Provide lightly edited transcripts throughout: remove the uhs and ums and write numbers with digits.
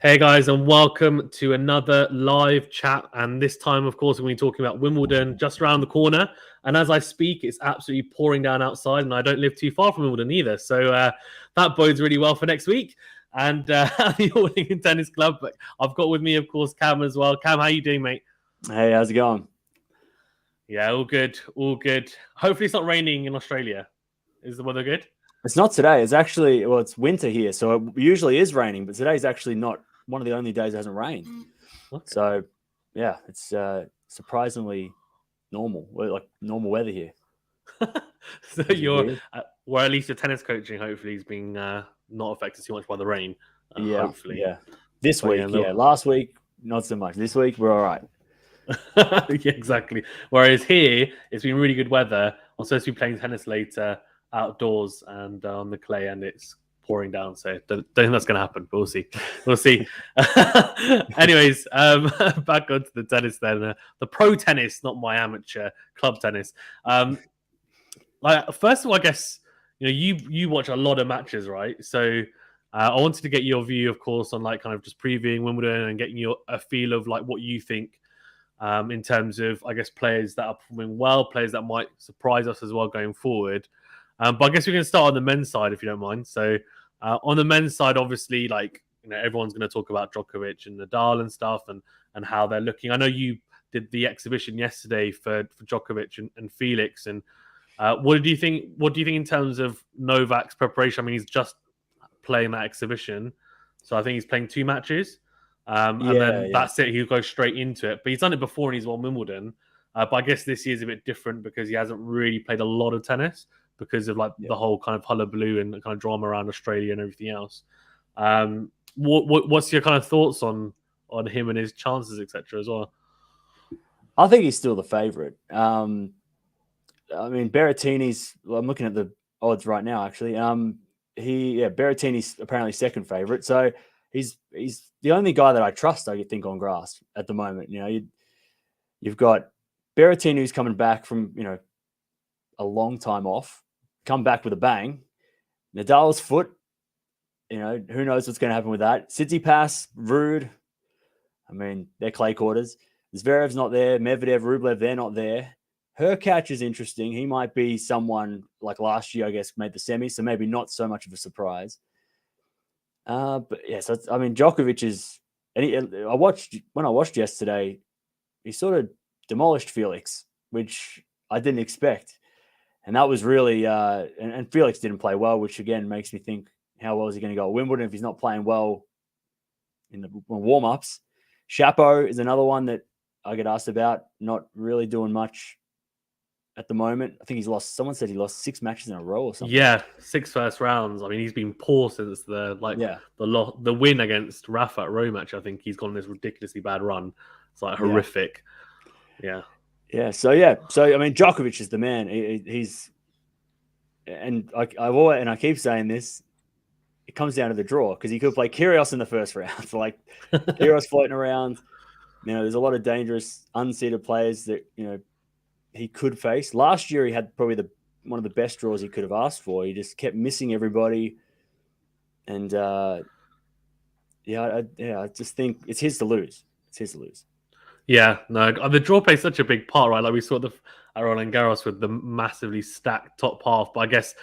Hey guys, and welcome to another live chat. And this time, of course, we're going to be talking about Wimbledon just around the corner. And as I speak, it's absolutely pouring down outside, and I don't live too far from Wimbledon either. So that bodes really well for next week. And the All England Tennis Club. But I've got with me, of course, Cam as well. Cam, how you doing, mate? Hey, how's it going? Yeah, all good, all good. Hopefully, it's not raining in Australia. Is the weather good? It's not today. It's actually, it's winter here. So it usually is raining, but today's actually not one of the only days it hasn't rained. Okay. So, yeah, it's surprisingly normal, like normal weather here. So you're, well, at least your tennis coaching hopefully is being not affected too much by the rain. Hopefully. Yeah. This week, Last week, not so much. This week, we're all right. Yeah, exactly. Whereas here, it's been really good weather. I'm supposed to be playing tennis later outdoors and on the clay, and it's pouring down. So don't think that's going to happen, but we'll see. We'll see. Anyways, back onto the tennis then. The pro tennis, not my amateur club tennis. First of all, I guess you watch a lot of matches, right? So I wanted to get your view, of course, on like kind of just previewing Wimbledon and getting a feel of like what you think. In terms of, I guess, players that are performing well, players that might surprise us as well going forward. But I guess we can start on the men's side, if you don't mind. So on the men's side, obviously, like, everyone's going to talk about Djokovic and Nadal and stuff and how they're looking. I know you did the exhibition yesterday for Djokovic and Felix. And what do you think? What do you think in terms of Novak's preparation? I mean, he's just playing that exhibition. So I think he's playing 2 matches. And then that's it. He'll go straight into it. But he's done it before and he's won Wimbledon. But I guess this year's a bit different because he hasn't really played a lot of tennis because of the whole kind of hullabaloo and kind of drama around Australia and everything else. What's your kind of thoughts on him and his chances, etc. as well? I think he's still the favourite. I mean, Berrettini's. Well, I'm looking at the odds right now. Actually, Berrettini's apparently second favourite. So he's the only guy that I trust, I think, on grass at the moment. You've got Berrettini, who's coming back from a long time off, come back with a bang. Nadal's foot, who knows what's going to happen with that. Tsitsipas, Ruud, I mean, they're clay quarters. Zverev's not there. Medvedev, Rublev, they're not there. Hurkacz is interesting. He might be someone like last year, I guess, made the semis, so maybe not so much of a surprise. But yeah, so I mean, Djokovic is. When I watched yesterday, he sort of demolished Felix, which I didn't expect, and that was really. And Felix didn't play well, which again makes me think, how well is he going to go at Wimbledon if he's not playing well in the warm-ups? Chapo is another one that I get asked about, not really doing much at the moment. I think he's lost. Someone said he lost 6 matches in a row or something. Yeah, 6 first rounds. I mean, he's been poor since the win against Rafa at Rome match. I think he's gone on this ridiculously bad run. It's like horrific. Yeah. So I mean, Djokovic is the man. He's, and I keep saying this. It comes down to the draw because he could play Kyrgios in the first round. So like Kyrgios floating around. There's a lot of dangerous unseeded players that he could face. Last year, he had probably one of the best draws he could have asked for. He just kept missing everybody. And, I just think it's his to lose. Yeah, no, the draw plays such a big part, right? Like we saw at Roland Garros with the massively stacked top half. But I guess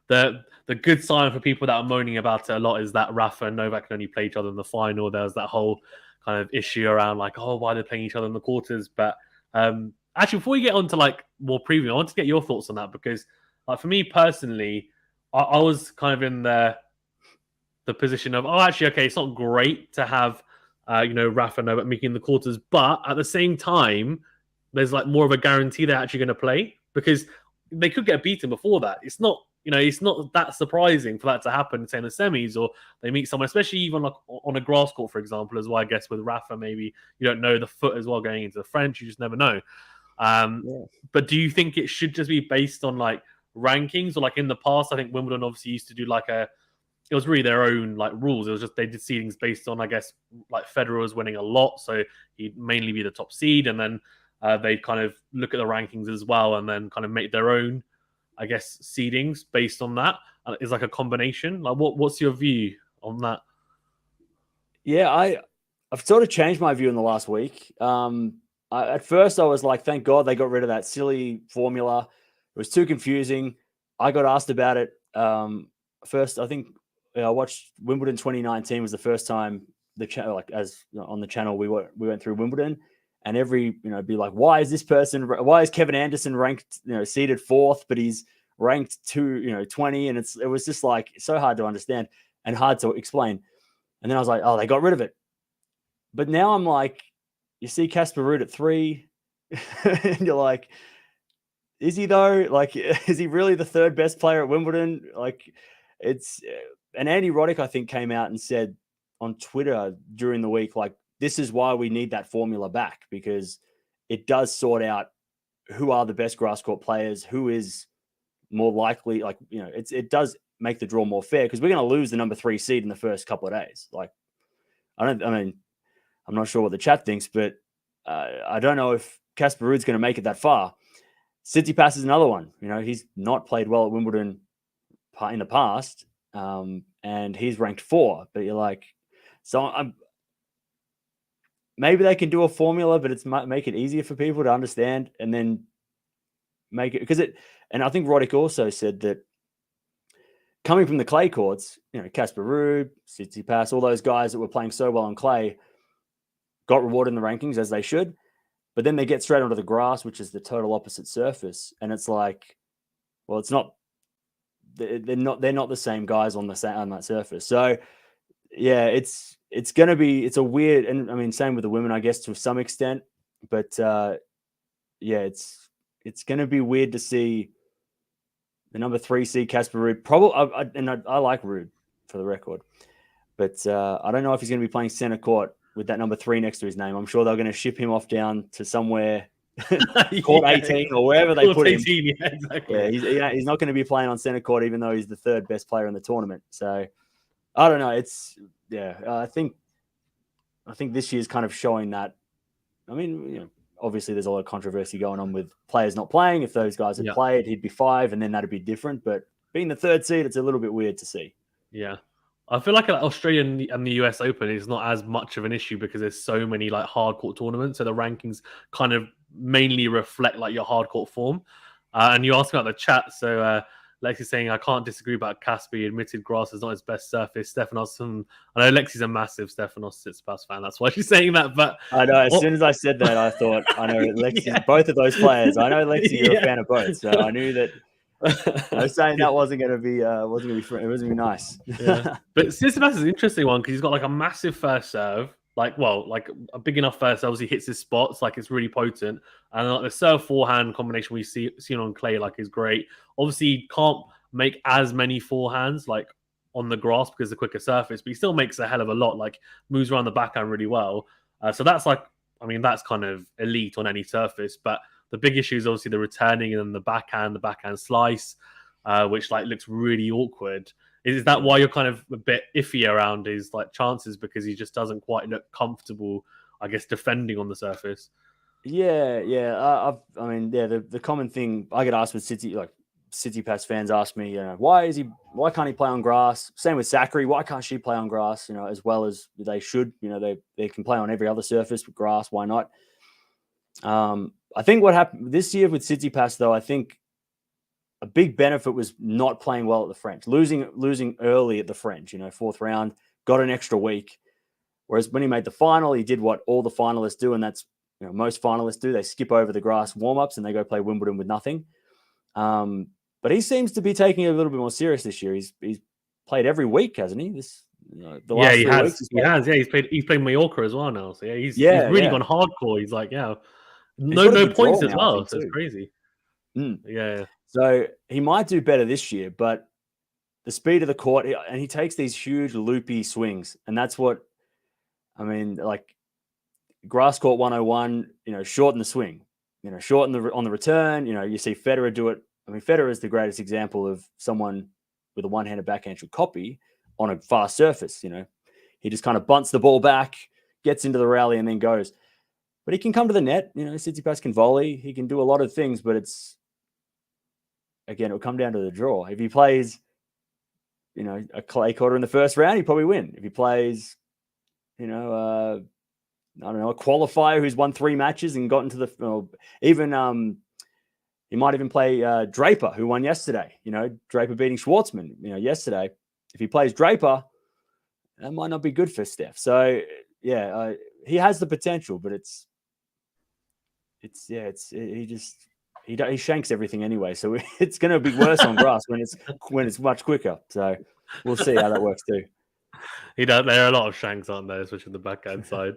the good sign for people that are moaning about it a lot is that Rafa and Novak can only play each other in the final. There was that whole kind of issue around like, why they're playing each other in the quarters. But actually, before we get on to like more preview, I want to get your thoughts on that because, for me personally, I was kind of in the position of, it's not great to have, Rafa and Novak making the quarters, but at the same time, there's like more of a guarantee they're actually going to play because they could get beaten before that. It's not that surprising for that to happen, say in the semis, or they meet someone, especially even like on a grass court, for example, as well. I guess with Rafa, maybe you don't know the foot as well going into the French. You just never know. But do you think it should just be based on like rankings, or like in the past? I think Wimbledon obviously used to do it was really their own like rules. It was just they did seedings based on, I guess, like Federer was winning a lot, so he'd mainly be the top seed, and then they'd kind of look at the rankings as well, and then kind of make their own, I guess, seedings based on that. It's like a combination. Like, what's your view on that? Yeah, I've sort of changed my view in the last week. At first I was like, thank God they got rid of that silly formula. It was too confusing. I got asked about it. First, I think I watched Wimbledon 2019 was the first time the channel, like as on the channel, we went through Wimbledon, and every be like, why is Kevin Anderson ranked seeded fourth, but he's ranked 20, and it was just like so hard to understand and hard to explain. And then I was like, oh, they got rid of it. But now I'm like, you see Casper Ruud at 3, and you're like, is he though? Like, is he really the third best player at Wimbledon? Like, it's and Andy Roddick, I think, came out and said on Twitter during the week, like, this is why we need that formula back, because it does sort out who are the best grass court players, who is more likely, like, it does make the draw more fair, because we're going to lose the number 3 seed in the first couple of days. Like, I'm not sure what the chat thinks, but I don't know if Casper Ruud's going to make it that far. Tsitsipas is another one. He's not played well at Wimbledon in the past, and he's ranked 4. But you're like, so maybe they can do a formula, but it's make it easier for people to understand, and then make it because it. And I think Roddick also said that coming from the clay courts, Casper Ruud, Tsitsipas, all those guys that were playing so well on clay got rewarded in the rankings, as they should. But then they get straight onto the grass, which is the total opposite surface, and it's like, well, it's not. They're not the same guys on that surface. So yeah, it's a weird, and I mean, same with the women, I guess, to some extent. But yeah, it's going to be weird to see the number 3 seed Casper Ruud. Probably, I like Ruud, for the record, but I don't know if he's going to be playing center court with that number 3 next to his name. I'm sure they're going to ship him off down to somewhere, court 18 or wherever they put 18, him. Yeah, exactly. Yeah, he's not going to be playing on center court, even though he's the 3rd best player in the tournament. So I don't know. I think this year's kind of showing that. I mean, obviously there's a lot of controversy going on with players not playing. If those guys had played, he'd be 5, and then that'd be different. But being the 3rd seed, it's a little bit weird to see. Yeah. I feel like Australia and the US Open is not as much of an issue because there's so many like hard court tournaments. So the rankings kind of mainly reflect like your hard court form. And you asked me about the chat. So Lexi's saying, I can't disagree about Casper. He admitted grass is not his best surface. Stefanos, I know Lexi's a massive Stefanos Tsitsipas fan. That's why she's saying that. But I know, as soon as I said that, I thought, I know Lexi, both of those players. I know, Lexi, you're a fan of both. So I knew that. I was saying that wasn't going to be it wasn't going to be nice. Yeah. But Tsitsipas is an interesting one because he's got like a massive first serve, like a big enough first serve. Obviously hits his spots, like it's really potent, and like the serve forehand combination we see on clay like is great. Obviously he can't make as many forehands like on the grass because the quicker surface, but he still makes a hell of a lot. Like moves around the backhand really well. So that's like, I mean, that's kind of elite on any surface, but the big issue is obviously the returning and then the backhand slice, which like looks really awkward. Is that why you're kind of a bit iffy around his like chances, because he just doesn't quite look comfortable, I guess, defending on the surface? Yeah. I mean, the common thing I get asked with Tsitsipas fans ask me, why can't he play on grass? Same with Zachary. Why can't she play on grass? As well as they should. They can play on every other surface, but grass, why not? I think what happened this year with Tsitsipas, though, I think a big benefit was not playing well at the French, losing early at the French. 4th round, got an extra week. Whereas when he made the final, he did what all the finalists do, and that's most finalists do. They skip over the grass warm-ups and they go play Wimbledon with nothing. But he seems to be taking it a little bit more serious this year. He's played every week, hasn't he? The last 3 weeks. He has. Yeah, he's played Mallorca as well now. So yeah, he's really gone hardcore. He's like, no points as well. So it's crazy. Yeah. So he might do better this year, but the speed of the court, and he takes these huge loopy swings, and that's what I mean. Like grass court 101, shorten the swing, shorten on the return. You see Federer do it. I mean, Federer is the greatest example of someone with a one-handed backhand should copy on a fast surface. He just kind of bunts the ball back, gets into the rally, and then goes. But he can come to the net. Tsitsipas can volley. He can do a lot of things, but it'll come down to the draw. If he plays, a clay quarter in the first round, he probably win. If he plays, I don't know, a qualifier who's won 3 matches and got into the even he might even play Draper, who won yesterday. Draper beating Schwartzman, yesterday. If he plays Draper, that might not be good for Steph. So yeah, he has the potential, but he shanks everything anyway. So it's going to be worse on grass when it's much quicker. So we'll see how that works too. There are a lot of shanks, aren't there, especially the backhand side.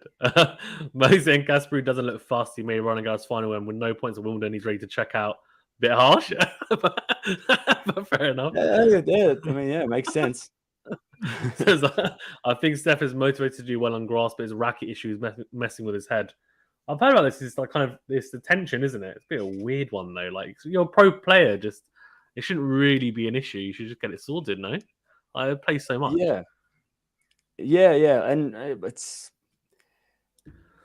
Mosey and Kasparov doesn't look fast. He made running out final win with no points at Wimbledon. He's ready to check out. Bit harsh, but fair enough. Yeah, I mean, it makes sense. I think Steph is motivated to do well on grass, but his racket issue is messing with his head. I've heard about this. It's like kind of this the tension, isn't it? It's a bit of a weird one though. Like you're a pro player, it shouldn't really be an issue. You should just get it sorted, no? I play so much. Yeah, and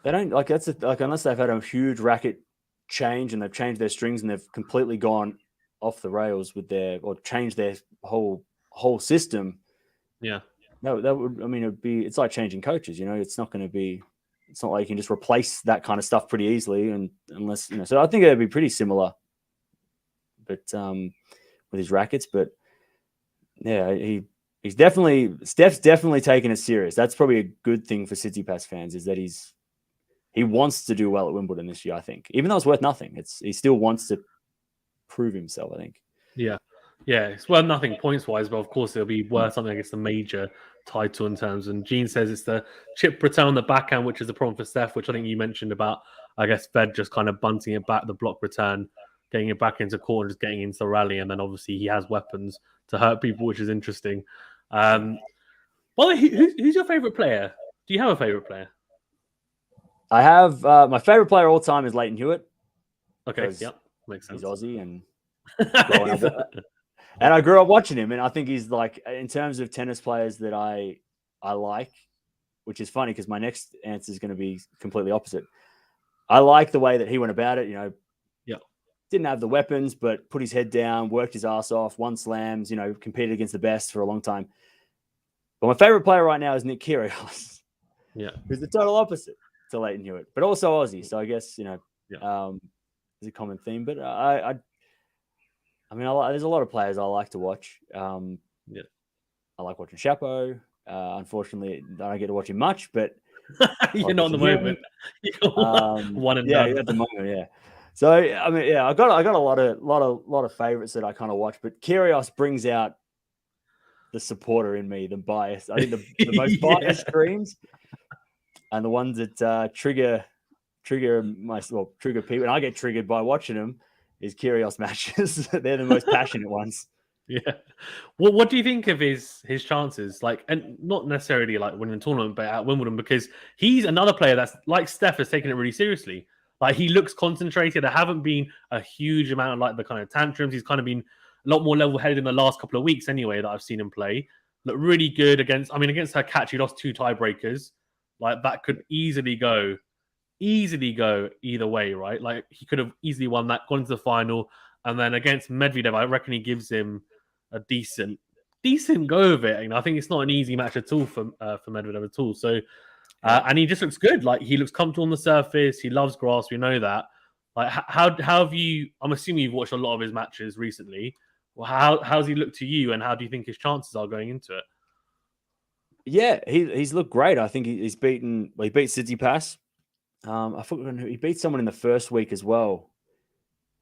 they don't like unless they've had a huge racket change and they've changed their strings and they've completely gone off the rails with or changed their whole system. Yeah, that would. I mean, it's like changing coaches. It's not going to be. It's not like you can just replace that kind of stuff pretty easily, and unless So I think it'd be pretty similar, but with his rackets. But yeah, Steph's definitely taking it serious. That's probably a good thing for Tsitsipas fans is that he wants to do well at Wimbledon this year. I think, even though it's worth nothing, he still wants to prove himself. I think. Yeah, it's worth nothing points wise, but of course it'll be worth something against the major title in terms. And Gene says it's the chip return on the backhand, which is the problem for Steph, which I think you mentioned about. I guess Fed just kind of bunting it back, the block return, getting it back into court, and just getting into the rally, and then obviously he has weapons to hurt people, which is interesting. By the way, who's your favorite player? Do you have a favorite player? I have my favorite player all time is Leighton Hewitt. Okay, yep, makes sense. He's Aussie and and I grew up watching him, and I think he's like in terms of tennis players that I like, which is funny because my next answer is going to be completely opposite. I like the way that he went about it. Didn't have the weapons, but put his head down, worked his ass off, won slams. Competed against the best for a long time. But my favorite player right now is Nick Kyrgios. Yeah, who's the total opposite to Leighton Hewitt, but also Aussie. So I guess there's a common theme. But I mean, there's a lot of players I like to watch. I like watching Chapo. Unfortunately, I don't get to watch him much, but you're not at the moment. One and done. At the moment, yeah. So I mean, I got a lot of favorites that I kind of watch, but Kyrgios brings out the supporter in me, the bias. I think the most biased streams and the ones that trigger people, and I get triggered by watching them. Is Kyrgios matches. They're the most passionate ones. Yeah. Well, what do you think of his chances? Like, and not necessarily like winning a tournament, but at Wimbledon, because he's another player that's like Steph has taken it really seriously. Like he looks concentrated. There haven't been a huge amount of like the kind of tantrums. He's kind of been a lot more level-headed in the last couple of weeks anyway that I've seen him play. Look really good against her catch. He lost 2 tiebreakers. Like that could easily go either way, right? Like he could have easily won that, gone to the final, and then against Medvedev, I reckon he gives him a decent go of it. I think it's not an easy match at all for Medvedev at all. So, and he just looks good. Like he looks comfortable on the surface. He loves grass. We know that. Like how have you? I'm assuming you've watched a lot of his matches recently. Well, how's he look to you, and how do you think his chances are going into it? Yeah, he's looked great. I think he beat Tsitsipas. I forgot he beat someone in the first week as well.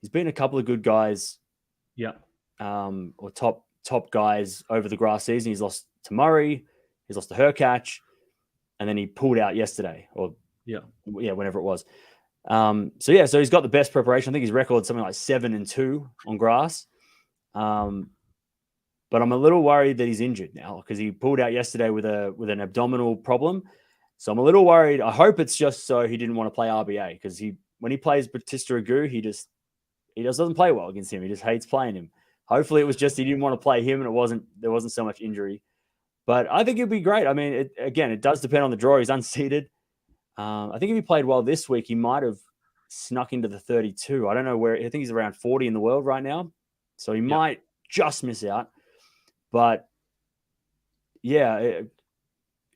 He's beaten a couple of good guys. Yeah. Or top guys over the grass season. He's lost to Murray. He's lost to Hurkacz. And then he pulled out yesterday whenever it was. So he's got the best preparation. I think his record's something like 7-2 on grass. But I'm a little worried that he's injured now because he pulled out yesterday with an abdominal problem. So I'm a little worried. I hope it's just so he didn't want to play RBA because when he plays Bautista Agut, he just doesn't play well against him. He just hates playing him. Hopefully it was just he didn't want to play him and there wasn't so much injury. But I think it'd be great. I mean, it does depend on the draw. He's unseeded. I think if he played well this week, he might have snuck into the 32. I don't know where. I think he's around 40 in the world right now. So he might just miss out. But yeah,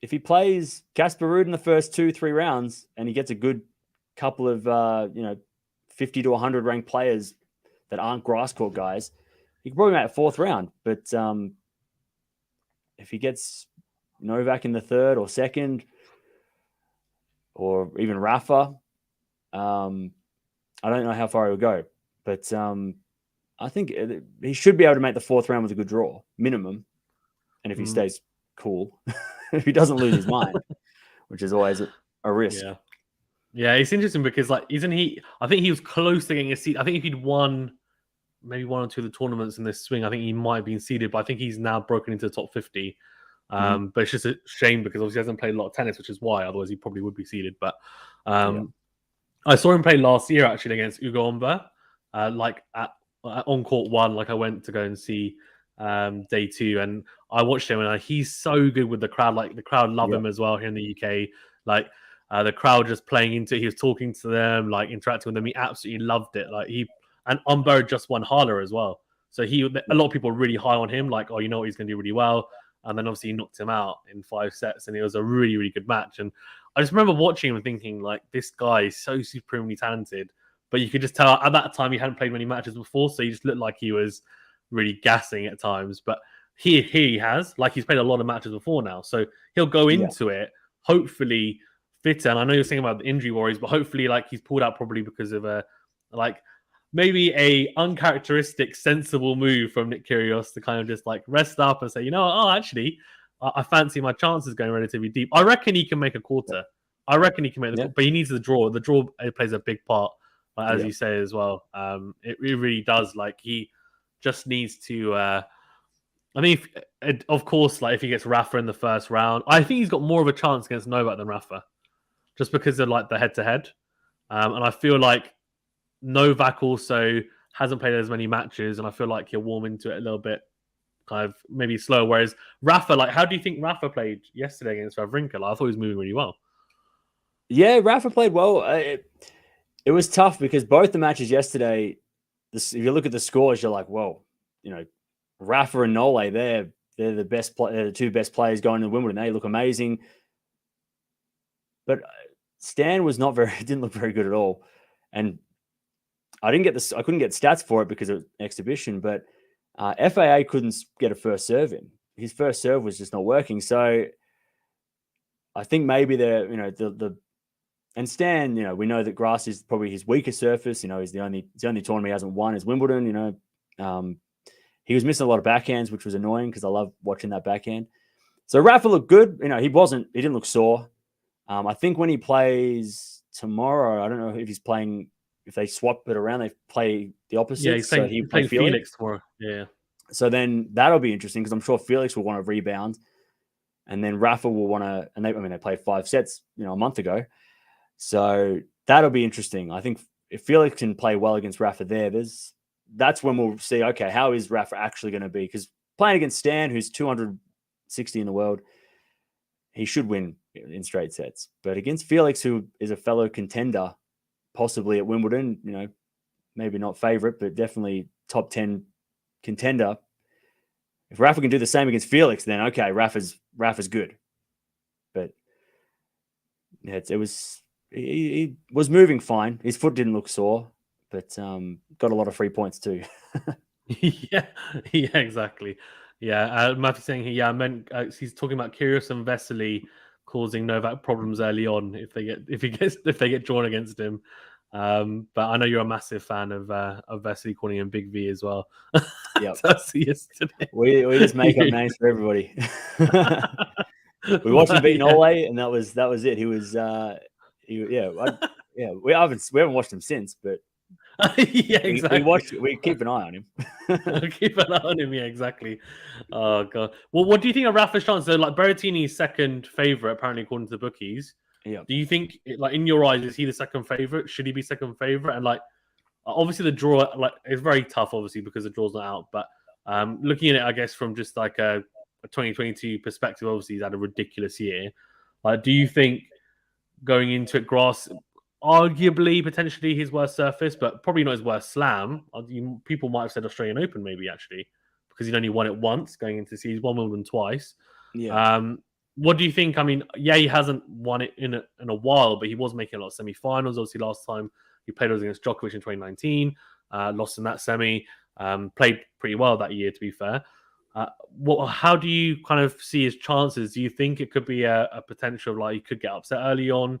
if he plays Casper Ruud in the first 2-3 rounds and he gets a good couple of 50 to 100 ranked players that aren't grass court guys, he can probably make a fourth round. But if he gets Novak in the third or second, or even Rafa, I don't know how far he will go. But I think he should be able to make the fourth round with a good draw, minimum. And if he stays cool, if he doesn't lose his mind, which is always a risk. Yeah, it's interesting because, like, isn't he? I think he was close to getting a seed. I think if he'd won maybe one or two of the tournaments in this swing, I think he might have been seeded. But I think he's now broken into the top 50. But it's just a shame because obviously he hasn't played a lot of tennis, which is why. Otherwise, he probably would be seeded. But I saw him play last year actually against Ugo Umber, like at on court 1. Like I went to go and see day 2, and I watched him, and he's so good with the crowd. Like the crowd love him as well here in the UK. Like the crowd just playing into it. He was talking to them, like interacting with them. He absolutely loved it. Like and Umber just won Hala as well. So a lot of people are really high on him. Like, oh, you know what, he's going to do really well. And then obviously he knocked him out in 5 sets, and it was a really, really good match. And I just remember watching him and thinking, like, this guy is so supremely talented. But you could just tell at that time he hadn't played many matches before, so he just looked like he was really gassing at times. But he has, like, he's played a lot of matches before now, so he'll go into it hopefully fitter. And I know you're saying about the injury worries, but hopefully, like, he's pulled out probably because of maybe a uncharacteristic, sensible move from Nick Kyrgios to kind of just like rest up and say, actually, I fancy my chances going relatively deep. I reckon he can make a quarter. I reckon he can make but he needs the draw. The draw plays a big part, as you say as well. It really does. Like he just needs to. I mean, of course, like if he gets Rafa in the first round, I think he's got more of a chance against Novak than Rafa, just because of like the head-to-head. And I feel like Novak also hasn't played as many matches, and I feel like he'll warm into it a little bit, kind of maybe slow. Whereas Rafa, like, how do you think Rafa played yesterday against Wawrinka? Like, I thought he was moving really well. Yeah, Rafa played well. It was tough because both the matches yesterday, if you look at the scores, you're like, whoa, Rafa and Nole, they're the best. They're the two best players going to Wimbledon. They look amazing, but Stan was didn't look very good at all, and I couldn't get stats for it because it was an exhibition, but FAA couldn't get a first serve in. His first serve was just not working. So I think maybe and Stan, we know that grass is probably his weaker surface. He's the only tournament he hasn't won is Wimbledon. He was missing a lot of backhands, which was annoying because I love watching that backhand. So Rafa looked good. He didn't look sore. I think when he plays tomorrow, I don't know if he's playing. If they swap it around, they play the opposite. Yeah, he's playing Felix tomorrow. Yeah. So then that'll be interesting because I'm sure Felix will want to rebound, and then Rafa will want to. And they played 5 sets, a month ago. So that'll be interesting. I think if Felix can play well against Rafa, that's when we'll see. Okay, how is Rafa actually going to be? Because playing against Stan, who's 260 in the world, he should win in straight sets. But against Felix, who is a fellow contender, possibly at Wimbledon, maybe not favorite, but definitely top 10 contender. If Rafa can do the same against Felix, then okay, Rafa's good. But yeah, he was moving fine. His foot didn't look sore, but got a lot of free points too. yeah, exactly. Yeah, Matthew's saying he's talking about Kyrgios and Vesely causing Novak problems early on if they get drawn against him. But I know you're a massive fan of Vesely, calling him Big V as well. Yep. Yesterday. We just make up names for everybody. We watched him beat Nole, and that was it. He was we haven't watched him since, but yeah, exactly. We keep an eye on him. Keep an eye on him, yeah, exactly. Oh god. Well, what do you think of Rafa's chance? So, like, Berrettini's second favorite, apparently according to the bookies. Yeah. Do you think, like, in your eyes, is he the second favorite? Should he be second favorite? And like, obviously the draw, like, it's very tough, obviously, because the draw's not out. But looking at it, I guess from just like a 2022 perspective, obviously he's had a ridiculous year. Like, do you think going into it, grass, arguably, potentially his worst surface, but probably not his worst slam? People might have said Australian Open, maybe, actually, because he'd only won it once going into series. He's won Wimbledon twice. Yeah. What do you think? I mean, yeah, he hasn't won it in a while, but he was making a lot of semi-finals. Obviously, last time he played was against Djokovic in 2019, lost in that semi. Played pretty well that year, to be fair. How do you kind of see his chances? Do you think it could be a potential like he could get upset early on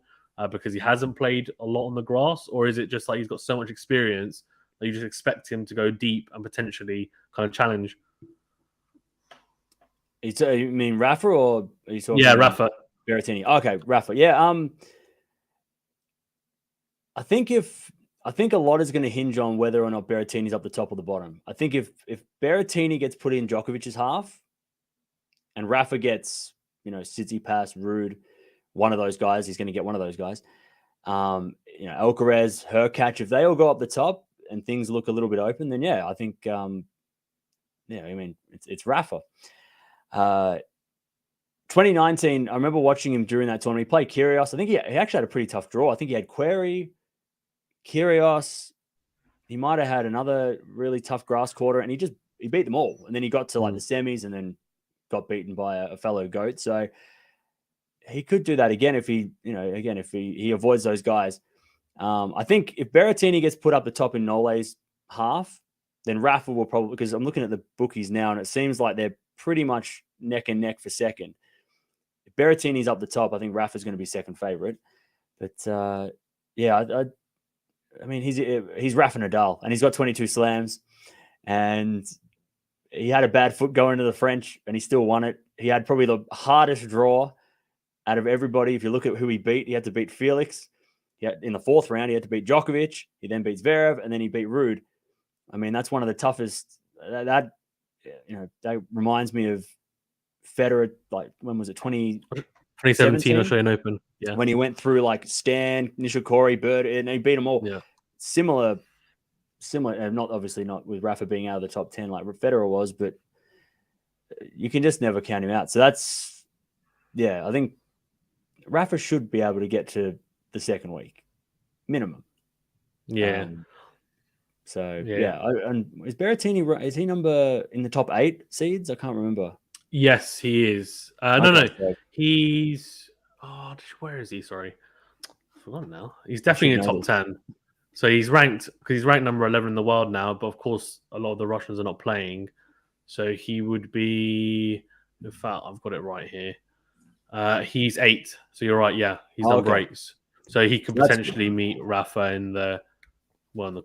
because he hasn't played a lot on the grass, or is it just like he's got so much experience that you just expect him to go deep and potentially kind of challenge? You mean Rafa, or are you talking? Yeah, Rafa. Berrettini. Okay, Rafa. Yeah. I think a lot is going to hinge on whether or not Berrettini's up the top or the bottom. I think if Berrettini gets put in Djokovic's half, and Rafa gets Tsitsipas, Ruud, one of those guys, he's going to get one of those guys. Alcaraz, Hurkacz, if they all go up the top and things look a little bit open, then yeah, I think it's Rafa. 2019, I remember watching him during that tournament. He played Kyrgios. I think he actually had a pretty tough draw. I think he had Query, Kyrgios. He might have had another really tough grass quarter, and he beat them all. And then he got to like the semis, and then got beaten by a fellow GOAT. So he could do that again if he avoids those guys. I think if Berrettini gets put up the top in Nole's half, then Rafa will probably, because I'm looking at the bookies now, and it seems like they're pretty much neck and neck for second. If Berrettini's up the top, I think Rafa's going to be second favorite. But I mean, he's Rafa Nadal, and he's got 22 slams, and he had a bad foot going to the French, and he still won it. He had probably the hardest draw out of everybody. If you look at who he beat, he had to beat Felix. In the fourth round, he had to beat Djokovic. He then beats Zverev, and then he beat Ruud. I mean, that's one of the toughest. That reminds me of Federer. Like, when was it? 2017 Australian Open. Yeah, when he went through like Stan, Nishikori, Bird, and he beat them all. Yeah, similar. Not obviously not with Rafa being out of the top 10 like Federer was, but you can just never count him out. So that's, I think Rafa should be able to get to the second week minimum. Yeah. And is Berrettini, is he number in the top 8 seeds? I can't remember. Yes, he is. No. He's where is he? Sorry, I've forgotten now. He's definitely in the top 10. So he's ranked number 11 in the world now, but of course a lot of the Russians are not playing. So he would be, in fact, I've got it right here. He's 8. So you're right. Yeah, he's number 8. So he could potentially meet Rafa in the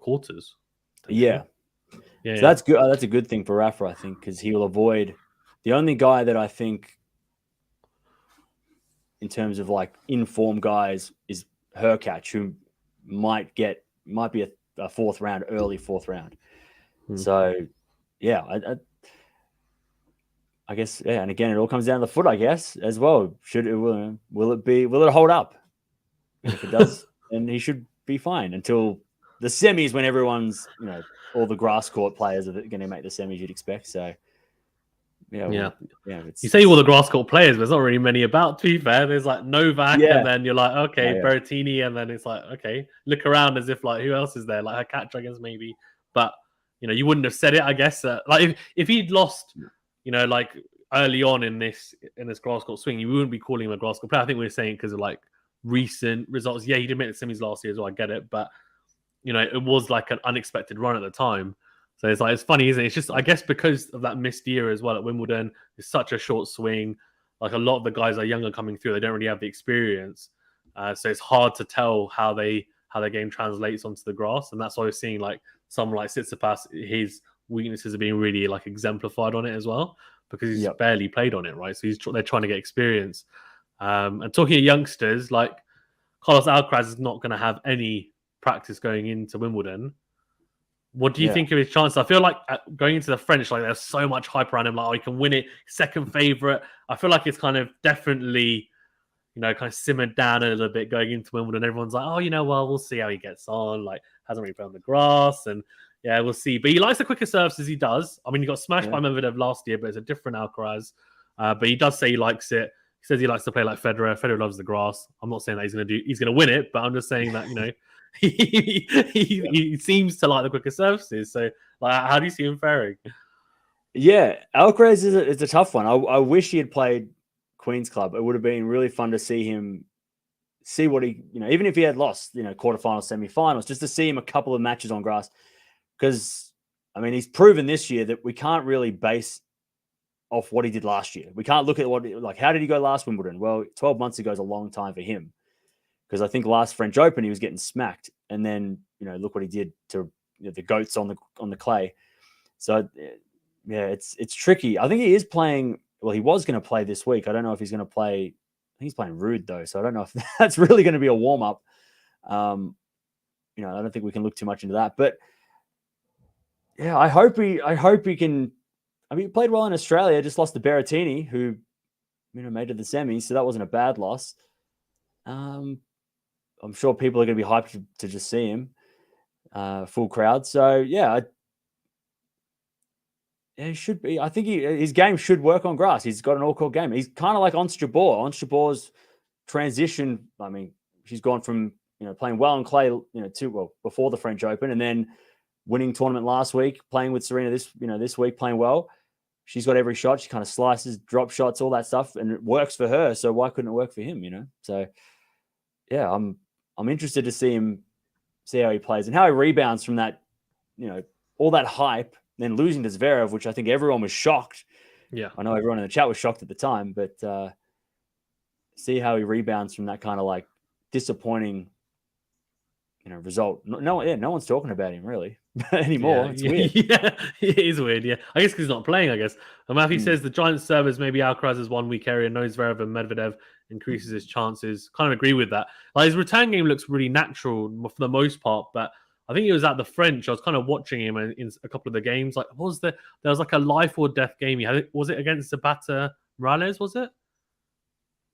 quarters. Yeah. So that's good. That's a good thing for Rafa, I think, because he will avoid the only guy that I think, in terms of like informed guys, is Hurkacz, who might be a early fourth round. So, I guess, and again, it all comes down to the foot, I guess, as well. Will it hold up? If it does, then he should be fine until the semis, when everyone's, all the grass court players are going to make the semis, you'd expect. So, you say all the grass court players, but there's not really many about, to be fair. There's like Novak, and then you're like, okay, Berrettini, and then it's like, okay, look around as if like, who else is there? Like a catch, I guess, maybe. But, you wouldn't have said it, I guess. Like if he'd lost, like early on in this grass court swing, you wouldn't be calling him a grass court player. I think we were saying because of like recent results. Yeah, he did make the semis last year as well, I get it. But, it was like an unexpected run at the time. So it's funny, isn't it? It's just, I guess, because of that missed year as well at Wimbledon. It's such a short swing. Like a lot of the guys are younger coming through. They don't really have the experience. So it's hard to tell how their game translates onto the grass. And that's why we're seeing like someone like Tsitsipas, his weaknesses are being really like exemplified on it as well, because he's barely played on it, right? So they're trying to get experience. And talking to youngsters, like Carlos Alcaraz is not going to have any practice going into Wimbledon. What do you think of his chance? I feel like going into the French, like there's so much hype around him. Like, he can win it, second favorite. I feel like it's kind of definitely, kind of simmered down a little bit going into Wimbledon. Everyone's like, we'll see how he gets on. Like, hasn't really played on the grass, and we'll see. But he likes the quicker serves as he does. I mean, he got smashed by Medvedev last year, but it's a different Alcaraz. But he does say he likes it. He says he likes to play like Federer. Federer loves the grass. I'm not saying that he's going to win it, but I'm just saying that, he seems to like the quicker surfaces. So, like, how do you see him faring? Yeah, Alcaraz is a tough one. I wish he had played Queen's Club. It would have been really fun to see him, see what he, even if he had lost, quarterfinals, semi-finals, just to see him a couple of matches on grass. Because, he's proven this year that we can't really base off what he did last year. We can't look at how did he go last Wimbledon? Well, 12 months ago is a long time for him. Because I think last French Open, he was getting smacked. And then, look what he did to the goats on the clay. So, yeah, it's tricky. I think he is playing. Well, he was going to play this week. I don't know if he's going to play. I think he's playing Ruud though, so I don't know if that's really going to be a warm up. I don't think we can look too much into that. But yeah, I hope he can. He played well in Australia. Just lost to Berrettini, who made it to the semis, so that wasn't a bad loss. I'm sure people are going to be hyped to just see him, full crowd. So yeah. Yeah, he should be. I think his game should work on grass. He's got an all-court game. He's kind of like Ons Jabeur. Ons Jabeur's transition, she's gone from, playing well on clay, before the French Open, and then winning tournament last week, playing with Serena this week, playing well. She's got every shot. She kind of slices, drop shots, all that stuff, and it works for her. So why couldn't it work for him, So, yeah, I'm interested to see how he plays and how he rebounds from that, all that hype. Then losing to Zverev, which I think everyone was shocked. Yeah. I know everyone in the chat was shocked at the time, but see how he rebounds from that kind of disappointing, result. No one's talking about him really anymore. It's weird. Yeah, it is weird. Yeah, I guess because he's not playing. I guess. Matthew says the giant servers, maybe Alcaraz's 1 weak area, no Zverev and Medvedev increases his chances. Kind of agree with that. His return game looks really natural for the most part, but I think it was at the French. I was kind of watching him in a couple of the games. There was a life or death game. Was it against Zapata Morales? Was it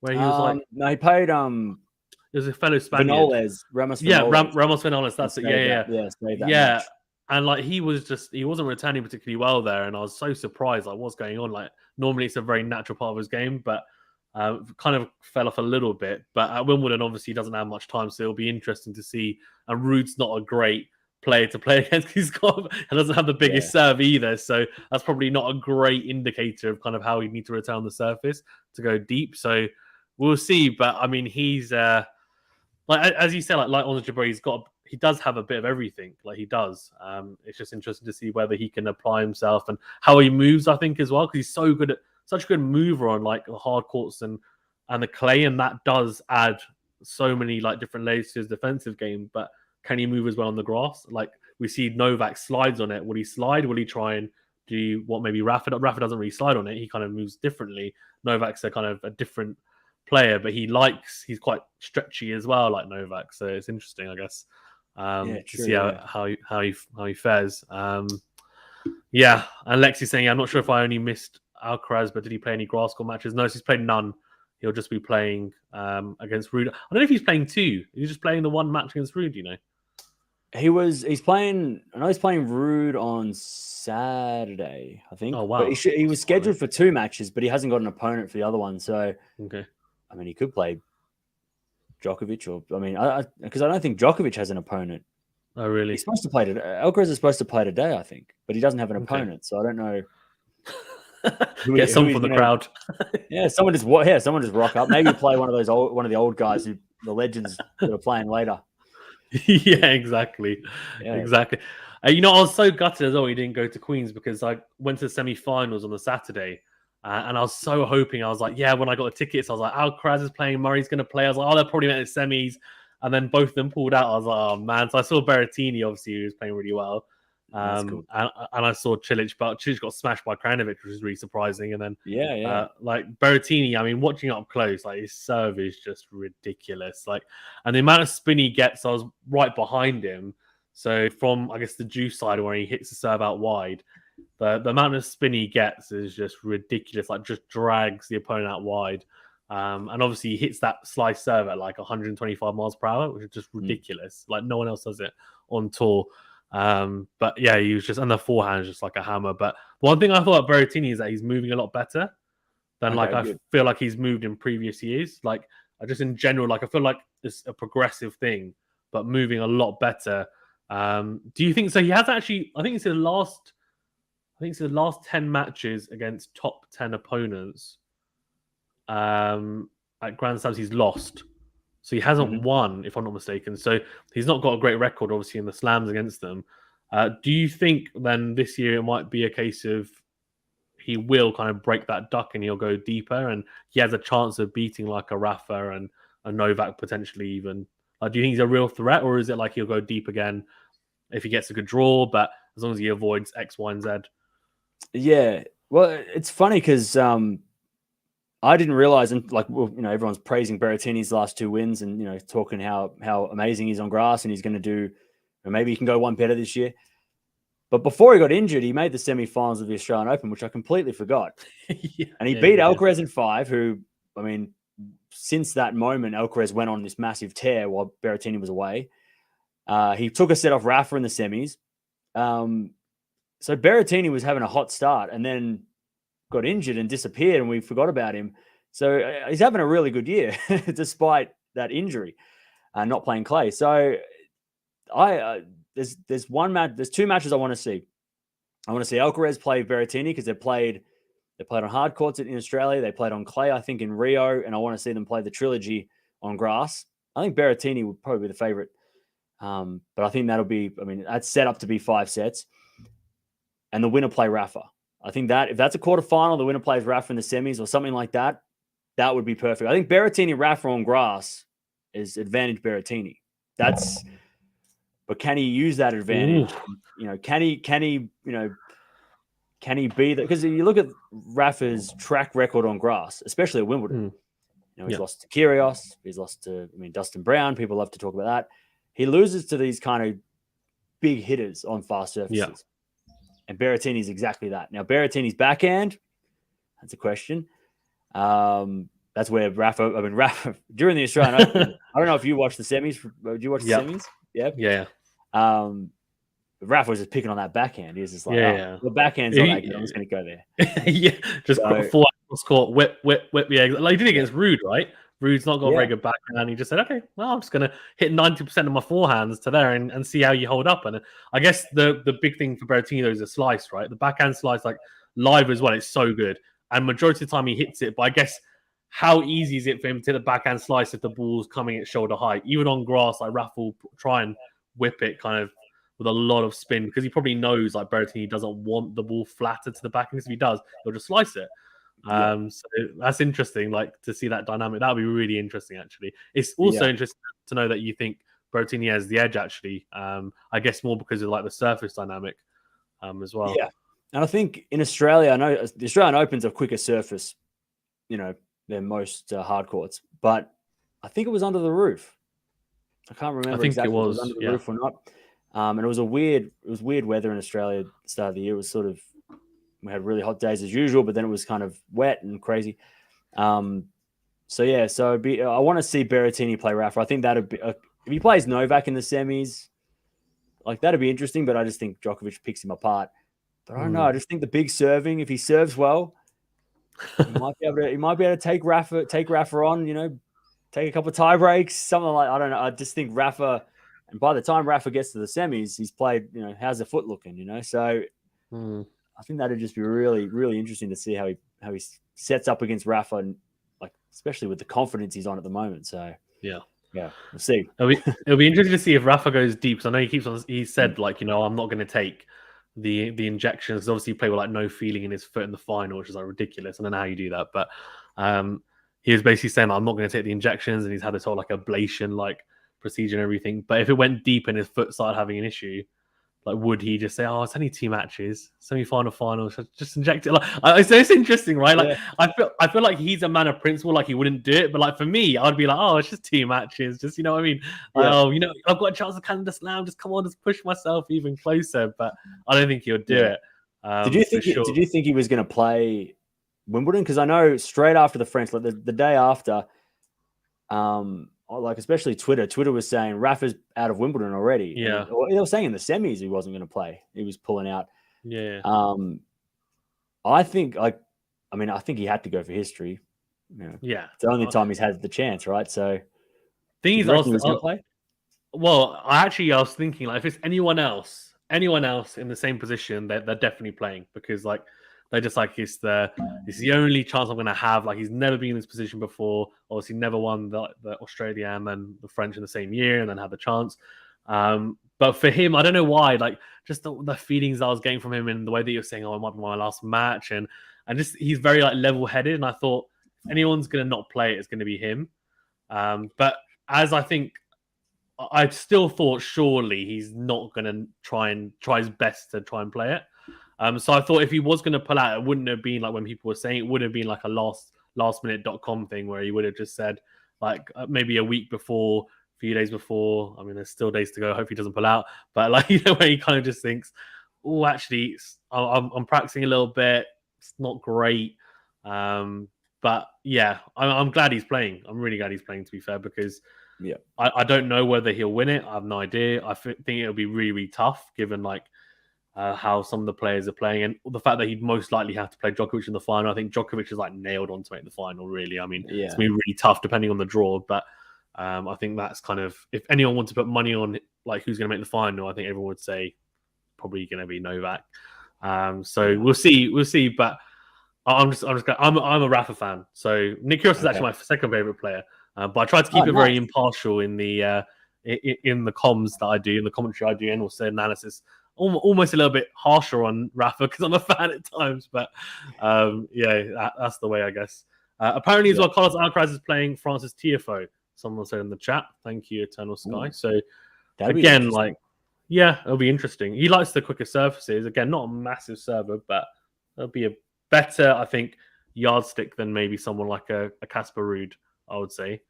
where he was no, he played it was a fellow Spaniard. Ramos. Yeah, Ramos Vinales. That's it. Yeah. Match. And he wasn't returning particularly well there, and I was so surprised. What's going on? Normally it's a very natural part of his game, but kind of fell off a little bit. But at Wimbledon, obviously, he doesn't have much time, so it'll be interesting to see. And Ruud's not a great player to play against. He doesn't have the biggest serve either, so that's probably not a great indicator of kind of how he'd need to return on the surface to go deep. So we'll see. But he's as you said, like on the Jabeur, he does have a bit of everything. He does. It's just interesting to see whether he can apply himself and how he moves. I think as well, because he's so good at such a good mover on the hard courts and the clay, and that does add so many different layers to his defensive game. But can he move as well on the grass? We see Novak slides on it. Will he slide? Will he try and do what maybe Rafa? Rafa doesn't really slide on it. He kind of moves differently. Novak's a kind of a different player, but he's quite stretchy as well, like Novak. So it's interesting, I guess, to see how he fares. And Lexi's saying, I'm not sure if I only missed Alcaraz, but did he play any grass court matches? No, he's played none. He'll just be playing against Ruud. I don't know if he's playing two. He's just playing the one match against Ruud, He's playing. I know he's playing Ruud on Saturday, I think. Oh wow! But he was scheduled for 2 matches, but he hasn't got an opponent for the other one. So, okay. He could play Djokovic, or because I don't think Djokovic has an opponent. Oh really? He's supposed to play today. Alcaraz is supposed to play today, I think, but he doesn't have an opponent, so I don't know. Get someone from the crowd. Someone just rock up. Maybe play one of the old guys the legends that are playing later. Yeah, exactly. Exactly. I was so gutted as well he didn't go to Queens, because I went to the semi-finals on the Saturday, and I was so hoping. I was like, when I got the tickets, I was like, Alcaraz is playing, Murray's going to play. I was like, they're probably meant the semis, and then both of them pulled out. I was like, oh man. So I saw Berrettini, obviously, who was playing really well. Cool. and I saw Cilic, but Cilic got smashed by Krajinovic, which was really surprising. And then Berrettini, watching it up close, his serve is just ridiculous. And the amount of spin he gets, I was right behind him. So from, I guess, the juice side where he hits the serve out wide, the amount of spin he gets is just ridiculous. Just drags the opponent out wide. And obviously he hits that slice serve at 125 miles per hour, which is just ridiculous. No one else does it on tour. But yeah, he was just, and the forehand is just like a hammer. But one thing I thought about Berrettini is that he's moving a lot better than I feel like he's moved in previous years. Just in general, I feel like it's a progressive thing, but moving a lot better. Do you think so? He has actually, I think it's the last 10 matches against top 10 opponents. at Grand Slams he's lost. So he hasn't won, if I'm not mistaken. So he's not got a great record, obviously, in the slams against them. Do you think then this year it might be a case of he will kind of break that duck and he'll go deeper and he has a chance of beating like a Rafa and a Novak potentially even? Do you think he's a real threat, or is it like he'll go deep again if he gets a good draw, but as long as he avoids X, Y, and Z? Yeah. Well, it's funny because I didn't realize, and everyone's praising Berrettini's last 2 wins and, talking how amazing he's on grass and he's going to do, or maybe he can go one better this year. But before he got injured, he made the semi-finals of the Australian Open, which I completely forgot. And he beat Alcaraz in 5, who, since that moment, Alcaraz went on this massive tear while Berrettini was away. He took a set off Rafa in the semis. So Berrettini was having a hot start and then got injured and disappeared and we forgot about him. So he's having a really good year despite that injury and not playing clay. So there's 2 matches I want to see. I want to see Alcaraz play Berrettini because they played on hard courts in Australia. They played on clay, I think, in Rio, and I want to see them play the trilogy on grass. I think Berrettini would probably be the favorite. But I think that's set up to be 5 sets. And the winner play Rafa. I think that if that's a quarterfinal, the winner plays Rafa in the semis or something like that, that would be perfect. I think Berrettini Rafa on grass is advantage Berrettini. But can he use that advantage? Can he be that? Because you look at Rafa's track record on grass, especially at Wimbledon. He's lost to Kyrgios. He's lost to Dustin Brown. People love to talk about that. He loses to these kind of big hitters on fast surfaces. Yeah. And Berrettini's exactly that. Now, Berrettini's backhand, that's a question. That's where Rafa, during the Australian Open, I don't know if you watched the semis. Did you watch the semis? Yeah. Rafa was just picking on that backhand. He was just like, the backhand's not that good. I'm just going to go there. Just full court, whip. Yeah, like he did against Ruud, right? Ruud's not got a very good backhand. He just said, okay, well, I'm just going to hit 90% of my forehands to there and see how you hold up. And I guess the big thing for Berrettini, though, is a slice, right? The backhand slice, like live as well, it's so good. And majority of the time he hits it. But I guess how easy is it for him to hit the backhand slice if the ball's coming at shoulder height? Even on grass, like Rafa will try and whip it kind of with a lot of spin because he probably knows like Berrettini doesn't want the ball flattered to the backhand. Because if he does, he'll just slice it. So that's interesting, like to see that dynamic. That would be really interesting, actually. It's also interesting to know that you think Berrettini has the edge, actually. I guess more because of like the surface dynamic as well. Yeah, and I think in Australia, I know the Australian Open's a quicker surface, than most hard courts, but I think it was under the roof. I can't remember. I think exactly it was under the roof or not. And it was weird weather in Australia at the start of the year. It was sort of. We had really hot days as usual, but then it was kind of wet and crazy. I want to see Berrettini play Rafa. I think that'd be if he plays Novak in the semis, like that'd be interesting. But I just think Djokovic picks him apart. But I don't know. I just think the big serving, if he serves well, he might be able to take Rafa on. Take a couple of tie breaks, something like I don't know. I just think Rafa, and by the time Rafa gets to the semis, he's played. How's the foot looking? So. I think that'd just be really, really interesting to see how he sets up against Rafa, and like especially with the confidence he's on at the moment. So yeah, we'll see. It'll be interesting to see if Rafa goes deep. So I know he said like I'm not going to take the injections. Obviously, he played with like no feeling in his foot in the final, which is like ridiculous. I don't know how you do that, but he was basically saying I'm not going to take the injections, and he's had this whole like ablation like procedure and everything. But if it went deep and his foot started having an issue. Like, would he just say, "Oh, it's only 2 matches, semi-final, final, so just inject it"? Like, so it's interesting, right? Like, I feel like he's a man of principle. Like, he wouldn't do it, but like for me, I'd be like, "Oh, it's just 2 matches, just what I mean." Like, I've got a chance of Canada Slam. Just come on, just push myself even closer. But I don't think he'll do it. Did you think he was going to play Wimbledon? Because I know straight after the French, like the day after, like especially Twitter was saying Rafa's out of Wimbledon already. Yeah. They were saying in the semis he wasn't going to play. He was pulling out. Yeah. I think he had to go for history. Yeah. It's the only time he's had the chance, right? So thing is, going to play? Well, I was thinking like if it's anyone else in the same position, they're definitely playing because like They're just like, it's the only chance I'm going to have. Like, he's never been in this position before. Obviously, never won the Australia and then the French in the same year, and then had the chance. But for him, I don't know why. Like, just the feelings I was getting from him, and the way that you're saying, "Oh, it might be my last match," and just he's very like level-headed. And I thought, if anyone's going to not play it, it's going to be him. But as I think, I still thought surely he's not going to try his best to try and play it. So I thought if he was going to pull out, it wouldn't have been like when people were saying, it would have been like a lastminute.com thing where he would have just said like maybe a week before, a few days before. I mean, there's still days to go. I hope he doesn't pull out. But like, where he kind of just thinks, oh, actually, I'm practicing a little bit. It's not great. But yeah, I'm glad he's playing. I'm really glad he's playing, to be fair, because I don't know whether he'll win it. I have no idea. I think it'll be really, really tough given like how some of the players are playing, and the fact that he'd most likely have to play Djokovic in the final. I think Djokovic is like nailed on to make the final, really. I mean, it's going to be really tough depending on the draw, but I think that's kind of, if anyone wants to put money on like who's going to make the final, I think everyone would say probably going to be Novak. So we'll see, but I'm a Rafa fan. So Nick Kyrgios is actually my second favorite player, but I try to keep it very impartial in the comms that I do, in the commentary I do, and also analysis. Almost a little bit harsher on Rafa because I'm a fan at times, but that's the way, I guess. Apparently as well, Carlos Alcaraz is playing Francis Tiafoe. Someone said in the chat. Thank you, Eternal Sky. So again, like, it'll be interesting. He likes the quicker surfaces. Again, not a massive server, but it'll be a better, I think, yardstick than maybe someone like a Casper Ruud, I would say.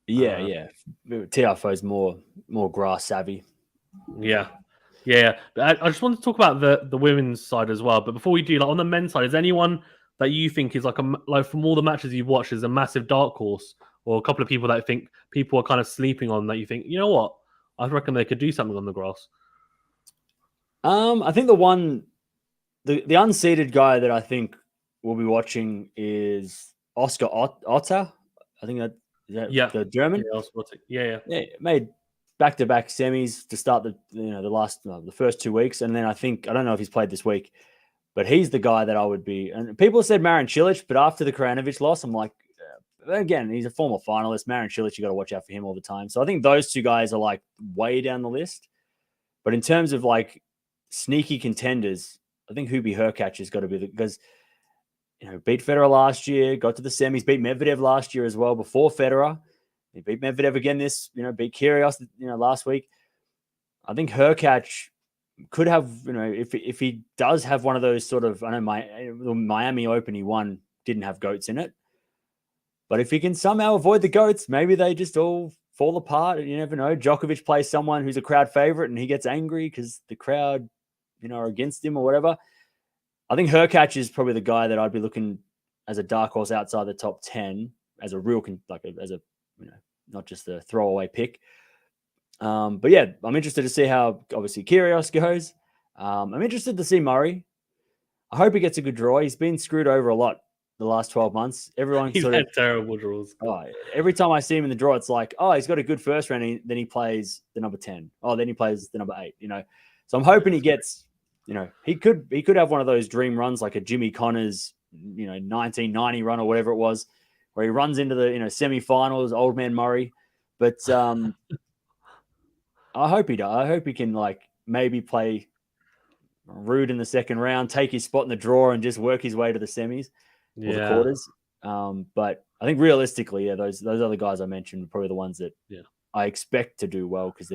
Tiafoe's more grass savvy. Yeah. But I just want to talk about the women's side as well. But before we do, like on the men's side, is anyone that you think is like from all the matches you've watched is a massive dark horse, or a couple of people that think people are kind of sleeping on that you think, you know what, I reckon they could do something on the grass? I think the unseeded guy that I think we'll be watching is Oscar Otta. I think the German. Yeah, made back-to-back semis to start the first 2 weeks, and then I don't know if he's played this week, but he's the guy that I would be. And people said Marin Cilic, but after the Krajinovic loss, I'm like, again, he's a former finalist. Marin Cilic, you got to watch out for him all the time. So I think those two guys are like way down the list. But in terms of like sneaky contenders, I think Hubie Hurkacz has got to be because beat Federer last year, got to the semis, beat Medvedev last year as well before Federer. He beat Medvedev again beat Kyrgios, last week. I think Hurkacz could have, if he does have one of those sort of, I know the Miami Open he won didn't have goats in it, but if he can somehow avoid the goats, maybe they just all fall apart. You never know. Djokovic plays someone who's a crowd favorite and he gets angry because the crowd, are against him or whatever. I think Hurkacz is probably the guy that I'd be looking as a dark horse outside the top 10 as a real, not just a throwaway pick. But yeah, I'm interested to see how obviously Kyrgios goes. I'm interested to see Murray. I hope he gets a good draw. He's been screwed over a lot the last 12 months. He's had terrible draws. Every time I see him in the draw, it's like, he's got a good first round, then he plays the number 10. Then he plays the number 8. So I'm hoping he gets, he could have one of those dream runs like a Jimmy Connors, 1990 run or whatever it was, where he runs into the semifinals, old man Murray. But I hope he does. I hope he can maybe play Ruud in the second round, take his spot in the draw, and just work his way to the semis or the quarters. But I think realistically, those other guys I mentioned are probably the ones that I expect to do well because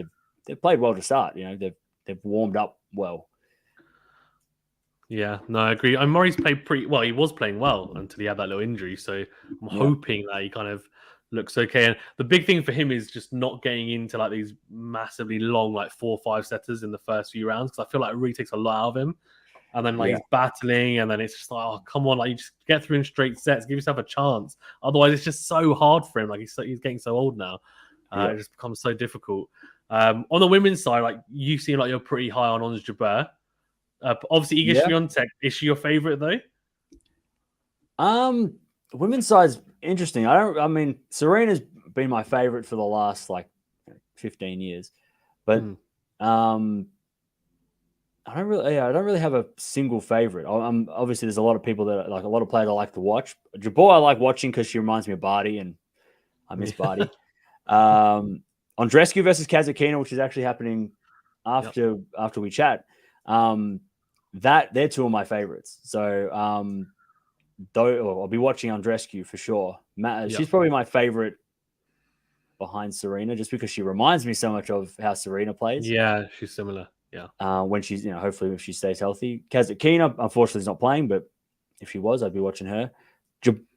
they've played well to start. They've warmed up well. Yeah, no, I agree. And Murray's played pretty well. He was playing well until he had that little injury. So I'm hoping that he kind of looks okay. And the big thing for him is just not getting into these massively long 4 or 5 setters in the first few rounds, because I feel like it really takes a lot out of him. And then he's battling, and then it's just oh, come on, you just get through in straight sets, give yourself a chance. Otherwise, it's just so hard for him. He's getting so old now. It just becomes so difficult. On the women's side, you seem like you're pretty high on Ons Jabeur. Obviously, Iga Swiatek. Is she your favorite though? Women's side's interesting. I mean, Serena's been my favorite for the last 15 years, but I I don't really have a single favorite. I'm obviously there's a lot of people that like a lot of players I like to watch. Jabeur I like watching because she reminds me of Barty, and I miss Barty. Andreescu versus Kasatkina, which is actually happening after we chat. That they're two of my favorites. So I'll be watching Andreescu for sure. She's probably my favorite behind Serena, just because she reminds me so much of how Serena plays. Yeah, she's similar. Yeah. When she's, hopefully if she stays healthy. Kasatkina, unfortunately, is not playing, but if she was, I'd be watching her.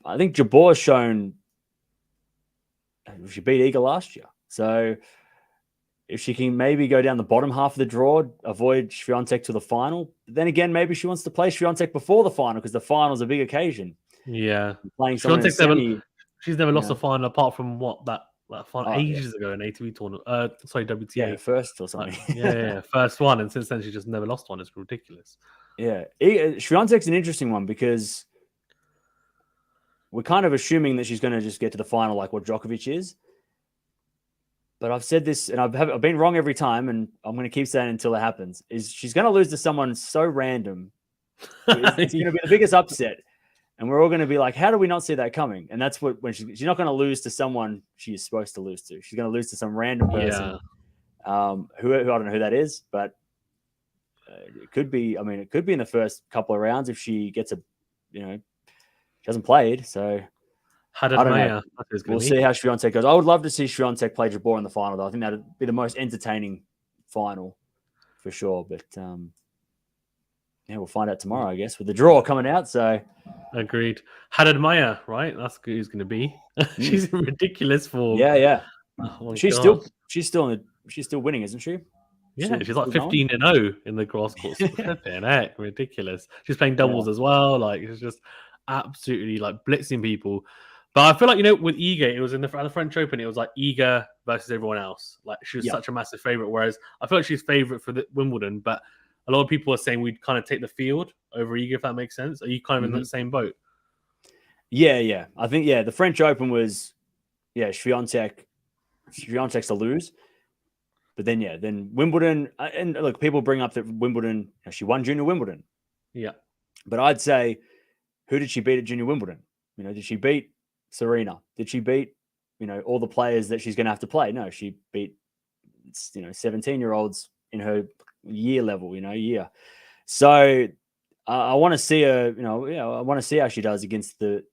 I think Jabor's shown she beat Iga last year. So if she can maybe go down the bottom half of the draw, avoid Swiatek to the final. But then again, maybe she wants to play Swiatek before the final because the final's a big occasion. Yeah. Playing someone in semi, she's never lost a final apart from that final ages ago in ATP tournament. WTA. Yeah, first or something. First one. And since then, she just never lost one. It's ridiculous. Yeah. Swiatek's an interesting one because we're kind of assuming that she's going to just get to the final like what Djokovic is. But I've said this, and I've been wrong every time, and I'm going to keep saying it until it happens, is she's going to lose to someone so random. It's going to be the biggest upset. And we're all going to be like, how do we not see that coming? And that's when she's not going to lose to someone she is supposed to lose to. She's going to lose to some random person who I don't know who that is, but it could be in the first couple of rounds if she gets she hasn't played. So Haddad Maia. We'll see how Swiatek goes. I would love to see Swiatek play Jabeur in the final, though. I think that'd be the most entertaining final for sure. But we'll find out tomorrow, I guess, with the draw coming out. So agreed. Haddad Maia, right? That's who's going to be. She's in ridiculous form. Yeah. Oh, she's still winning, isn't she? Yeah, she's like 15-0 in the grass courts. Ridiculous. She's playing doubles as well. Like it's just absolutely like blitzing people. But I feel like, with Iga, it was at the French Open, it was like Iga versus everyone else. Like she was such a massive favorite. Whereas I feel like she's favorite for the Wimbledon, but a lot of people are saying we'd kind of take the field over Iga, if that makes sense. Are you kind of in that same boat? Yeah. I think, the French Open was, Swiatek's to lose. But then Wimbledon, and look, people bring up that Wimbledon, she won Junior Wimbledon. Yeah. But I'd say, who did she beat at Junior Wimbledon? Did she beat Serena? Did she beat, all the players that she's going to have to play? No, she beat, 17-year-olds in her year level, year. So I want to see her, I want to see how she does against the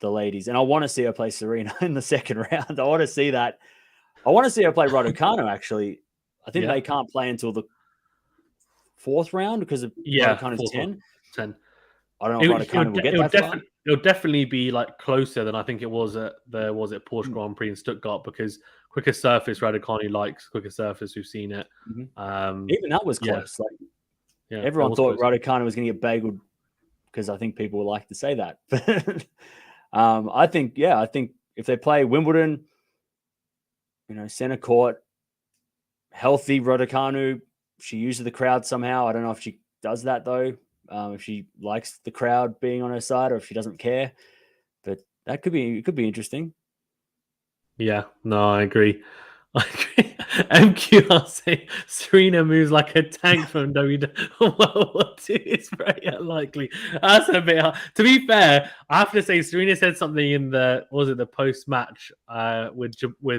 ladies. And I want to see her play Serena in the second round. I want to see that. I want to see her play Raducanu, actually. I think they can't play until the fourth round because of Raducanu's 10. I don't know if Raducanu will get that far. It'll definitely be like closer than I think it was at Porsche Grand Prix in Stuttgart because quicker surface, Raducanu likes quicker surface. We've seen it. Even that was close. Everyone thought Raducanu was going to get bageled because I think people would like to say that. I think if they play Wimbledon, center court, healthy Raducanu, she uses the crowd somehow. I don't know if she does that though. If she likes the crowd being on her side or if she doesn't care, but it could be interesting. Yeah, no, I agree. MQR say Serena moves like a tank from World War II. It's very unlikely. That's a bit hard. To be fair, I have to say Serena said something in the post match with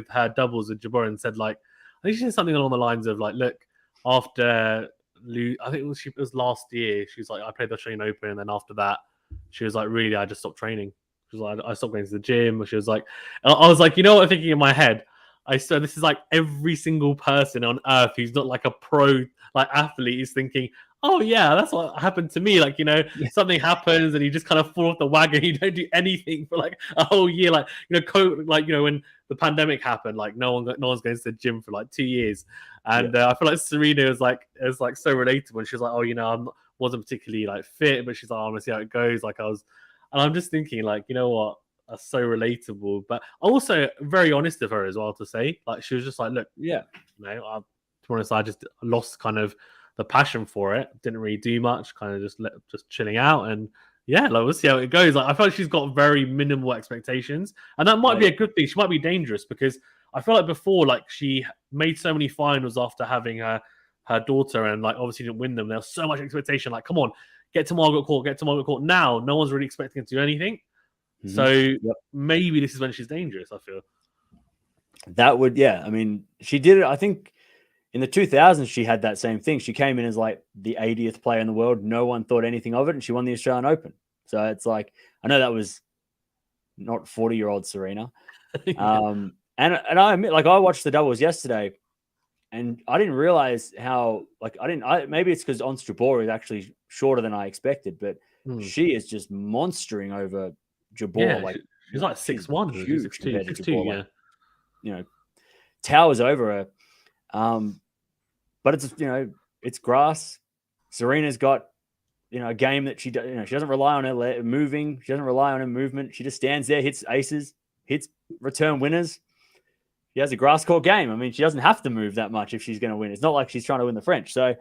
her doubles with Jabeur and said I think she said something along the lines of look, after I think it was last year. She was like, I played the Australian Open, and then after that, she was like, really, I just stopped training. She was like, I stopped going to the gym. She was like, I was like, what I'm thinking in my head? I said, this is like every single person on earth who's not like a pro athlete is thinking, oh yeah, that's what happened to me. Something happens and you just kind of fall off the wagon. You don't do anything for a whole year. When the pandemic happened, no one's going to the gym for 2 years. And I feel like Serena is so relatable. And she was like, oh, wasn't particularly fit, but she's like, I want to see how it goes. And I'm just thinking what? That's so relatable, but also very honest of her as well to say, she was just like, look, to be honest, I just lost kind of the passion for it. Didn't really do much, kind of just chilling out, and we'll see how it goes. I feel like she's got very minimal expectations, and that might be a good thing. She might be dangerous because I feel like before, she made so many finals after having her her daughter and like obviously didn't win them. There was so much expectation. Like, come on, get to Margaret Court. Now, no one's really expecting her to do anything. Mm-hmm. So maybe this is when she's dangerous, I feel. That would, I mean, she did it, I think in the 2000s, she had that same thing. She came in as like the 80th player in the world. No one thought anything of it. And she won the Australian Open. So it's like, I know that was not 40-year-old Serena. And I admit, like I watched the doubles yesterday and I didn't realize how, like, maybe it's because Ons Jabeur is actually shorter than I expected, but she is just monstering over Jabeur. Yeah, like she's like 6'1", huge 6'2", yeah. Like, you know, towers over her. But it's, it's grass. Serena's got, a game that she doesn't rely on her moving. She doesn't rely on her movement. She just stands there, hits aces, hits return winners. She has a grass court game. I mean, she doesn't have to move that much if she's going to win. It's not like she's trying to win the French. So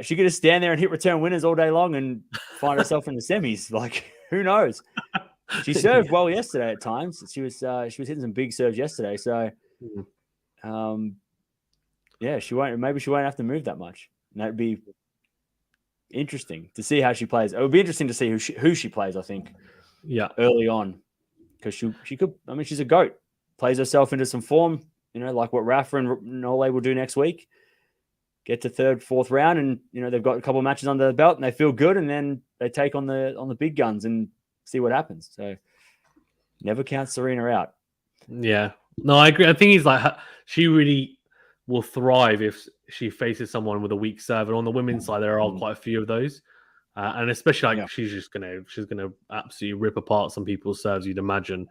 she could just stand there and hit return winners all day long and find herself in the semis. Like, who knows? She served well yesterday at times. She was hitting some big serves yesterday. So, she won't have to move that much. And that'd be interesting to see how she plays. It would be interesting to see who she plays, I think. Yeah. Early on. Because she could, I mean, she's a GOAT. Plays herself into some form, like what Rafa and Nole will do next week. Get to third, fourth round, and they've got a couple of matches under the belt, and they feel good, and then they take on the big guns and see what happens. So never count Serena out. Yeah, no, I agree. I think he's like she really will thrive if she faces someone with a weak serve. And on the women's side, there are quite a few of those, and especially like she's gonna absolutely rip apart some people's serves. You'd imagine.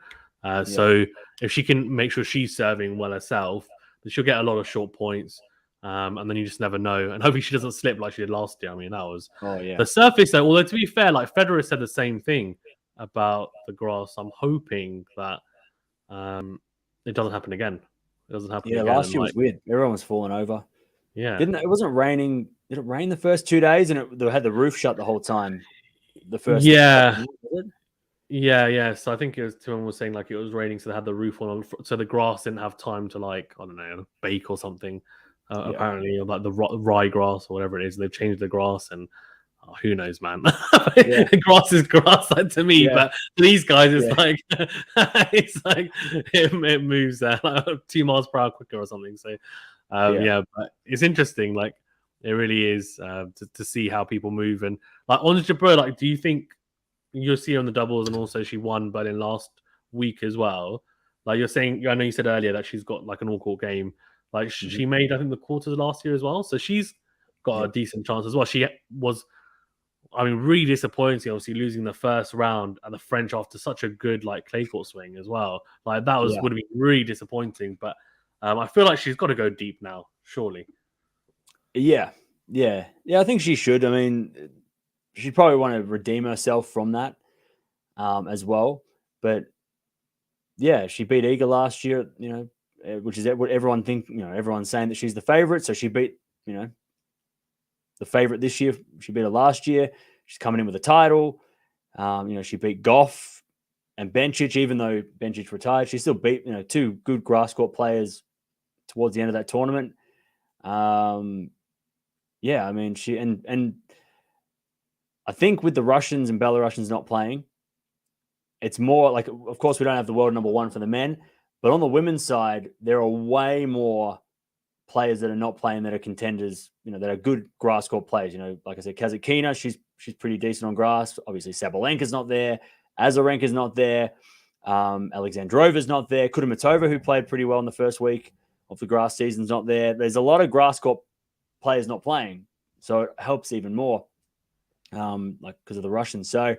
So if she can make sure she's serving well herself, then she'll get a lot of short points. And then you just never know. And hopefully she doesn't slip like she did last year. I mean, that was the surface though. Although to be fair, like Federer said the same thing about the grass. I'm hoping that it doesn't happen again. It doesn't happen again. Yeah, last year was weird. Everyone was falling over. Yeah. It wasn't raining. Did it rain the first 2 days and they had the roof shut the whole time? The first Yeah. So I think someone was saying like it was raining, so they had the roof on, so the grass didn't have time to like, I don't know, bake or something. Apparently, like the rye grass or whatever it is, they've changed the grass, and who knows, man. Grass is grass to me, but these guys, it's like it moves like 2 miles per hour quicker or something. So but it's interesting. Like it really is to see how people move. And like Ons Jabeur, like, do you think you'll see her on the doubles, and also she won Berlin last week as well? Like you're saying, I know you said earlier that she's got like an all-court game. Like she made, I think, the quarters last year as well. So she's got a decent chance as well. She was, I mean, really disappointing, obviously, losing the first round at the French after such a good like clay court swing as well. Like that would have been really disappointing. But I feel like she's got to go deep now, surely. Yeah. I think she should. I mean, she'd probably want to redeem herself from that as well. But yeah, she beat Iga last year, which is what everyone think, everyone's saying that she's the favorite. So she beat, the favorite this year. She beat her last year. She's coming in with a title. She beat Goff and Bencic, even though Bencic retired. She still beat, 2 good grass court players towards the end of that tournament. I mean, she, and I think with the Russians and Belarusians not playing, it's more like, of course, we don't have the world number 1 for the men. But on the women's side, there are way more players that are not playing that are contenders, that are good grass court players. Like I said, Kazatkina, she's pretty decent on grass. Obviously, Sabalenka's not there. Azarenka's not there. Alexandrova's not there. Kudermetova, who played pretty well in the first week of the grass season's not there. There's a lot of grass court players not playing. So it helps even more, like because of the Russians. So,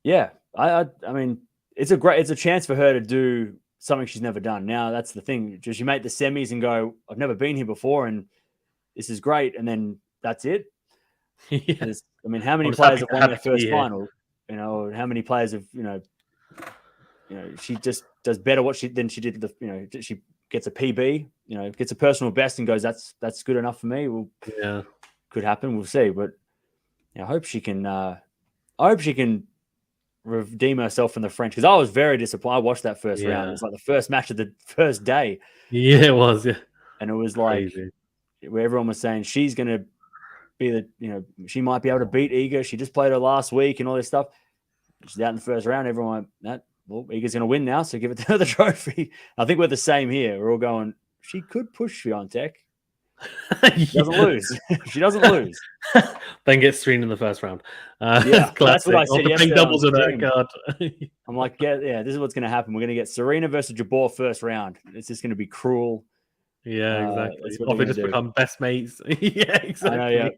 yeah, I mean, it's a chance for her to do something she's never done. Now that's the thing. Just you make the semis and go, I've never been here before, and this is great, and then that's it. I mean, how many players have won their first final? How many players have she just does better than she did she gets a PB, gets a personal best and goes, that's good enough for me. Well, could happen. We'll see, but I hope she can. Redeem herself from the French, because I was very disappointed. I watched that first round. It was like the first match of the first day. Yeah, it was. Yeah, and it was like where everyone was saying she's going to be she might be able to beat Iga. She just played her last week and all this stuff. She's out in the first round. Everyone went, Iga's going to win now, so give it to her the trophy. I think we're the same here. We're all going, she could push Swiatek. She doesn't lose. She doesn't lose. Then gets Serena in the first round. That's what I said yesterday. Doubles with that card. I'm like, this is what's going to happen. We're going to get Serena versus Jabeur first round. It's just going to be cruel. Yeah, exactly. Or they just become best mates. Yeah, exactly. I know,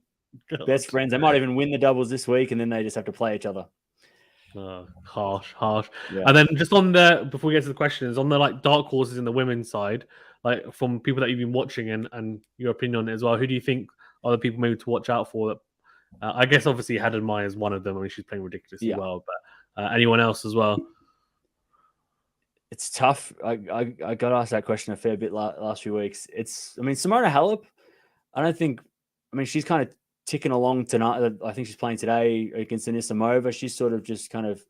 yeah. Best friends. They might even win the doubles this week, and then they just have to play each other. Harsh. Yeah. And then just before we get to the questions, on the like dark horses in the women's side, like from people that you've been watching and your opinion on it as well, who do you think are the people maybe to watch out for? I guess obviously Haddad Maia is one of them. I mean, she's playing ridiculously well, but anyone else as well? It's tough. I got asked that question a fair bit last few weeks. Simona Halep, she's kind of ticking along tonight. I think she's playing today against Anisimova. She's sort of just kind of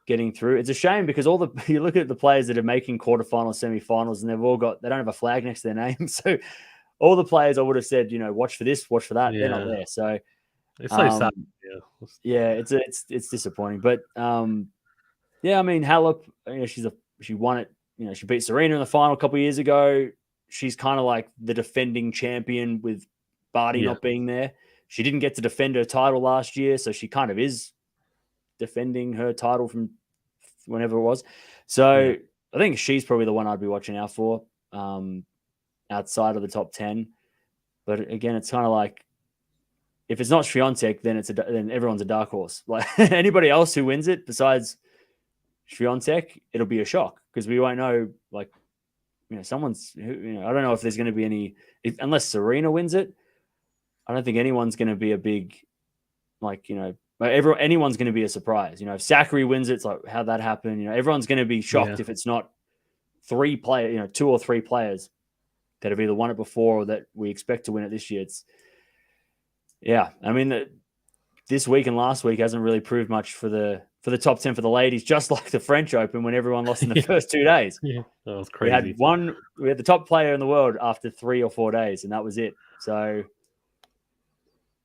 getting through. It's a shame because you look at the players that are making quarterfinals, semifinals, and they don't have a flag next to their name. So all the players I would have said, watch for this, watch for that. They're not there. So it's so sad. Yeah, it's disappointing. But Halep, she won it. She beat Serena in the final a couple of years ago. She's kind of like the defending champion with Barty not being there. She didn't get to defend her title last year, so she kind of is defending her title from whenever it was. So I think she's probably the one I'd be watching out for outside of the top 10. But again, it's kind of like if it's not Swiatek, then everyone's a dark horse. Like anybody else who wins it besides Swiatek, it'll be a shock because we won't know. Like someone's. I don't know if there's going to be any unless Serena wins it. I don't think anyone's going to be a big, anyone's going to be a surprise. If Zachary wins it, it's like, how'd that happen? Everyone's going to be shocked if it's not 3 players, 2 or 3 players that have either won it before or that we expect to win it this year. This week and last week hasn't really proved much for the top 10 for the ladies, just like the French Open when everyone lost in the first 2 days. Yeah, that was crazy. We had the top player in the world after 3 or 4 days, and that was it. So,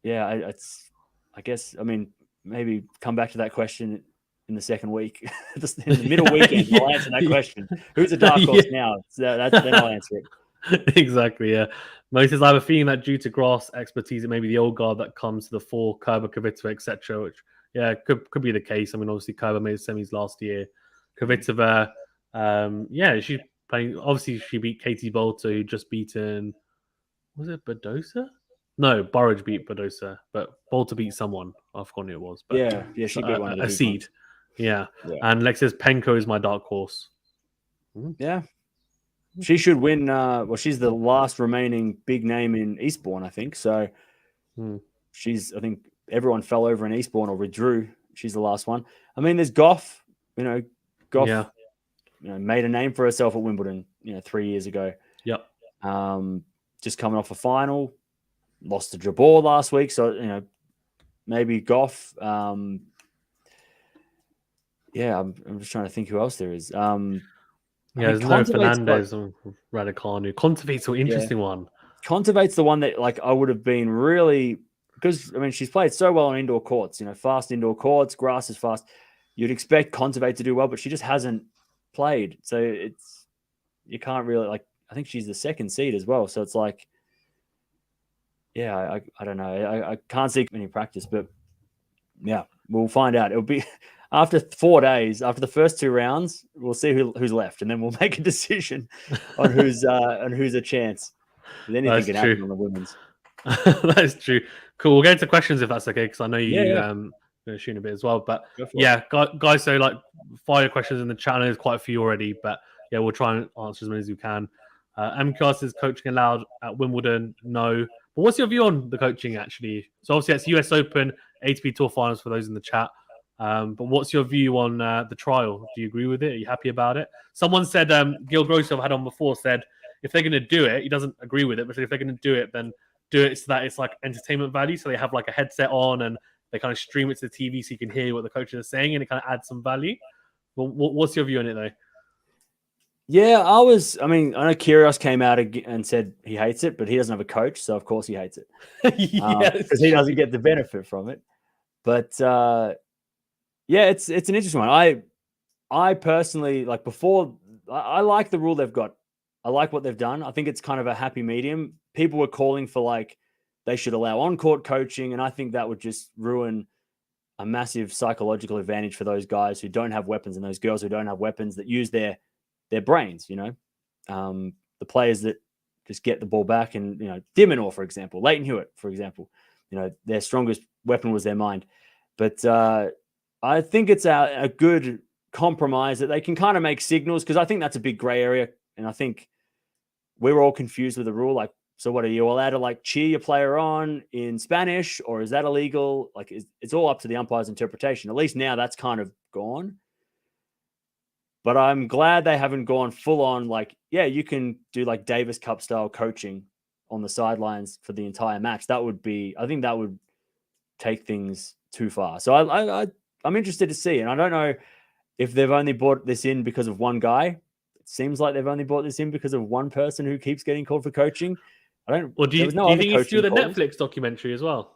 yeah, I guess, maybe come back to that question in the second week. In the middle weekend, I'll answer that question. Who's a dark horse now? So then I'll answer it. Exactly, yeah. Moses, I have a feeling that due to grass expertise, it may be the old guard that comes to the fore, Kerber, Kvitova, etc., which, could be the case. Obviously, Kerber made semis last year. Kvitova, she's playing. Obviously, she beat Katie Bolter, who just beaten, was it Badosa? No, Burrage beat Badosa, but Bolter beat someone. I've forgotten who it was. But she beat one of the seed. Yeah. And Lex says Penko is my dark horse. Yeah. She should win. She's the last remaining big name in Eastbourne, I think. So I think everyone fell over in Eastbourne or withdrew. She's the last one. There's Goff. Goff made a name for herself at Wimbledon, 3 years ago. Yep. Just coming off a final. Lost to Jabeur last week. So, maybe Goff. I'm just trying to think who else there is. There's no Fernandez or Raducanu. Contevate's an interesting one. Contevate's the one that I would have been really because she's played so well on indoor courts. Fast indoor courts, grass is fast. You'd expect Kontaveit to do well, but she just hasn't played. So you can't really I think she's the second seed as well. So it's like, I don't know. I can't see any practice, but we'll find out. It'll be. After 4 days, after the first 2 rounds, we'll see who's left, and then we'll make a decision on who's a chance. Anything can happen on the women's. That is true. Cool. We'll get into questions if that's okay, because I know you going to shoot a bit as well. But guys, so fire your questions in the chat. There's quite a few already, but we'll try and answer as many as we can. MQS is coaching allowed at Wimbledon? No. But what's your view on the coaching actually? So obviously that's US Open, ATP Tour Finals for those in the chat. But what's your view on the trial? Do you agree with it? Are you happy about it? Someone said, Gil Grosso I've had on before said, if they're going to do it, he doesn't agree with it, but if they're going to do it, then do it so that it's like entertainment value. So they have like a headset on and they kind of stream it to the TV so you can hear what the coaches are saying and it kind of adds some value. Well, what's your view on it though? Yeah, I mean, I know Kyrgios came out and said he hates it, but he doesn't have a coach, so of course he hates it. Because he doesn't get the benefit from it. But yeah, it's an interesting one. I personally like before. I like the rule they've got. I like what they've done. I think it's kind of a happy medium. People were calling for like they should allow on-court coaching, and I think that would just ruin a massive psychological advantage for those guys who don't have weapons and those girls who don't have weapons that use their brains. The players that just get the ball back, and Dimonor, for example, Leighton Hewitt, for example, their strongest weapon was their mind. But I think it's a good compromise that they can kind of make signals, because I think that's a big gray area, and I think we're all confused with the rule. Like, so what, are you allowed to like cheer your player on in Spanish, or is that illegal? Like, it's all up to the umpire's interpretation. At least now that's kind of gone. But I'm glad they haven't gone full on like, yeah, you can do like Davis Cup style coaching on the sidelines for the entire match. I think that would take things too far. So I'm interested to see. And I don't know if they've only brought this in because of one guy. It seems like they've only brought this in because of one person who keeps getting called for coaching. Well, do you think he's doing the Netflix documentary as well?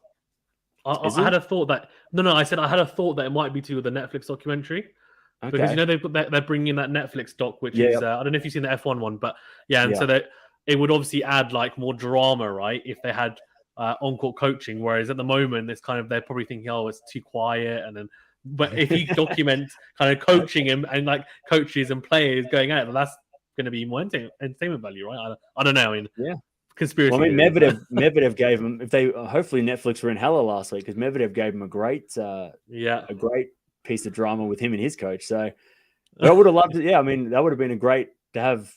I had a thought that I said I had a thought that it might be to the Netflix documentary. Okay. Because they're bringing in that Netflix doc, which is I don't know if you've seen the F1 one, but so that it would obviously add like more drama, right? If they had on-court coaching, whereas at the moment it's kind of they're probably thinking, oh, it's too quiet, and then but if you document kind of coaching him and like coaches and players going out, that's going to be more entertainment value, right? I don't know. I mean, conspiracy. Well, I mean, Medvedev gave him. If they hopefully Netflix were in hella last week, because Medvedev gave him a great piece of drama with him and his coach. So I would have loved it. Yeah, I mean, that would have been a great to have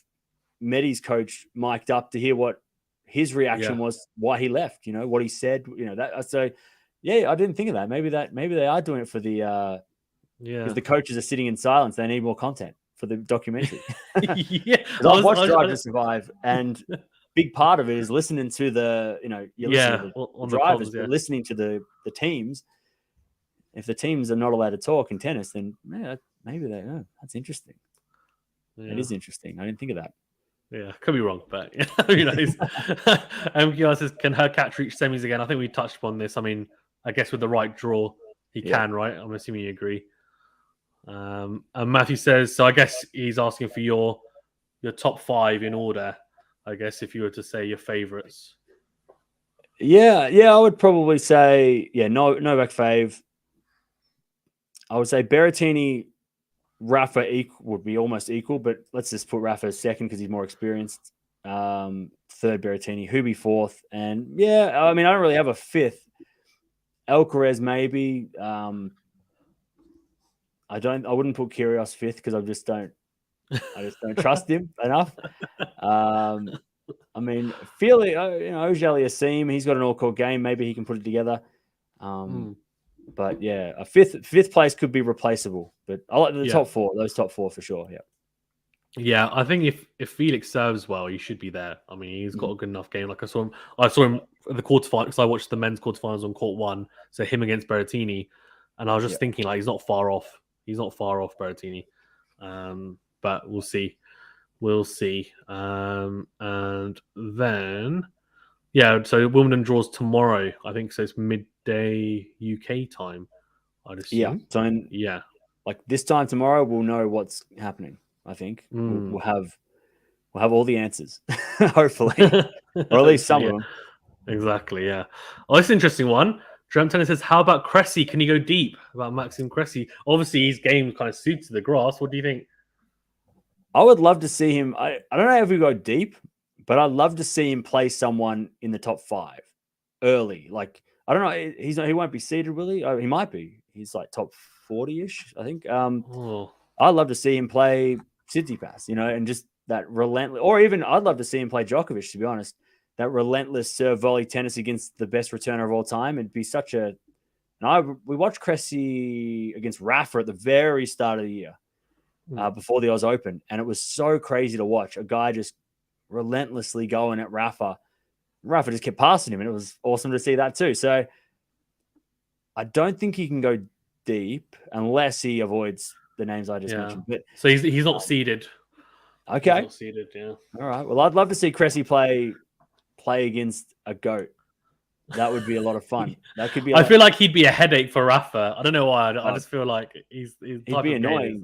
Medi's coach mic'd up to hear what his reaction was, why he left, what he said, that. So yeah, I didn't think of that. Maybe they are doing it for the because the coaches are sitting in silence. They need more content for the documentary. I've watched Drive to Survive, and big part of it is listening to the you're listening to the drivers, but listening to the teams. If the teams are not allowed to talk in tennis, then maybe they are. That's interesting. It is interesting. I didn't think of that. Yeah, could be wrong, but who knows? MQR says, can her catch reach semis again? I think we touched upon this. I mean, I guess with the right draw, he can, right? I'm assuming you agree. And Matthew says, so I guess he's asking for your top 5 in order, I guess, if you were to say your favorites. Yeah, I would probably say, Novak fave. I would say Berrettini, Rafa would be almost equal, but let's just put Rafa as second because he's more experienced. Third, Berrettini, Hubie fourth, and I mean, I don't really have a fifth. Alcaraz maybe. I wouldn't put Kyrgios fifth because I just don't trust him enough. I mean, Felix, Auger-Aliassime, he's got an all-court game. Maybe he can put it together. But yeah, a fifth place could be replaceable. But I like the top 4. Those top 4 for sure. Yeah. Yeah, I think if Felix serves well, he should be there. I mean, he's got a good enough game. Like I saw him at the quarterfinals because I watched the men's quarterfinals on court 1. So him against Berrettini, and I was just thinking like he's not far off. He's not far off Berrettini. But we'll see. And then so Wimbledon draws tomorrow. I think so. It's midday UK time, I'd assume. So like this time tomorrow, we'll know what's happening. I think we'll have all the answers, hopefully, or at least some of them. Exactly. Yeah. Oh, it's an interesting one. Dream Tennis says, "How about Cressie? Can he go deep?" About Maxime Cressie. Obviously, his game kind of suits the grass. What do you think? I would love to see him. I don't know if we go deep, but I'd love to see him play someone in the top 5 early. Like, I don't know. He won't be seeded, will he? Oh, he might be. He's like top 40-ish, I think. I'd love to see him play Tsitsipas, and just that relentless, or even I'd love to see him play Djokovic, to be honest. That relentless serve volley tennis against the best returner of all time. It'd be such a. And we watched Cressie against Rafa at the very start of the year, before the Oz Open, and it was so crazy to watch. A guy just relentlessly going at Rafa. Rafa just kept passing him, and it was awesome to see that too. So I don't think he can go deep unless he avoids the names I just mentioned. But so he's not seeded. Okay. Not seeded, yeah. All right. Well, I'd love to see Cressie play against a GOAT. That would be a lot of fun. That could be. I feel like he'd be a headache for Rafa. I don't know why. I just feel like he'd be annoying.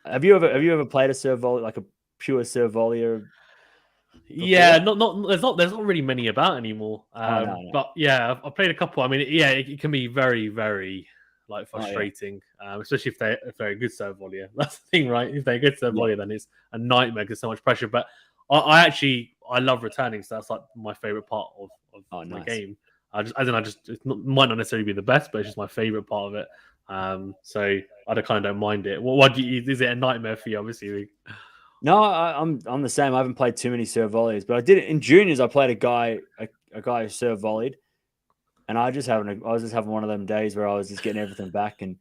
Have you ever played a serve volley, like a pure serve volleyer? Yeah, there's not really many about anymore. No. But yeah, I've played a couple. I mean, yeah, it can be very, very like frustrating, especially if they're a good serve volleyer. That's the thing, right? If they're a good serve volleyer, then it's a nightmare because so much pressure. But I love returning, so that's like my favorite part of the game. It might not necessarily be the best, but it's just my favorite part of it. So I kind of don't mind it. Is it a nightmare for you? Obviously. No, I'm the same. I haven't played too many serve volleys, but I did it in juniors. I played a guy who serve volleyed, and I was just having one of them days where I was just getting everything back, and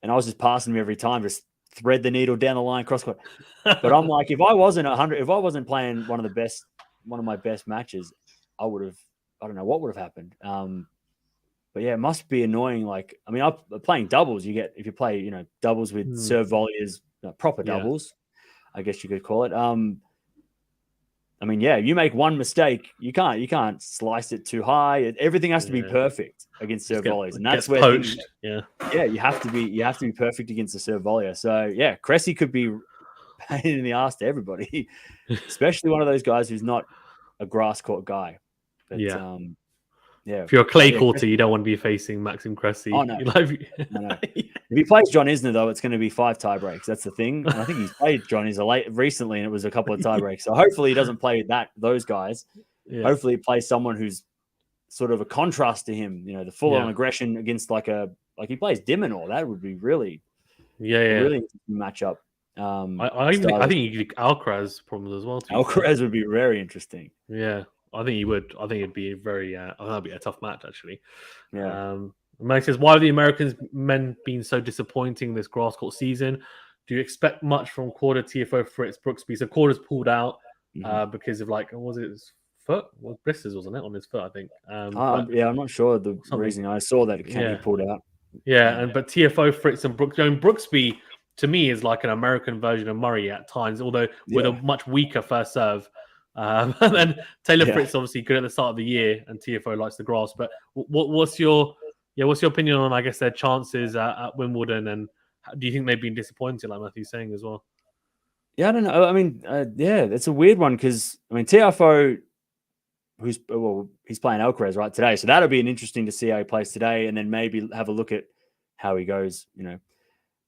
I was just passing him every time, just thread the needle down the line, cross court. But I'm like, if I wasn't playing one of my best matches, I don't know what would have happened. But yeah, it must be annoying. Like, I mean, playing doubles, if you play, doubles with serve volleyers, proper doubles. I guess you could call it. I mean, yeah, you make one mistake, you can't slice it too high. Everything has to be perfect against serve volleys, and that's where poached. You have to be perfect against the serve volleyer. So yeah, Cressie could be pain in the ass to everybody, especially one of those guys who's not a grass court guy. But, yeah. If you're a clay courter, you don't want to be facing Maxime Cressie. Oh, no. No. If he plays John Isner, though, it's going to be 5 tie breaks. That's the thing. And I think he's played John Isner recently, and it was a couple of tie breaks. So hopefully he doesn't play those guys. Yeah. Hopefully he plays someone who's sort of a contrast to him. The full-on aggression against like he plays Dimonor. That would be really interesting matchup. I think he could Alcaraz problems as well. Alcaraz would be very interesting. Yeah. I think he would. I think it'd be that'd be a tough match, actually. Yeah. Mike says, why have the Americans men been so disappointing this grass court season? Do you expect much from Korda, TFO, Fritz, Brooksby? So Korda's pulled out because of was it his foot? Well, blisters, wasn't it, on his foot, I think. I'm not sure the reason. I saw that he pulled out. Yeah, but TFO, Fritz, and Brooksby, to me, is like an American version of Murray at times, although with a much weaker first serve. And then Taylor Fritz obviously good at the start of the year, and TFO likes the grass. But what's your opinion on, I guess, their chances at Wimbledon, and do you think they've been disappointed, like Matthew's saying as well? Yeah, I don't know. I mean, it's a weird one because TFO, he's playing Alcaraz right today, so that'll be interesting to see how he plays today, and then maybe have a look at how he goes.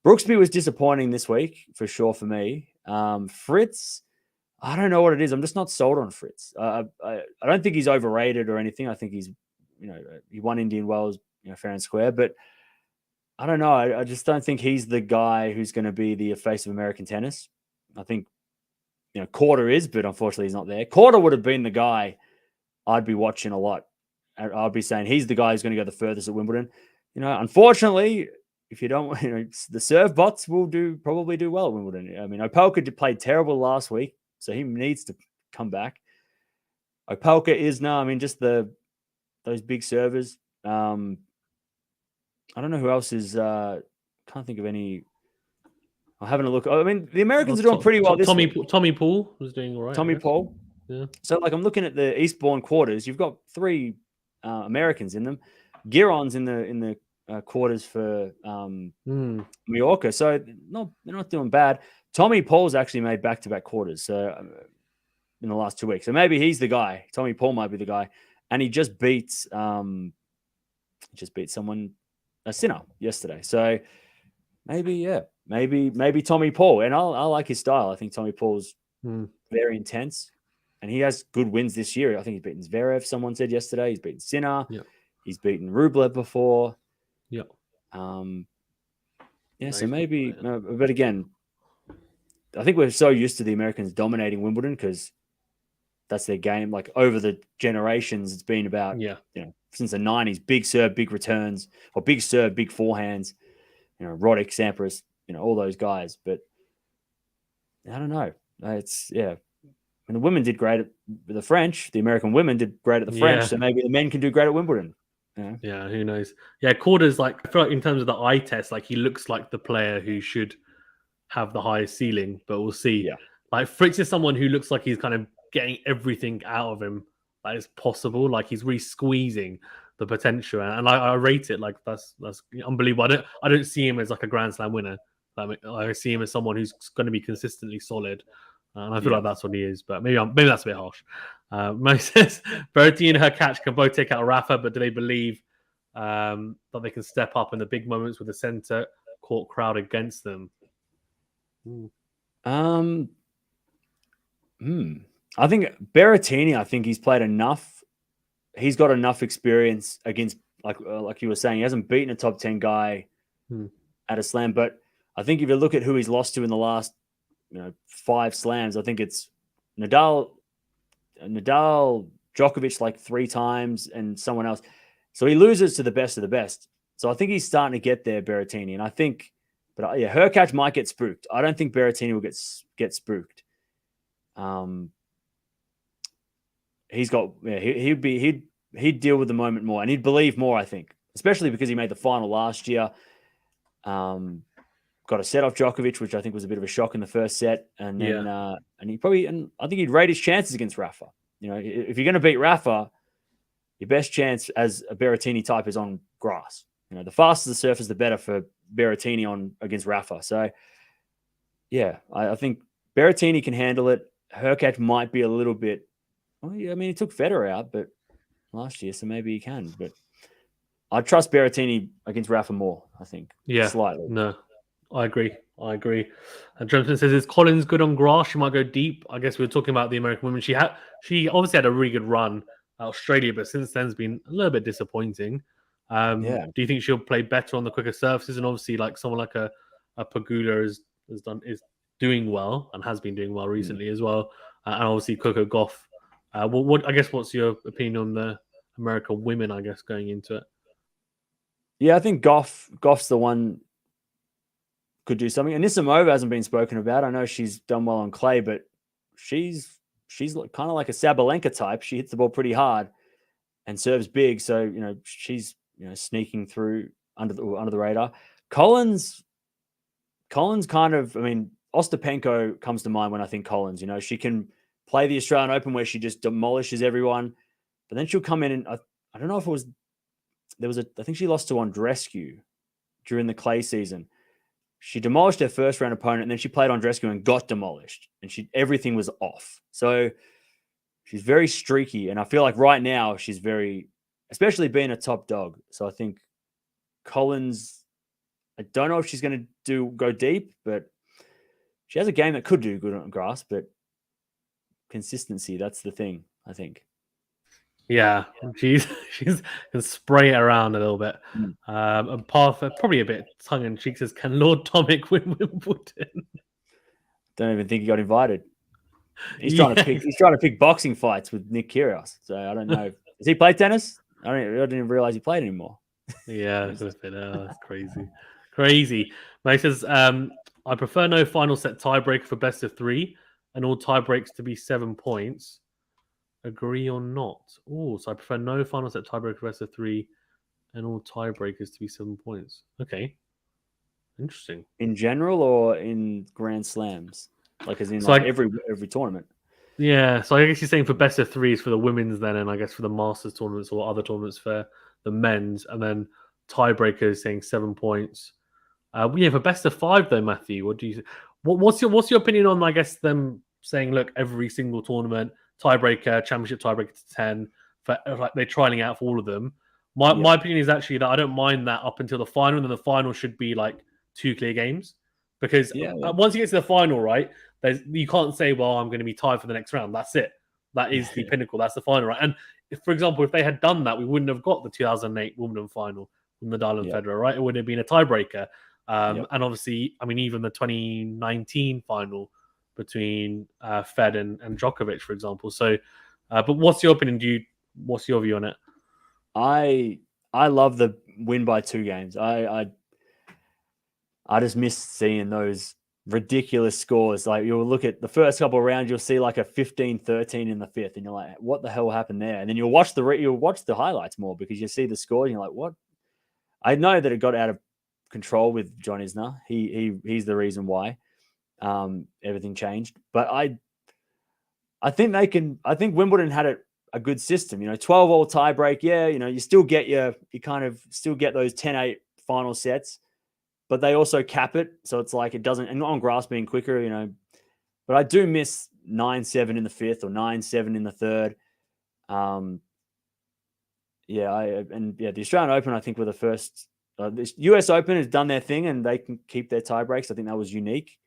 Brooksby was disappointing this week for sure for me. Fritz, I don't know what it is. I'm just not sold on Fritz. I don't think he's overrated or anything. I think he's, he won Indian Wells, fair and square. But I don't know. I just don't think he's the guy who's going to be the face of American tennis. I think, Korda is, but unfortunately he's not there. Korda would have been the guy I'd be watching a lot. I'd be saying he's the guy who's going to go the furthest at Wimbledon. Unfortunately, if you don't, the serve bots will probably do well at Wimbledon. I mean, Opelka played terrible last week, so he needs to come back. Opelka is now, I mean, just those big servers. I don't know who else is. Can't think of any. I'm having a look. I mean, the Americans are doing pretty well. Tommy Paul was doing all right. Tommy Paul. Yeah. So, I'm looking at the Eastbourne quarters. You've got 3 Americans in them. Giron's in the quarters for Mallorca. So they're not doing bad. Tommy Paul's actually made back-to-back quarters in the last 2 weeks. So maybe he's the guy. Tommy Paul might be the guy. And he just beat someone, a Sinner, yesterday. So maybe Tommy Paul. And I like his style. I think Tommy Paul's very intense. And he has good wins this year. I think he's beaten Zverev, someone said yesterday. He's beaten Sinner. Yep. He's beaten Rublev before. Yep. So maybe, but again, I think we're so used to the Americans dominating Wimbledon because that's their game. Like over the generations, it's been about, since the 90s, big serve, big returns, or big serve, big forehands, Roddick, Sampras, all those guys. But I don't know. And the women did great at the French. The American women did great at the French. So maybe the men can do great at Wimbledon. Yeah, who knows? Yeah, Korda's I feel like in terms of the eye test, he looks like the player who should have the highest ceiling, but we'll see. Yeah. Like Fritz is someone who looks like he's kind of getting everything out of him that is possible. Like he's really squeezing the potential, and I rate it. Like that's unbelievable. I don't see him as like a Grand Slam winner. I see him as someone who's going to be consistently solid, and I feel like that's what he is. But maybe that's a bit harsh. Mo says Berrettini and her catch can both take out Rafa, but do they believe that they can step up in the big moments with the center court crowd against them? I think Berrettini, I think he's played enough. He's got enough experience against, like you were saying, he hasn't beaten a top 10 guy at a slam. But I think if you look at who he's lost to in the last 5 slams, I think it's Nadal, Djokovic like 3 times, and someone else. So he loses to the best of the best. So I think he's starting to get there, Berrettini. And I think, but yeah, her catch might get spooked. I don't think Berrettini will get spooked. He's got, he'd deal with the moment more, and he'd believe more, I think, especially because he made the final last year. Got a set off Djokovic, which I think was a bit of a shock in the first set, and then and I think he'd rate his chances against Rafa. If you're going to beat Rafa, your best chance as a Berrettini type is on grass. The faster the surface, the better for Berrettini against Rafa. So, yeah, I think Berrettini can handle it. Hurkacz might be a little bit. Well, yeah, I mean, he took Federer out, but last year, so maybe he can. But I trust Berrettini against Rafa more, I think. Yeah, slightly. No, I agree. And Jonathan says, "Is Collins good on grass? She might go deep." I guess we were talking about the American women. She obviously had a really good run at Australia, but since then has been a little bit disappointing. Do you think she'll play better on the quicker surfaces? And obviously, like someone like a Pegula is doing well and has been doing well recently as well. And obviously Coco Gauff. What's your opinion on the American women, I guess, going into it? Yeah, I think Goff's the one could do something. Anisimova hasn't been spoken about. I know she's done well on clay, but she's kind of like a Sabalenka type. She hits the ball pretty hard and serves big. So, she's sneaking through under the radar. Collins kind of, I mean, Ostapenko comes to mind when I think Collins. She can play the Australian Open where she just demolishes everyone, but then she'll come in and I don't know if it was, I think she lost to Andreescu during the clay season. She demolished her first round opponent, and then she played Andreescu and got demolished, and everything was off. So she's very streaky, and I feel like right now she's very, especially being a top dog. So I think Collins, I don't know if she's going to go deep, but she has a game that could do good on grass, but consistency, that's the thing, I think. Yeah, she can spray it around a little bit. And probably a bit tongue in cheek says, "Can Lord Tomic win Wimbledon?" Don't even think he got invited. He's trying to pick boxing fights with Nick Kyrgios. So I don't know. Does he play tennis? I didn't even realize he played anymore. Yeah, that's crazy. Mate says, "I prefer no final set tiebreaker for best of 3, and all tiebreaks to be 7 points. Agree or not?" Oh, so I prefer no final set tiebreaker for best of 3, and all tiebreakers to be 7 points. Okay, interesting. In general or in Grand Slams, like as in every tournament. Yeah, so I guess you're saying for best of 3s for the women's then, and I guess for the Masters tournaments or other tournaments for the men's, and then tiebreakers saying 7 points. For best of 5 though, Matthew, what do you? What's your opinion on, I guess, them saying, look, every single tournament tiebreaker, championship tiebreaker to 10, for like they're trialing out for all of them. My opinion is actually that I don't mind that up until the final, and then the final should be like 2 clear games, because once you get to the final, right, you can't say, well, I'm going to be tied for the next round. That's it. That is the pinnacle. That's the final, right? And for example, if they had done that, we wouldn't have got the 2008 Wimbledon final with Nadal and Federer, right? It would have been a tiebreaker. And obviously, I mean, even the 2019 final between Fed and Djokovic, for example. So, but what's your opinion? What's your view on it? I love the win by 2 games. I just miss seeing those ridiculous scores. Like, you'll look at the first couple of rounds, you'll see like a 15-13 in the 5th, and you're like, what the hell happened there? And then you'll watch the highlights more, because you see the scores and you're like, what? I know that it got out of control with John Isner. He's the reason why. everything changed. But I think they can. I think Wimbledon had a good system. 12-all tiebreak. Yeah, you still get you kind of still get those 10-8 final sets, but they also cap it, so it's like it doesn't. And on grass being quicker, But I do miss 9-7 in the fifth or 9-7 in the third. The Australian Open, I think, were the first. This US Open has done their thing and they can keep their tie breaks. I think that was unique.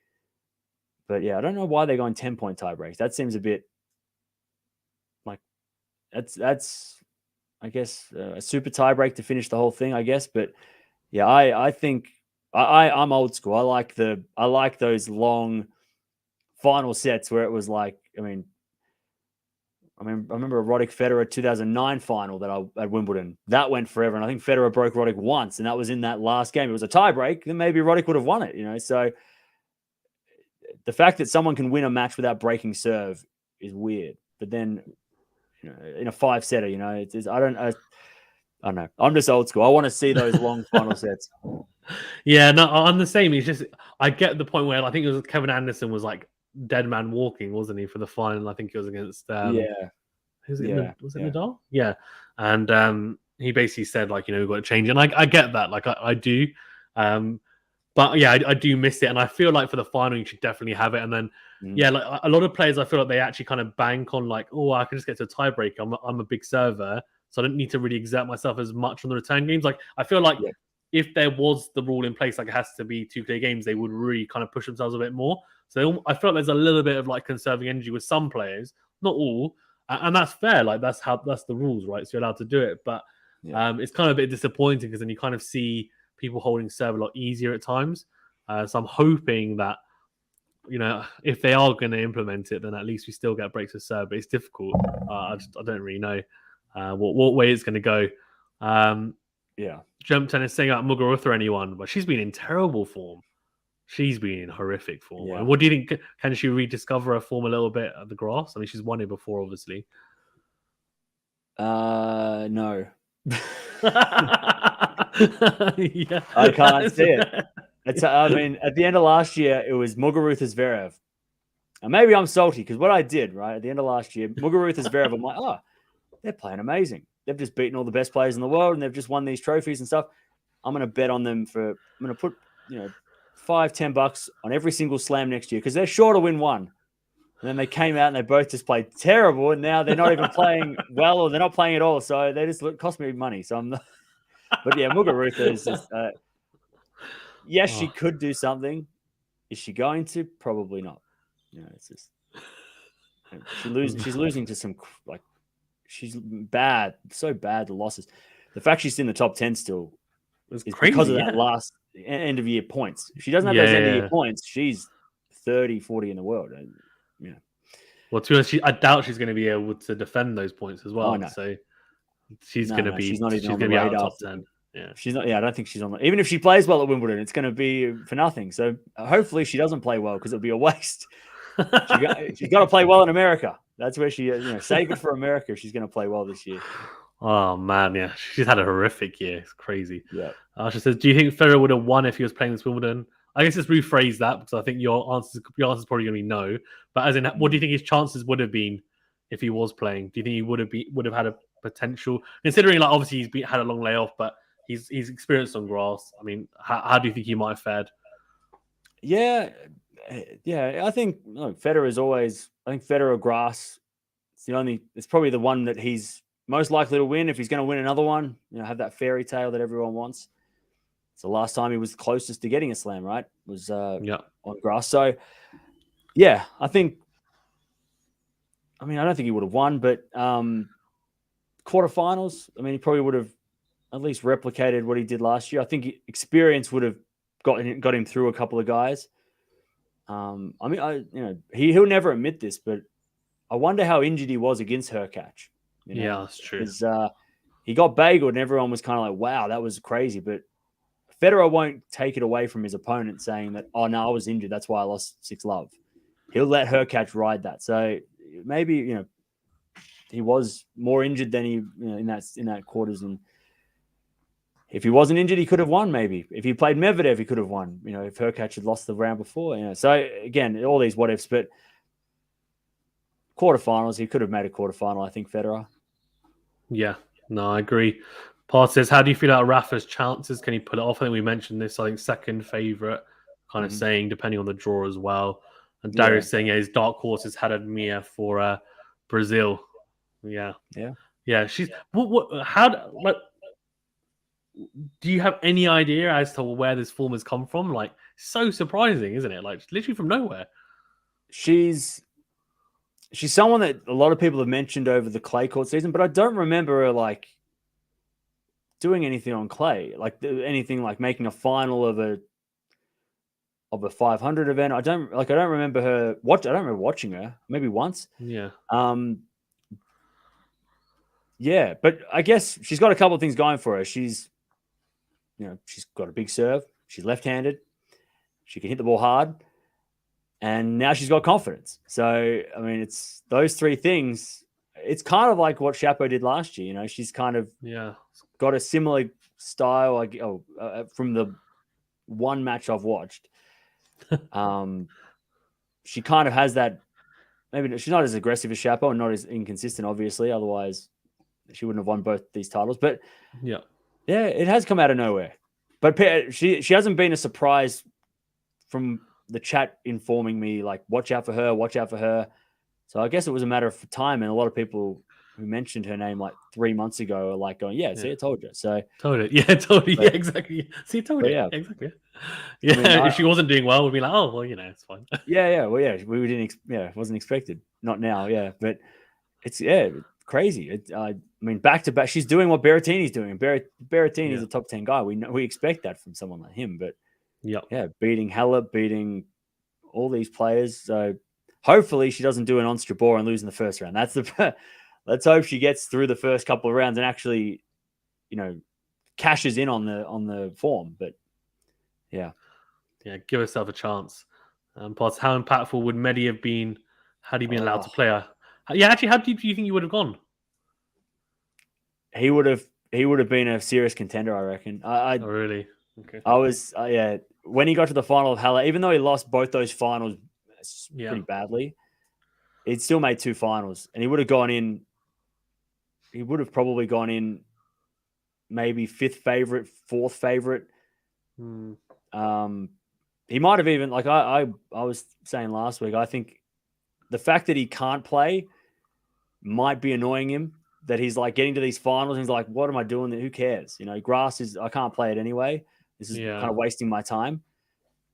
But yeah, I don't know why they're going 10-point tie breaks. That seems a bit like that's I guess a super tie break to finish the whole thing, I guess. But yeah, I think I'm old school. I like those long final sets where it was like, I remember a Roddick Federer 2009 final at Wimbledon. That went forever. And I think Federer broke Roddick once, and that was in that last game. It was a tiebreak. Then maybe Roddick would have won it, So the fact that someone can win a match without breaking serve is weird. But then, in a 5-setter, I don't know. I'm just old school. I want to see those long final sets. Yeah, no, I'm the same. It's just, I get the point where I think it was Kevin Anderson was like dead man walking, wasn't he, for the final? I think it was against was it Nadal? Yeah. And he basically said, like, we've got to change. And I get that, like I do. But yeah, I do miss it. And I feel like for the final, you should definitely have it. And then, like a lot of players, I feel like they actually kind of bank on like, oh, I can just get to a tiebreak. I'm a big server, so I don't need to really exert myself as much on the return games. Like, I feel like if there was the rule in place, like it has to be 2 clear games, they would really kind of push themselves a bit more. So I feel like there's a little bit of like conserving energy with some players, not all, and that's fair. Like that's the rules, right? So you're allowed to do it, but it's kind of a bit disappointing because then you kind of see people holding serve a lot easier at times. So I'm hoping that if they are going to implement it, then at least we still get breaks of serve. But it's difficult. I don't really know what way it's going to go. Jump tennis saying about Muguruza anyone, but she's been in terrible form. She's been in horrific form. Yeah. What do you think? Can she rediscover her form a little bit at the grass? I mean, she's won it before, obviously. No. Yeah, I can't see it. At the end of last year, it was Muguruza Zverev. And maybe I'm salty because what I did, right, at the end of last year, Muguruza Zverev, I'm like, oh, they're playing amazing. They've just beaten all the best players in the world and they've just won these trophies and stuff. I'm going to bet on them I'm going to put, $5-10 on every single slam next year because they're sure to win one. And then they came out and they both just played terrible. And now they're not even playing well or they're not playing at all. So they just cost me money. So I'm not. But yeah, Muguruza is just, yes, she could do something. Is she going to? Probably not. It's just, she's losing to some, like, she's bad, so bad, the losses. The fact she's in the top 10 still is crazy, because of that last end of year points. If she doesn't have those end of year points, she's 30, 40 in the world. Yeah. Well, to be honest, I doubt she's going to be able to defend those points as well. No. So she's going to be, she's going to be out of top 10. Yeah. She's not. Yeah, I don't think she's on. Even if she plays well at Wimbledon, it's going to be for nothing. So hopefully she doesn't play well because it'll be a waste. She's got to play well in America. That's where she, save it for America if she's going to play well this year. Oh man, yeah, she's had a horrific year. It's crazy. Yeah. She says, "Do you think Federer would have won if he was playing this Wimbledon?" I guess let's rephrase that because I think your answer is probably going to be no. But as in, what do you think his chances would have been if he was playing? Do you think he would have had a potential? Considering, like, obviously he's had a long layoff, but he's experienced on grass. I mean, how do you think he might have fared? Yeah. I think Federer is always. I think Federer grass. It's probably the one that he's most likely to win if he's going to win another one. Have that fairy tale that everyone wants. It's the last time he was closest to getting a slam, right? Was on grass. So yeah, I think. I mean, I don't think he would have won, but quarterfinals. I mean, he probably would have at least replicated what he did last year. I think experience would have got him through a couple of guys. He'll never admit this, but I wonder how injured he was against Hurkacz. Yeah, that's true. Because he got bageled and everyone was kind of like, wow, that was crazy. But Federer won't take it away from his opponent saying that, oh, no, I was injured. That's why I lost 6-love. He'll let Hurkacz ride that. So maybe, he was more injured than he, in that quarters. And if he wasn't injured, he could have won. Maybe if he played Medvedev, he could have won. If Hurkacz had lost the round before. So again, all these what ifs, but quarterfinals, he could have made a quarterfinal. I think Federer. Yeah, no, I agree. Paul says, how do you feel about Rafa's chances? Can he pull it off? I think we mentioned this. I think second favorite, kind of saying depending on the draw as well. And Darius saying, his dark horse is Haddad Maia for Brazil. Yeah. She's do you have any idea as to where this form has come from? Like, so surprising, isn't it? Like, literally from nowhere. She's someone that a lot of people have mentioned over the clay court season, but I don't remember her like doing anything on clay, like anything like making a final of a 500 event. I don't remember her I don't remember watching her, maybe once. Yeah. Yeah, but I guess she's got a couple of things going for her. She's got a big serve. She's left-handed. She can hit the ball hard. And now she's got confidence. So, I mean, it's those three things. It's kind of like what Shapo did last year. She's kind of got a similar style from the one match I've watched. She kind of has that. Maybe she's not as aggressive as Shapo and not as inconsistent, obviously. Otherwise, she wouldn't have won both these titles. But yeah, it has come out of nowhere. But she hasn't been a surprise from the chat informing me, like, watch out for her. So I guess it was a matter of time. And a lot of people who mentioned her name like 3 months ago are like going, see, I told you. So told it. Yeah, told you. Yeah, exactly. See, told you. Yeah, exactly. Yeah, I mean, if she wasn't doing well, we'd be like, oh, well, it's fine. Yeah. Well, we didn't, it wasn't expected. Not now. Yeah. But it's, crazy. I mean, back to back, she's doing what Berrettini's doing. Berrettini's a top 10 guy. We expect that from someone like him, but beating Halep, beating all these players. So hopefully she doesn't do an on Strabor and lose in the first round. Let's hope she gets through the first couple of rounds and actually, cashes in on the form. But yeah, give herself a chance. Plus, how impactful would Medi have been had he been allowed to play her? Yeah, actually, how deep do you think he would have gone? He would have been a serious contender, I reckon. Oh, really? Okay. I was, when he got to the final of Halep, even though he lost both those finals pretty badly, he'd still made 2 finals, and he would have gone in. He would have probably gone in, maybe 5th favorite, 4th favorite. He might have even, like I was saying last week, I think the fact that he can't play might be annoying him. That he's like getting to these finals and he's like, what am I doing? Who cares? Grass I can't play it anyway. This is kind of wasting my time.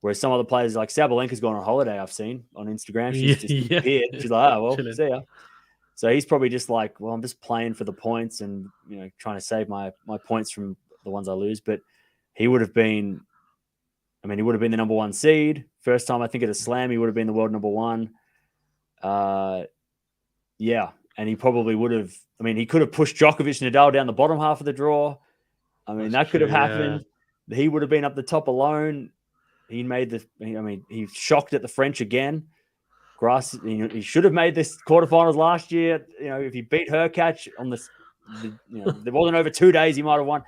Whereas some other players like Sabalenka's gone on holiday, I've seen on Instagram. She's just disappeared. She's like, oh, well, see ya. So he's probably just like, well, I'm just playing for the points and, trying to save my points from the ones I lose. But he would have been, the number 1 seed. First time I think at a slam, he would have been the world number 1. And he probably would have, he could have pushed Djokovic and Nadal down the bottom half of the draw. That could have happened. Yeah. He would have been up the top alone. He he shocked at the French again. Grass, he should have made this quarterfinals last year. If he beat Hurkacz on there wasn't over 2 days, he might have won.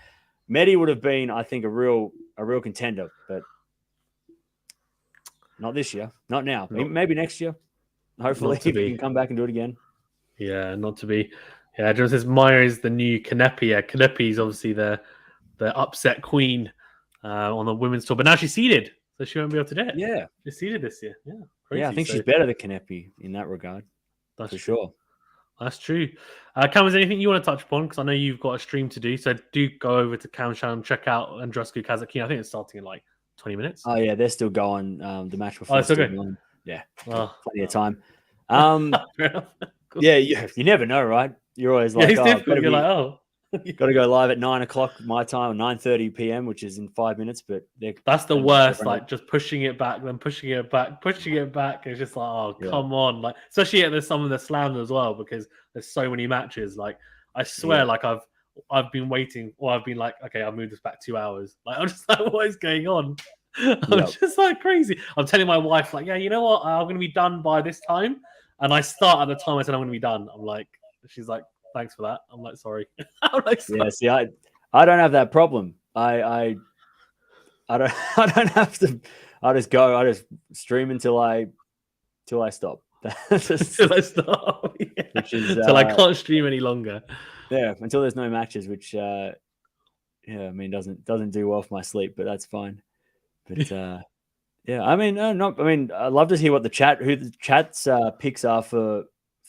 Medi would have been, I think, a real contender, but not this year, not now. Maybe next year. Hopefully, if he can come back and do it again. Yeah, not to be. Yeah, John says Maia is the new Kanepi. Yeah, Kanepi is obviously the upset queen on the women's tour, but now she's seeded, so she won't be able to do it. Yeah, she's seeded this year. Yeah, crazy. Yeah, I think she's better than Kanepi in that regard. That's for sure. That's true. Cam, is there anything you want to touch upon? Because I know you've got a stream to do, so do go over to Cam's channel and check out Andreescu Kazakhin. I think it's starting in like 20 minutes. Oh yeah, they're still going. The match before. Oh, it's still going. On. Yeah, plenty of time. Cool. Yeah, you never know, right? You're always like, you're like, got to go live at 9 o'clock my time, or 9:30 p.m., which is in 5 minutes. But that's the worst. Like just pushing it back, then pushing it back. It's just like, come on, like especially at some of the slams as well, because there's so many matches. Like I swear, like I've been waiting, or I've been like, okay, I'll move this back 2 hours. Like I'm just like, what is going on? I'm just like crazy. I'm telling my wife, like, yeah, you know what? I'm going to be done by this time. And I start at the time I said I'm going to be done. I'm like, she's like, thanks for that. I'm like, sorry. Yeah, see, I don't have that problem. I don't I don't have to. I just go. I just stream until I stop. Until I stop. Yeah. Which is until I can't stream any longer. Yeah, until there's no matches, which I mean doesn't do well for my sleep, but that's fine. But yeah, I mean, I'd love to hear what the chat's picks are for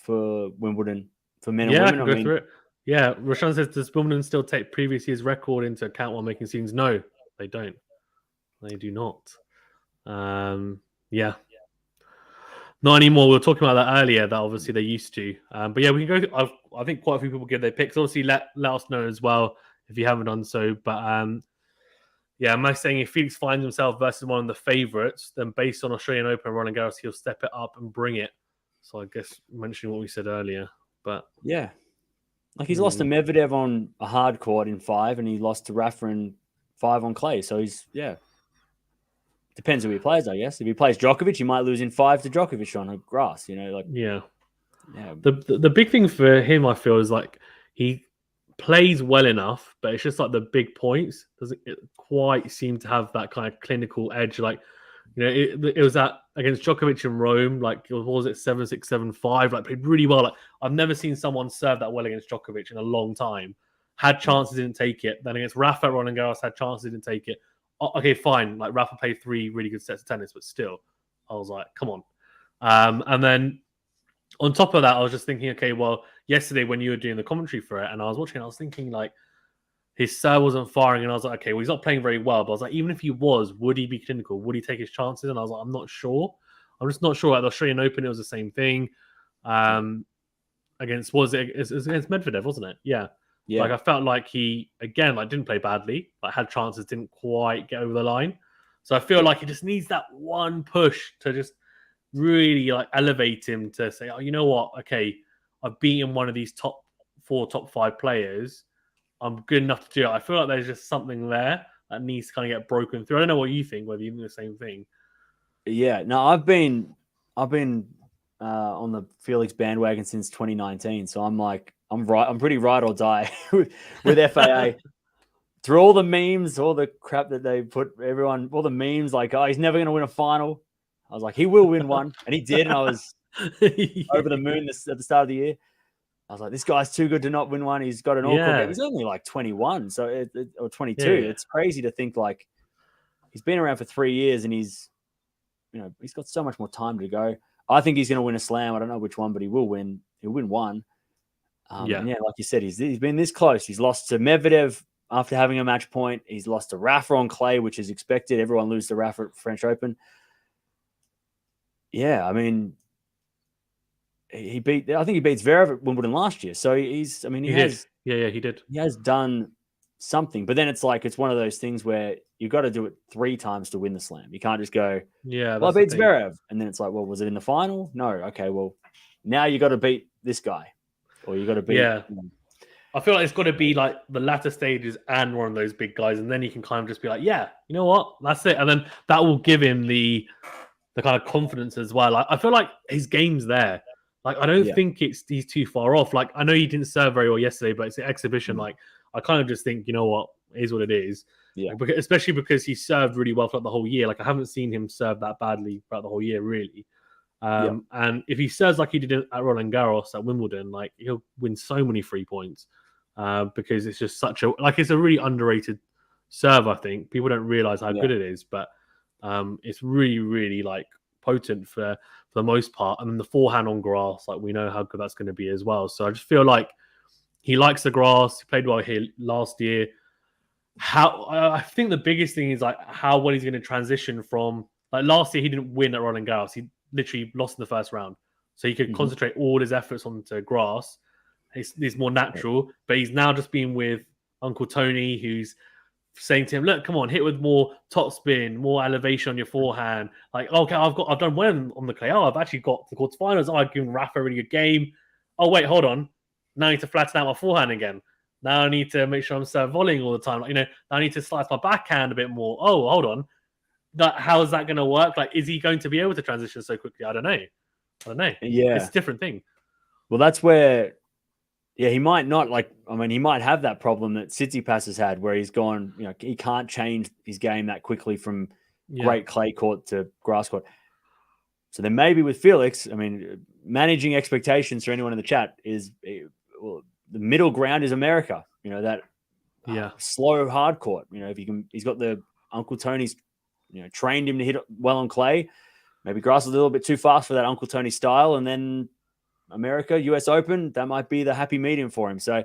Wimbledon for men and women. I can go through it. Yeah, Roshan says, does Wimbledon still take previous year's record into account while making seedings? No, they don't. They do not. Yeah. Not anymore. We were talking about that earlier, that obviously they used to. But yeah, we can go. I think quite a few people give their picks. Obviously, let us know as well if you haven't done so. But yeah, am I saying if Felix finds himself versus one of the favourites, then based on Australian Open and Roland Garros, he'll step it up and bring it. So I guess mentioning what we said earlier. But yeah. Like he's lost to Medvedev on a hard court in 5, and he lost to Rafa in 5 on clay. So he's depends who he plays, I guess. If he plays Djokovic, he might lose in 5 to Djokovic on a grass. Yeah. The big thing for him, I feel, is like he plays well enough, but it's just like the big points doesn't quite seem to have that kind of clinical edge. Like, it was that against Djokovic in Rome, like what was it 7-6, 7-5, like played really well. Like I've never seen someone serve that well against Djokovic in a long time. Had chances, didn't take it. Then against Rafa, Roland Garros had chances, didn't take it. Okay, fine. Like Rafa played 3 really good sets of tennis, but still, I was like, come on. And then on top of that, I was just thinking, okay, well, yesterday when you were doing the commentary for it, and I was watching, I was thinking like his serve wasn't firing, and I was like, okay, well, he's not playing very well. But I was like, even if he was, would he be clinical? Would he take his chances? And I was like, I'm not sure. I'm just not sure. At the Australian Open, it was the same thing. Against Medvedev, wasn't it? Yeah. Yeah. Like I felt like he again didn't play badly, but had chances, didn't quite get over the line. So I feel like he just needs that one push to just really like elevate him to say, oh, you know what? Okay, I've beaten one of these top 4, top 5 players. I'm good enough to do it. I feel like there's just something there that needs to kind of get broken through. I don't know what you think, whether you think the same thing. Yeah, no, I've been on the Felix bandwagon since 2019, so I'm pretty ride or die with FAA. Through all the memes, all the crap that they put everyone, all the memes like, oh, he's never going to win a final. I was like, he will win one, and he did, and I was over the moon at the start of the year. I was like, this guy's too good to not win one. He's got an all-court game. He's only like 21, or 22. Yeah. It's crazy to think like he's been around for 3 years, and he's got so much more time to go. I think he's going to win a slam. I don't know which one, but he will win. He'll win one. And yeah, like you said, he's been this close. He's lost to Medvedev after having a match point. He's lost to Rafa on clay, which is expected. Everyone loses to Rafa at French Open. Yeah, I mean, I think he beat Zverev at Wimbledon last year. So he did. He has done something, but then it's like it's one of those things where you've got to do it 3 times to win the slam. You can't just go, well, I beat Zverev, and then it's like, well, was it in the final? No. Okay, well, now you got to beat this guy, or you got to beat. Yeah. I feel like it's got to be like the latter stages and one of those big guys, and then you can kind of just be like, yeah, you know what, that's it, and then that will give him the kind of confidence as well. Like, I feel like his game's there. Like, I don't think he's too far off. Like, I know he didn't serve very well yesterday, but it's an exhibition. Like, I kind of just think, you know what, it is what it is. Yeah. Like, especially because he served really well throughout the whole year. Like, I haven't seen him serve that badly throughout the whole year, really. And if he serves like he did at Roland Garros at Wimbledon, like, he'll win so many free points because it's just it's a really underrated serve, I think. People don't realize how good it is, but it's really, really, like, potent for the most part. And then the forehand on grass, like, we know how good that's going to be as well. So I just feel like he likes the grass. He played well here last year. I think the biggest thing is like how well he's going to transition from, like, last year he didn't win at Roland Garros. He literally lost in the first round. So he could concentrate all his efforts onto grass. He's more natural, but he's now just been with Uncle Tony, who's saying to him, look, come on, hit with more topspin, more elevation on your forehand. Like, okay, I've done well on the clay. Oh, I've actually got the quarterfinals. I've given Rafa a really good game. Oh, wait, hold on. Now I need to flatten out my forehand again. Now I need to make sure I'm serve volleying all the time. Like, now I need to slice my backhand a bit more. Oh, hold on. How is that going to work? Like, is he going to be able to transition so quickly? I don't know. Yeah. It's a different thing. Well, that's where Yeah, he might not he might have that problem that Tsitsipas has had where he's gone, he can't change his game that quickly from great clay court to grass court. So then maybe with Felix, managing expectations for anyone in the chat is the middle ground is America, that slow hard court. If he's got the Uncle Tony's, trained him to hit well on clay. Maybe grass is a little bit too fast for that Uncle Tony style. And then America, US Open, that might be the happy medium for him. So,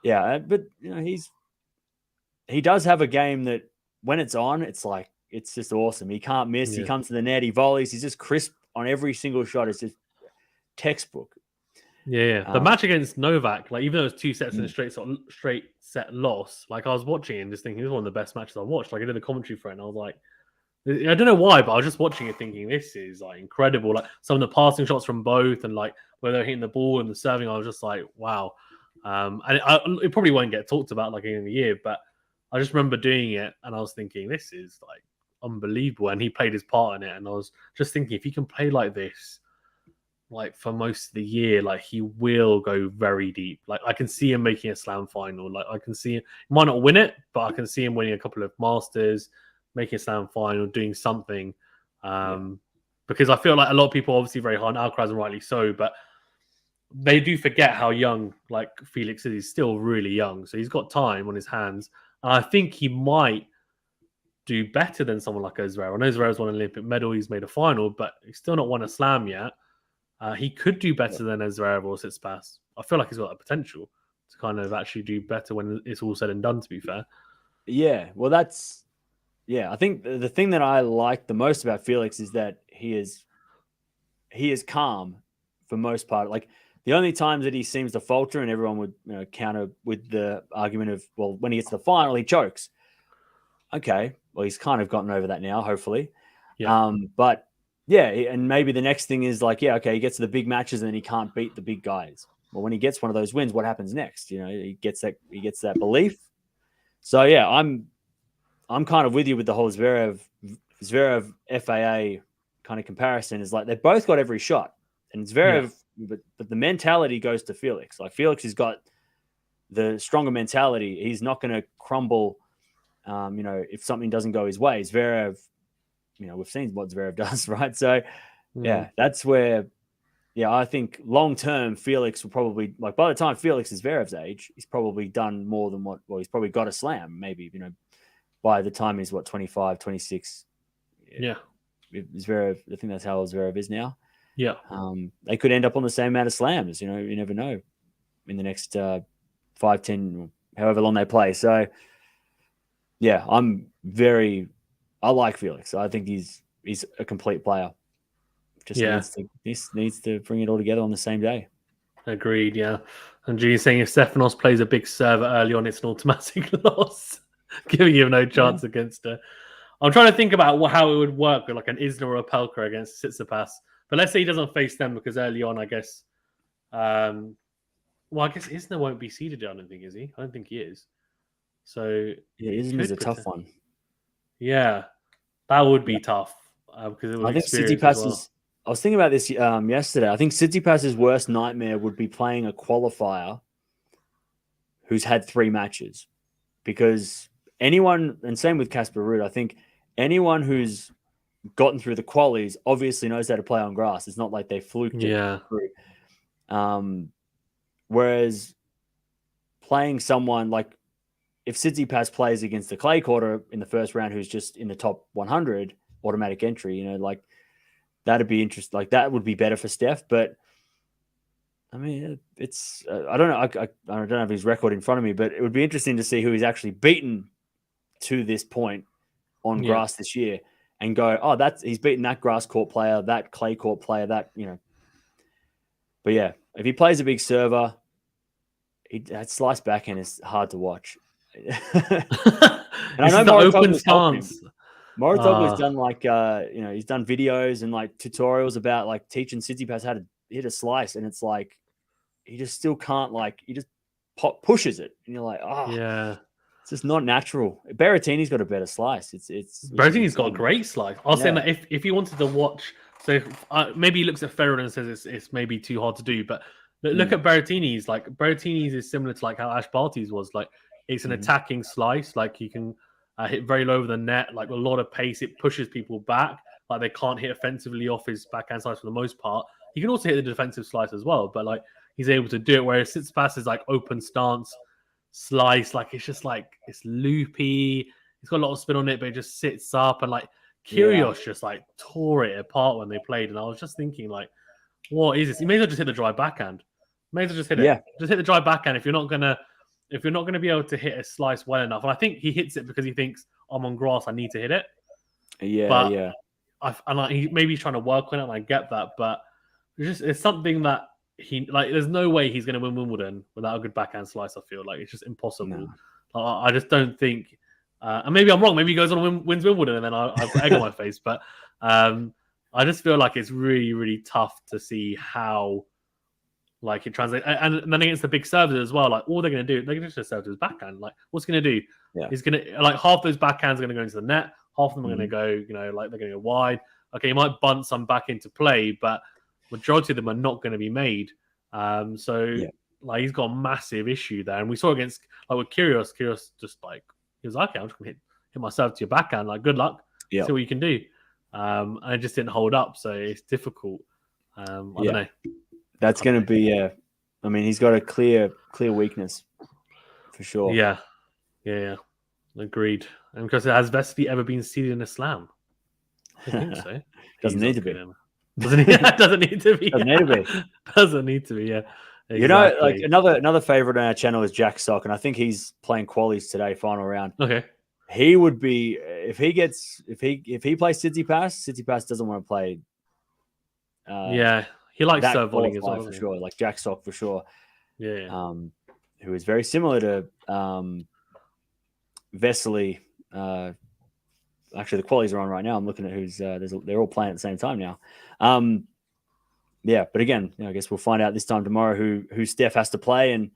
yeah, but he does have a game that when it's on, it's just awesome. He can't miss. He comes to the net. He volleys. He's just crisp on every single shot. It's just textbook. Yeah. The match against Novak, even though it was 2 sets in a straight set loss, I was watching and just thinking, this is one of the best matches I've watched. I did a commentary for it and I was like, I don't know why, but I was just watching it thinking, this is incredible. Some of the passing shots from both and where they're hitting the ball and the serving, I was just like, wow. And it probably won't get talked about in a year, but I just remember doing it and I was thinking, this is unbelievable. And he played his part in it. And I was just thinking, if he can play like this, for most of the year, he will go very deep. I can see him making a slam final. I can see him, he might not win it, but I can see him winning a couple of Masters, making a slam final, doing something. Because I feel like a lot of people are obviously very hard on Alcaraz, and rightly so, but they do forget how young Felix is. He's still really young, so he's got time on his hands. And I think he might do better than someone like Zverev. I know Zverev's won an Olympic medal, he's made a final, but he's still not won a slam yet. He could do better than Zverev or Tsitsipas. I feel like he's got that potential to kind of actually do better when it's all said and done, to be fair. Yeah, well, I think the thing that I like the most about Felix is that he is calm for most part. The only times that he seems to falter, and everyone would counter with the argument of, well, when he gets to the final, he chokes. Okay, well, he's kind of gotten over that now, hopefully. Yeah. But yeah, and maybe the next thing is he gets to the big matches and then he can't beat the big guys. Well, when he gets one of those wins, what happens next? He gets that belief. So yeah, I'm kind of with you with the whole Zverev FAA kind of comparison. Is they've both got every shot, and Zverev, but the mentality goes to Felix. Felix has got the stronger mentality. He's not going to crumble, if something doesn't go his way. Zverev, we've seen what Zverev does, right? So yeah, that's where, I think long term Felix will probably by the time Felix is Zverev's age, he's probably done more than he's probably got a slam, maybe, by the time he's 25, 26. Yeah. Zverev, I think that's how old Zverev is now. Yeah. They could end up on the same amount of slams, you never know in the next 5, 10, however long they play. So yeah, I like Felix. I think he's a complete player. Just needs to bring it all together on the same day. Agreed, yeah. And G's saying if Stefanos plays a big server early on, it's an automatic loss. Giving him no chance against her. I'm trying to think about how it would work with an Isner or a Pelka against Tsitsipas. But let's say he doesn't face them because early on, I guess. I guess Isner won't be seeded. I don't think, is he? I don't think he is. So yeah, Isner's a tough one. Yeah, that would be tough because it would. I think Tsitsipas is. I was thinking about this yesterday. I think Tsitsipas's worst nightmare would be playing a qualifier who's had 3 matches, because anyone, and same with Casper Ruud, I think anyone who's gotten through the qualies obviously knows how to play on grass. It's not like they fluked it through. Whereas playing someone if Tsitsipas plays against the clay courter in the first round who's just in the top 100, automatic entry, that'd be interesting. That would be better for Steph. But it's I don't know. I don't have his record in front of me, but it would be interesting to see who he's actually beaten to this point on grass this year, and go, he's beaten that grass court player, that clay court player, that. But yeah, if he plays a big server, that slice backhand is hard to watch. And I know the open stance. Moritoglu's done he's done videos and tutorials about teaching Tsitsipas how to hit a slice, and it's he just still can't he just pushes it, and you're it's just not natural. Berrettini's got a better slice. Berrettini's got a great slice. I was saying that if he wanted to watch, so maybe he looks at Federer and says it's maybe too hard to do, but Look at Berrettini's. Like Berrettini's is similar to like how Ash Barty's was. Like it's an attacking slice. Like you can hit very low over the net. Like a lot of pace. It pushes people back. Like they can't hit offensively off his backhand slice for the most part. He can also hit the defensive slice as well. But like he's able to do it. Whereas Tsitsipas is like open stance slice. Like it's just like it's loopy. He's got a lot of spin on it, but it just sits up. And like Kyrgios just like tore it apart when they played. And I was just thinking like, what is this? You may as well just hit the dry backhand. May as well just hit it. Yeah. Just hit the dry backhand if you're not gonna be able to hit a slice well enough. And I think he hits it because he thinks I'm on grass, I need to hit it. Yeah. He's trying to work on it, and I get that, but it's something that there's no way he's going to win Wimbledon without a good backhand slice. I feel like it's just impossible. No. I just don't think. And maybe I'm wrong. Maybe he goes on and wins Wimbledon, and then I've got egg on my face. But I just feel like it's really, really tough to see how like it translates. And then against the big servers as well, like all they're going to do, they're going to just serve to his backhand. Like what's he going to do? Yeah. He's going to like half those backhands are going to go into the net. Half of them are going to go, like they're going to go wide. Okay, you might bunt some back into play, but majority of them are not going to be made. Like he's got a massive issue there. And we saw against like with Kyrgios just like he was like, okay, I'm just going to hit myself to your backhand. Like good luck. See what you can do. And it just didn't hold up, so it's difficult. I don't know. That's going to be I mean, he's got a clear weakness for sure. Yeah. Agreed. And because has Vesely ever been seeded in a slam? I think so. Doesn't need to be. Doesn't need to be. Doesn't need to be. Doesn't need to be. Yeah. Exactly. You know, like another favorite on our channel is Jack Sock, and I think he's playing qualies today, final round. Okay. He would be if he plays Tsitsipas doesn't want to play. He likes serve volleying as well for sure. Like Jack Sock for sure. Yeah. Who is very similar to Vesely. Actually, the qualies are on right now. I'm looking at who's they're all playing at the same time now. But again, I guess we'll find out this time tomorrow who Steph has to play, and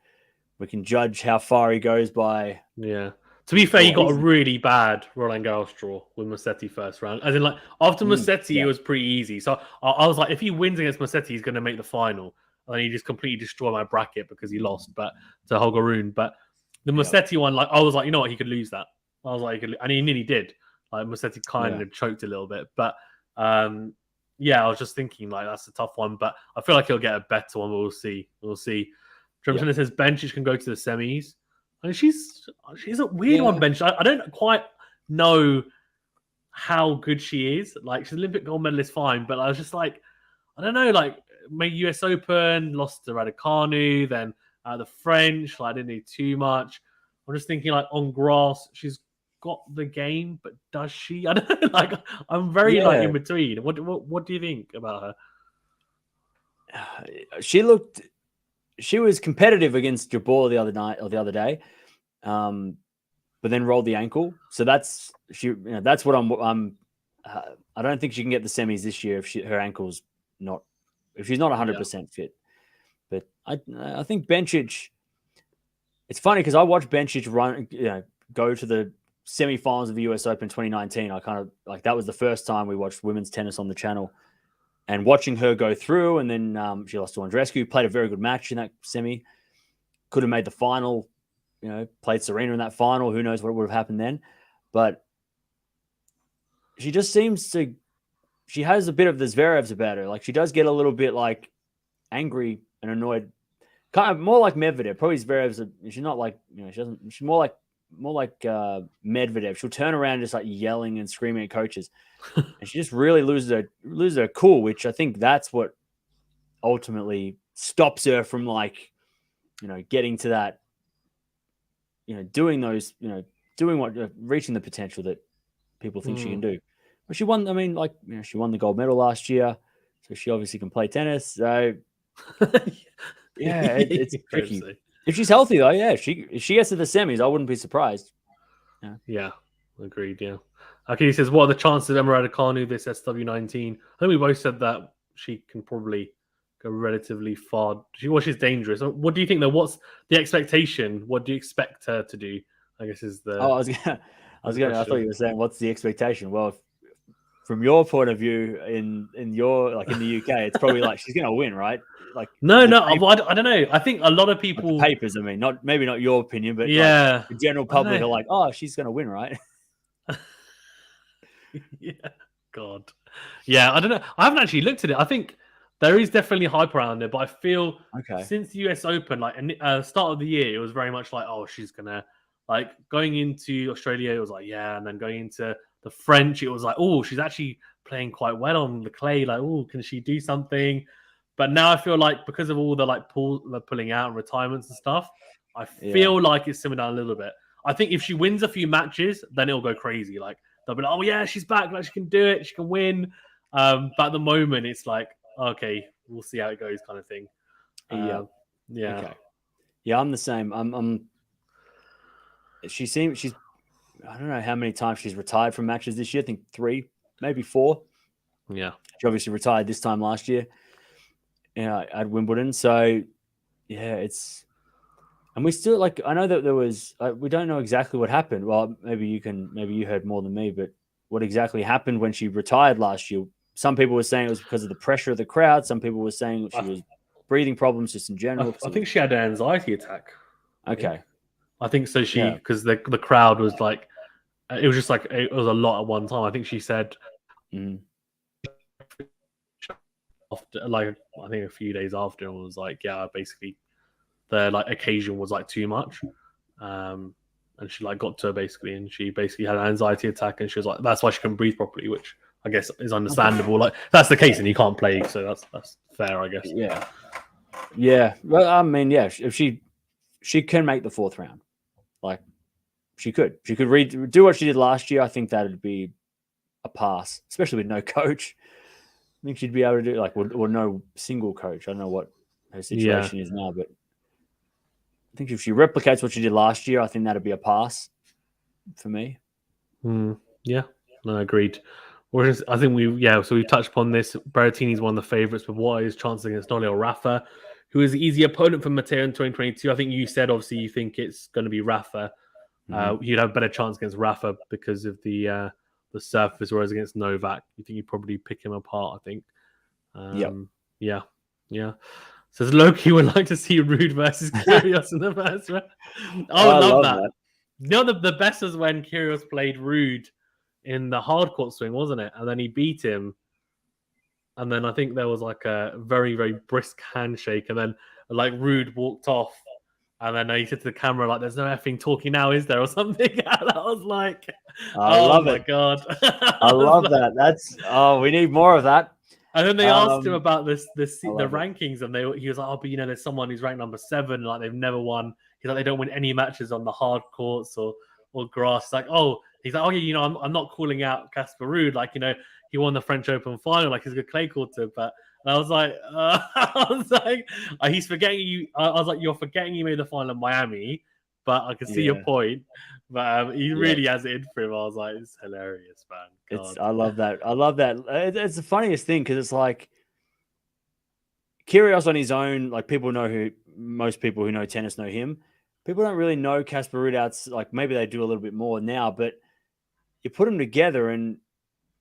we can judge how far he goes by. Yeah. To be fair, he got a really bad Roland Garros draw with Musetti first round. As in, like after Musetti, it was pretty easy. So I was like, if he wins against Musetti, he's going to make the final. And then he just completely destroyed my bracket because he lost, but to Rune. But the Musetti one, like I was like, you know what, he could lose that. I was like, and he nearly did. Like Musetti kind of choked a little bit, but I was just thinking like that's a tough one. But I feel like he'll get a better one. But we'll see. Trumson says Benčić can go to the semis. I mean, she's a weird one, Benčić. I don't quite know how good she is. Like she's Olympic gold medalist, fine, but I was just like, I don't know, like made US Open, lost to Raducanu, then the French. Like, I didn't do too much. I'm just thinking like on grass, she's got the game, but does she? I don't know. Like I'm very like in between. What do you think about her? She was competitive against Jabeur the other day, but then rolled the ankle. So that's what I'm. I don't think she can get the semis this year if she's not 100% fit. But I think Benčić. It's funny because I watched Benčić go to the semifinals of the US Open 2019. I kind of like that was the first time we watched women's tennis on the channel. And watching her go through, and then she lost to Andreescu, played a very good match in that semi. Could have made the final, played Serena in that final. Who knows what would have happened then? But she just seems to, she has a bit of the Zverevs about her. Like she does get a little bit like angry and annoyed, kind of more like Medvedev. Probably Zverev's. She's not like she's more like Medvedev. She'll turn around just like yelling and screaming at coaches, and she just really loses her cool, which I think that's what ultimately stops her from getting to that, doing reaching the potential that people think she can do. But she won. I mean, she won the gold medal last year, so she obviously can play tennis. So it's tricky. If she's healthy, though, if she gets to the semis, I wouldn't be surprised. Yeah, agreed, yeah. Okay, he says, what are the chances of Emma Raducanu this SW19? I think we both said that she can probably go relatively far. She's dangerous. What do you think, though? What's the expectation? What do you expect her to do? I guess is the... I thought you were saying, what's the expectation? Well, from your point of view, in the UK, it's probably like she's going to win, right? like no. I don't know. I think a lot of people papers. I mean, maybe not your opinion, but yeah, the general public are like, oh, she's going to win, right? Yeah, God, yeah. I don't know. I haven't actually looked at it. I think there is definitely hype around it, but I feel since the US Open, like start of the year, it was very much like, oh, she's gonna like going into Australia. It was like, yeah, and then going into the French, it was like, oh, she's actually playing quite well on the clay. Like, oh, can she do something? But now I feel like because of all the like pulling out and retirements and stuff, I feel like it's simmered down a little bit. I think if she wins a few matches, then it'll go crazy. Like they'll be like, oh yeah, she's back. Like she can do it. She can win. But at the moment, it's like, okay, we'll see how it goes, kind of thing. Yeah. Okay. Yeah, I'm the same. She's. I don't know how many times she's retired from matches this year. I think 3, maybe 4. Yeah. She obviously retired this time last year. At Wimbledon. So yeah, and we still like. I know that there was. We don't know exactly what happened. Well, maybe you heard more than me. But what exactly happened when she retired last year? Some people were saying it was because of the pressure of the crowd. Some people were saying she was breathing problems just in general. I think she had an anxiety attack. Okay. I think so. Because the crowd was like, it was just like it was a lot at one time. I think she said, after, like I think a few days after, and was like, yeah, basically the like occasion was like too much, and she like got to her basically, and she basically had an anxiety attack, and she was like, that's why she couldn't breathe properly, which I guess is understandable. Like that's the case, and you can't play, so that's fair, I guess. Yeah. Well, I mean, yeah, if she can make the 4th round, like she could do what she did last year. I think that'd be a pass, especially with no coach. I think she'd be able to do or no single coach. I don't know what her situation is now, but I think if she replicates what she did last year, I think that'd be a pass for me. Yeah, no, agreed. Whereas I think so we've touched upon this. Berrettini's one of the favourites, but what are his chances against Nole or Rafa, who is the easy opponent for Matteo in 2022? I think you said obviously you think it's going to be Rafa. You'd have a better chance against Rafa because of the surface, whereas against Novak, you think you'd probably pick him apart. I think. Yeah. Says Loki would like to see Ruud versus Kyrgios in the first round. I would love that. You know, the best was when Kyrgios played Ruud in the hard court swing, wasn't it? And then he beat him. And then I think there was like a very, very brisk handshake. And then like Ruud walked off. And then he said to the camera, like, there's no effing talking now, is there? Or something. And I was like, love it. God. I love that. We need more of that. And then they asked him about the rankings, and he was like, "Oh, but there's someone who's ranked number 7, like they've never won. He's like, they don't win any matches on the hard courts or grass." Like, he's like, I'm not calling out Casper Ruud, like he won the French Open final, like he's a good clay courter, but. And I was like, he's forgetting you. I was like, you're forgetting you made the final in Miami, but I can see your point. But he really has it in for him. I was like, it's hilarious, man. I love that. It's the funniest thing because it's like Kyrgios on his own. Like most people who know tennis know him. People don't really know Casper Ruud outs. Like maybe they do a little bit more now, but you put them together and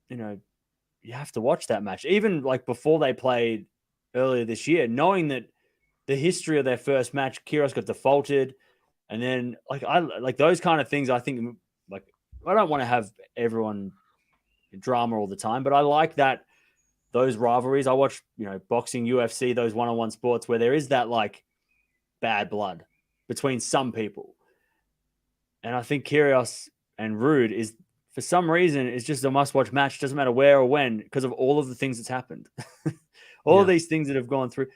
you have to watch that match. Even like before they played earlier this year, knowing that the history of their first match, Kyrgios got defaulted. And then like those kind of things, I think like I don't want to have everyone drama all the time, but I like that those rivalries. I watch, boxing, UFC, those one-on-one sports where there is that like bad blood between some people. And I think Kyrgios and Ruud is, for some reason, it's just a must-watch match. Doesn't matter where or when, because of all of the things that's happened. All of these things that have gone through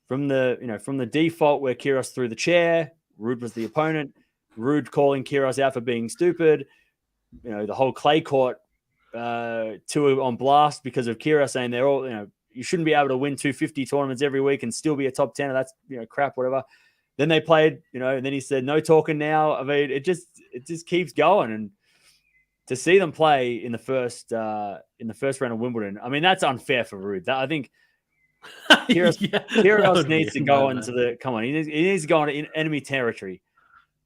from the default where Kyrgios threw the chair, Ruud was the opponent, Ruud calling Kyrgios out for being stupid, the whole clay court tour on blast because of Kyrgios saying they're all, you shouldn't be able to win 250 tournaments every week and still be a top 10. That's, crap, whatever. Then they played, and then he said, no talking now. I mean, it just keeps going. And to see them play in the first round of Wimbledon, I mean, that's unfair for Ruud. I think Kyrgios needs to go into he needs to go into enemy territory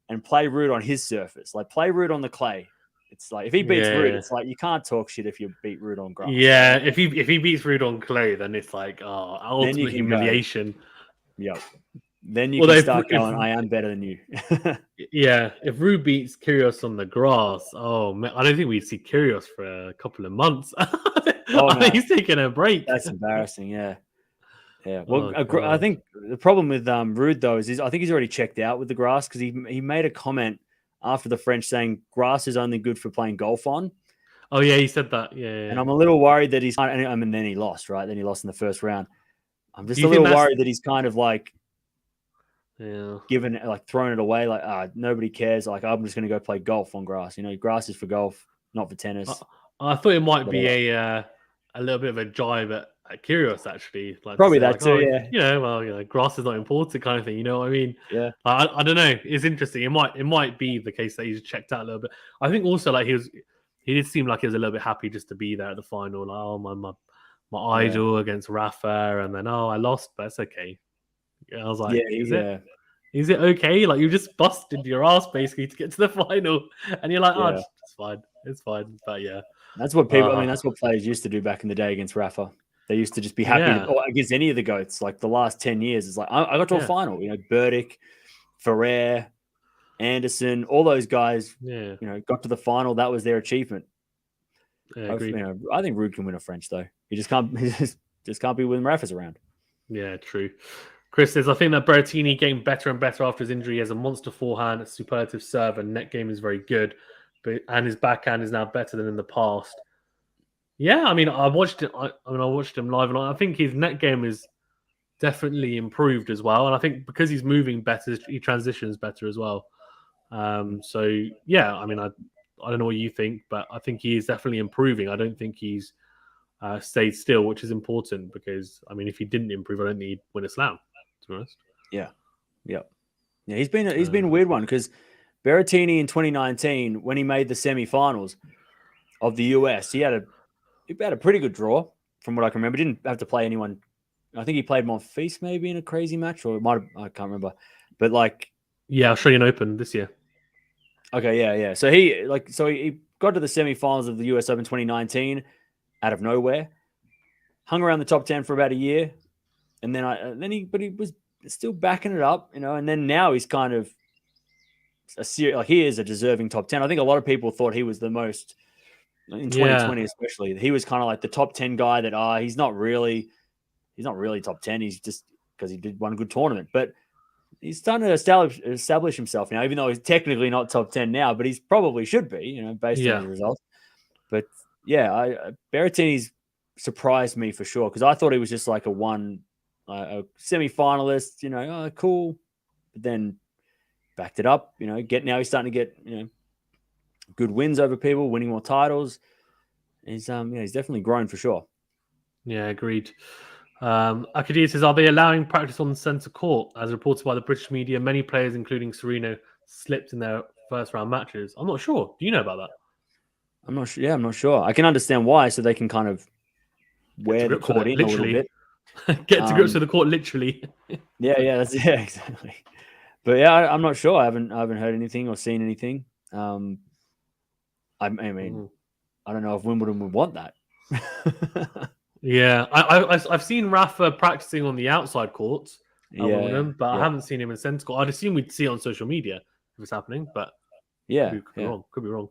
and play Ruud on his surface. Like play Ruud on the clay. It's like if he beats Ruud, it's like you can't talk shit if you beat Ruud on grass. Yeah, if he beats Ruud on clay, then it's like ultimate humiliation. Yep. Then you can start going, I am better than you. Yeah. If Ruud beats Kyrgios on the grass, oh, man, I don't think we'd see Kyrgios for a couple of months. No. He's taking a break. That's embarrassing, yeah. Yeah. Well, I think the problem with Ruud, though, is I think he's already checked out with the grass because he made a comment after the French saying grass is only good for playing golf on. Oh, yeah, he said that. Yeah. And I'm a little worried that he's... I mean, then he lost, right? Then he lost in the first round. I'm just a little worried that he's kind of like... Yeah. Given like throwing it away, like nobody cares. Like I'm just going to go play golf on grass. You know, grass is for golf, not for tennis. I thought it might be a little bit of a jibe at Kyrgios actually. Like probably that too. Yeah. You know, grass is not important, kind of thing. You know what I mean? Yeah. I don't know. It's interesting. It might be the case that he's checked out a little bit. I think also like he did seem like he was a little bit happy just to be there at the final. Like, oh my idol against Rafa, and then I lost, but it's okay. I was like, is it okay? Like you just busted your ass basically to get to the final, and you're like, it's fine. But yeah, that's what people. I mean, that's what players used to do back in the day against Rafa. They used to just be happy or against any of the goats. Like the last 10 years, it's like I got to a final. You know, Burdick, Federer, Anderson, all those guys. Yeah, you know, got to the final. That was their achievement. Yeah, I think Ruud can win a French though. He just can't. He just can't be when Rafa's around. Yeah, true. Chris says, I think that Berrettini getting better and better after his injury. He has a monster forehand, a superlative serve, and net game is very good. And his backhand is now better than in the past. Yeah, I mean, I watched him live, and I think his net game is definitely improved as well. And I think because he's moving better, he transitions better as well. So yeah, I mean, I don't know what you think, but I think he is definitely improving. I don't think he's stayed still, which is important because I mean, if he didn't improve, I don't think he'd win a slam. To be honest. Yeah. He's been a weird one because Berrettini in 2019, when he made the semi-finals of the US, he had a pretty good draw from what I can remember. Didn't have to play anyone. I think he played Monfils maybe in a crazy match, or it might have, I can't remember. But like, yeah, Australian Open this year. Okay, yeah. So he got to the semi-finals of the US Open 2019 out of nowhere, hung around the top 10 for about a year. And then he was still backing it up, you know. And then now he's kind of he is a deserving top 10. I think a lot of people thought he was the most in 2020, especially. He was kind of like the top 10 guy that he's not really top 10. He's just because he did one good tournament, but he's starting to establish himself now. Even though he's technically not top 10 now, but he's probably should be, you know, based on his results. But yeah, Berrettini's surprised me for sure because I thought he was just like a semi-finalist, you know, cool. But then backed it up, you know, now he's starting to get, you know, good wins over people, winning more titles. He's he's definitely grown for sure. Yeah, agreed. Akadir says, are they allowing practice on the centre court? As reported by the British media, many players, including Serena, slipped in their first round matches. I'm not sure. Do you know about that? I'm not sure. Yeah, I'm not sure. I can understand why, so they can kind of wear the court in a little bit. Get to grips with the court, literally. Yeah, exactly. But yeah, I'm not sure. I haven't heard anything or seen anything. I mean, I don't know if Wimbledon would want that. Yeah, I've seen Rafa practicing on the outside courts at Wimbledon, but I haven't seen him in centre court. I'd assume we'd see it on social media if it's happening, but could be wrong.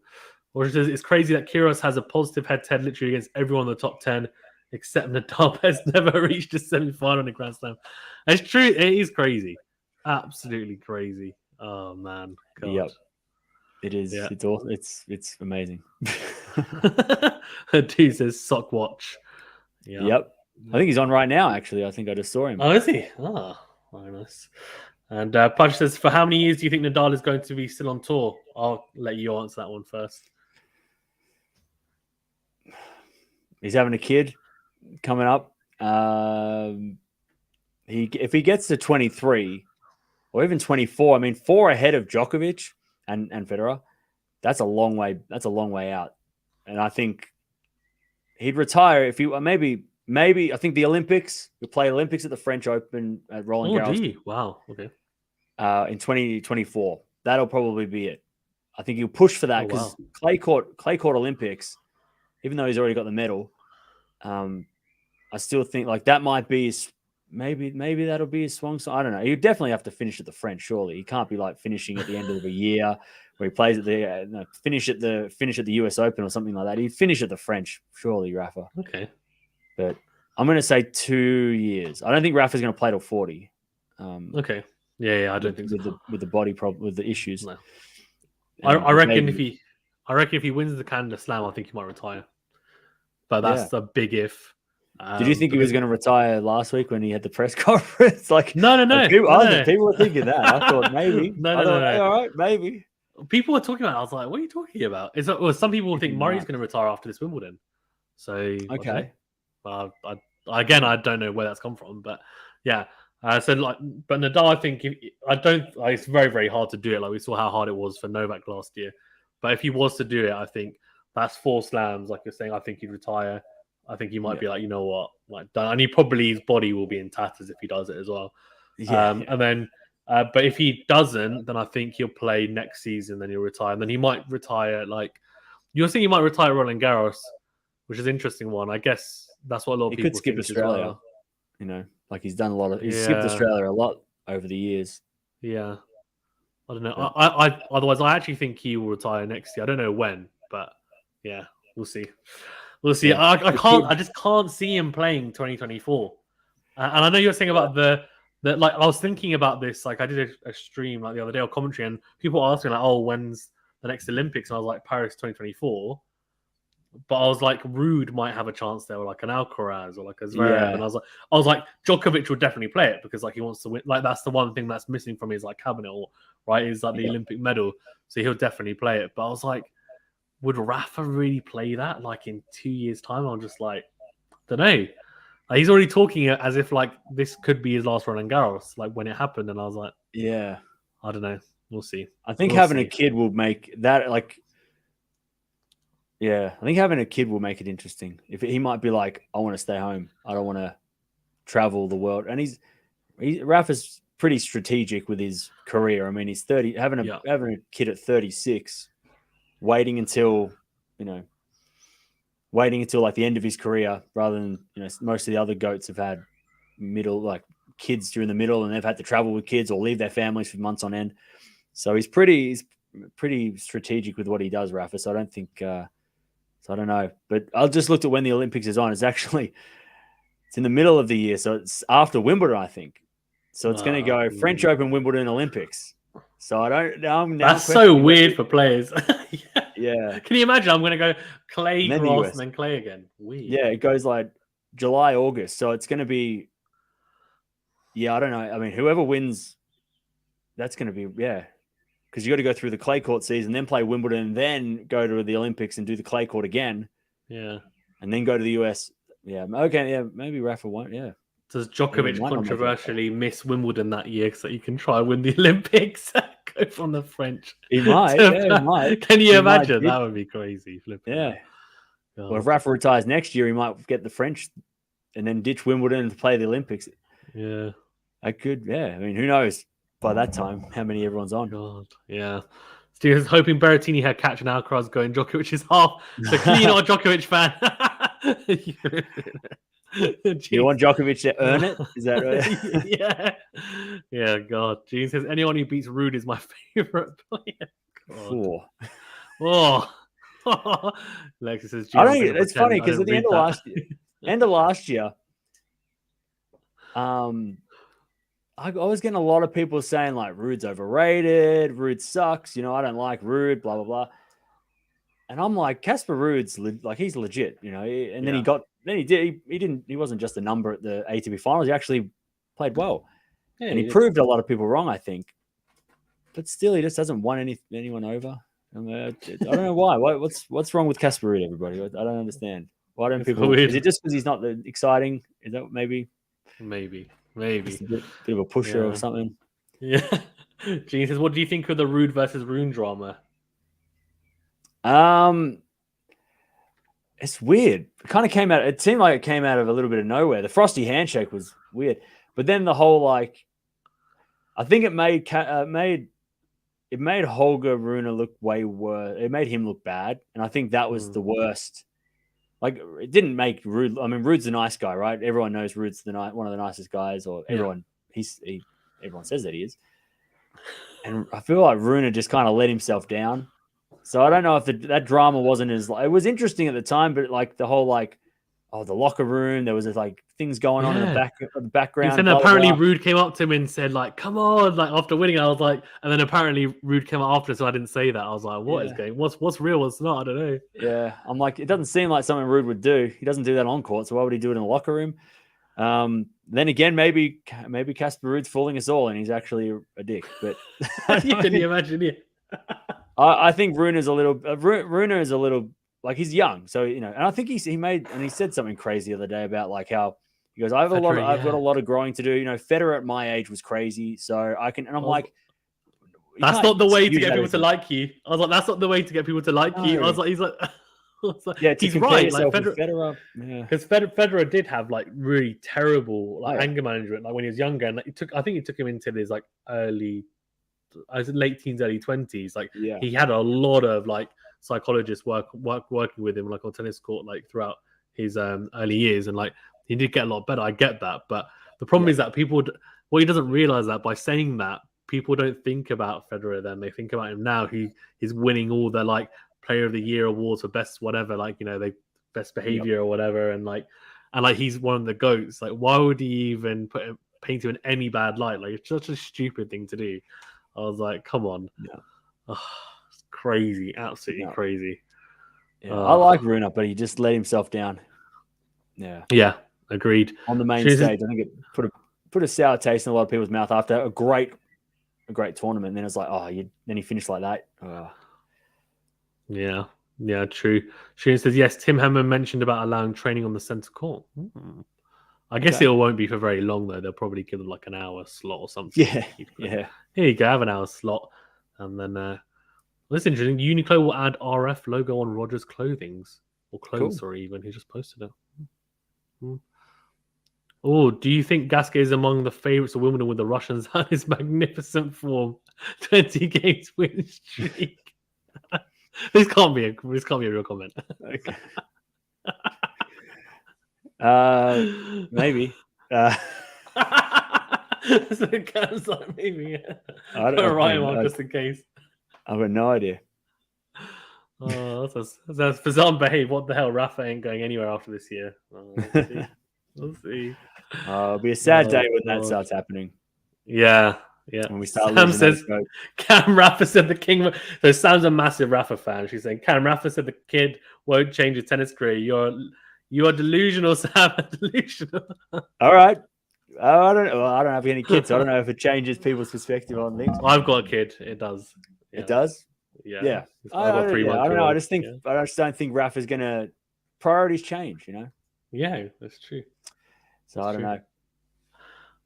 Or it's crazy that Kyrgios has a positive head-to-head literally against everyone in the top 10. Except Nadal has never reached a semi-final in a Grand Slam. It's true. It is crazy. Absolutely crazy. Oh, man. God. Yep. It is. Yeah. It's awesome. It's amazing. Dude says sock watch. Yep. I think he's on right now, actually. I think I just saw him. Oh, is he? Oh, very nice. And Punch says, for how many years do you think Nadal is going to be still on tour? I'll let you answer that one first. He's having a kid coming up. If he gets to 23 or even 24, I mean, 4 ahead of Djokovic and Federer, that's a long way. That's a long way out. And I think he'd retire if he maybe I think the Olympics. He'll play Olympics at the French Open at Roland Garros. Gee. Wow. Okay. In 2024, that'll probably be it. I think he'll push for that because clay court Olympics, even though he's already got the medal, I still think like that might be maybe that'll be his swan song. I don't know. He'd definitely have to finish at the French. Surely he can't be like finishing at the end of a year where he plays at the finish at the US Open or something like that. He'd finish at the French. Surely, Rafa. Okay, but I'm going to say 2 years. I don't think Rafa's going to play till 40. Okay. Yeah. I don't think so. With the body problem, with the issues. No. I reckon if he wins the Canada Slam, I think he might retire. But that's a big if. Did you think he was going to retire last week when he had the press conference? Like no. People were thinking that. I thought maybe. No. Hey, all right, maybe. People were talking about it. I was like, what are you talking about? Some people think Murray's going to retire after this Wimbledon. So okay. I don't know where that's come from, but yeah. But Nadal, I think it's very, very hard to do it. Like we saw how hard it was for Novak last year. But if he was to do it, I think that's 4 slams. Like you're saying, I think he'd retire. I think he might be like, you know what, like done. And his body will be in tatters if he does it as well. And then, but if he doesn't, then I think he'll play next season. Then he'll retire, and then he might retire. Like you're saying, he might retire Roland Garros, which is an interesting one. I guess that's what a lot of people could skip think Australia. As well. You know, like he's done a lot of. He's skipped Australia a lot over the years. Yeah, I don't know. I otherwise, I actually think he will retire next year. I don't know when, but yeah, we'll see. We'll see. Yeah. I just can't see him playing 2024. And I know you're saying about the like I was thinking about this. Like I did a stream like the other day or commentary, and people were asking like, "Oh, when's the next Olympics?" And I was like, "Paris 2024." But I was like, Ruud might have a chance there, or like an Alcaraz, or like a Zverev. And I was like, Djokovic will definitely play it because like he wants to win. Like that's the one thing that's missing from his like cabinet, right? Is like the Olympic medal, so he'll definitely play it. But I was like, would Rafa really play that like in 2 years' time? I'm just like, don't know. Like, he's already talking as if like this could be his last Roland Garros, like when it happened. And I was like, yeah, I don't know. We'll see. I think having a kid will make that like. Yeah, I think having a kid will make it interesting. If he might be like, I want to stay home. I don't want to travel the world. And Rafa's pretty strategic with his career. I mean, he's 30, having a kid at 36, waiting until like the end of his career, rather than most of the other GOATs have had kids during the middle, and they've had to travel with kids or leave their families for months on end. So he's pretty strategic with what he does, Rafa. So I don't think. So I don't know, but I just looked at when the Olympics is on. It's in the middle of the year, so it's after Wimbledon, I think. So it's going to go French Open, Wimbledon, Olympics. So I don't know. That's so weird for players. Yeah. Can you imagine? I'm going to go clay, grass, and then clay again. Weird. Yeah, it goes like July, August. So it's going to be. Yeah, I don't know. I mean, whoever wins, that's going to be because you got to go through the clay court season, then play Wimbledon, then go to the Olympics and do the clay court again. Yeah. And then go to the US. Yeah. Okay. Yeah. Maybe Rafa won't. Yeah. Does Djokovic controversially miss Wimbledon that year so you can try win the Olympics? Go from the French. He might. He might. Can you imagine? That would be crazy. Yeah. Well, if Rafa retires next year, he might get the French and then ditch Wimbledon to play the Olympics. Yeah. I could. Yeah. I mean, who knows? By that time, how many everyone's on? God, yeah. Steve is hoping Berrettini had catch and Alcaraz going Djokovic's half. So clearly not a Djokovic fan. You want Djokovic to earn it? Is that right? Yeah. Yeah, God. Gene says, anyone who beats Ruud is my favorite player. Oh. Lexus says, I don't. It's funny because at the end of last year, I was getting a lot of people saying like Ruud's overrated, Ruud sucks, I don't like Ruud, blah blah blah. And I'm like, Casper Ruud's he's legit, and then he wasn't just a number at the ATP finals, he actually played well. Yeah, and he proved a lot of people wrong, I think. But still, he just hasn't won anyone over. I don't know why. What's wrong with Casper Ruud, everybody? I don't understand. Why don't people? Is it just because he's not exciting? Is that maybe? Maybe. Just a bit of a pusher or something. Yeah. Gene says, what do you think of the Ruud versus Rune drama? It's weird. It seemed like it came out of a little bit of nowhere. The frosty handshake was weird. But then the whole I think it made Holger Rune look way worse. It made him look bad. And I think that was the worst. Like, it didn't make Ruud. I mean, Ruud's a nice guy, right? Everyone knows Ruud's one of the nicest guys, or everyone everyone says that he is. And I feel like Rune just kind of let himself down. So I don't know if that drama wasn't as. It was interesting at the time, but like the whole the locker room, there was like things going on in the background. And apparently Ruud came up to him and said like, "Come on!" Like after winning, I was like, and then apparently Ruud came up after, so I didn't say that. I was like, "What is going? What's real? What's not? I don't know." Yeah, I'm like, it doesn't seem like something Ruud would do. He doesn't do that on court, so why would he do it in the locker room? Then again, maybe Casper Ruud's fooling us all, and he's actually a dick. But can you imagine? Yeah. I think Rune is a little like, he's young, so and I think he said something crazy the other day about like how he goes, I've got a lot of growing to do. Federer at my age was crazy, so I can. And I'm like, that's not the way to get people to like you. I was like, that's not the way to get people to like you. I was like, he's like. He's right. Like Federer, because Federer did have like really terrible anger management, like when he was younger, and I think it took him into his like late teens, early 20s. Like he had a lot of like psychologists working with him, like on tennis court, like throughout his early years, and like he did get a lot better. I get that, but the problem is that what he doesn't realize that by saying that, people don't think about Federer. Then they think about him now. He's winning all the like Player of the Year awards for best whatever, like they best behavior or whatever, and he's one of the GOATs. Like, why would he even paint him in any bad light? Like, it's such a stupid thing to do. I was like, come on, it's crazy, absolutely crazy. Yeah, I like Rune, but he just let himself down. Yeah, agreed. On the main stage, I think it put a sour taste in a lot of people's mouth after a great tournament. And then it's like, then he finished like that. Yeah, true. Shane says, yes, Tim Hammond mentioned about allowing training on the centre court. I guess it won't be for very long, though. They'll probably give them like an hour slot or something. Yeah. Here you go, have an hour slot. And then, that's interesting. Uniqlo will add RF logo on Rogers' clothings. Or clothes, or even. He just posted it. Oh, do you think Gasquet is among the favourites of Wimbledon with the Russians and his magnificent form? 20 games win streak. This can't be a real comment. Okay. Maybe. So it comes like maybe. I don't know. Just in case. I've got no idea. Oh, that's bizarre behave. What the hell? Rafa ain't going anywhere after this year. We'll see. It'll be a sad day when that starts happening. Yeah. When we start Sam says, Cam Rafa said the king. So Sam's a massive Rafa fan. She's saying, Cam Rafa said the kid won't change his tennis career. You are delusional, Sam. Delusional. All right. I don't have any kids. So I don't know if it changes people's perspective on things. I've got a kid. It does. Yeah. It does? Yeah. I don't know. I just don't think Rafa's going to... Priorities change, Yeah, that's true. So I don't know.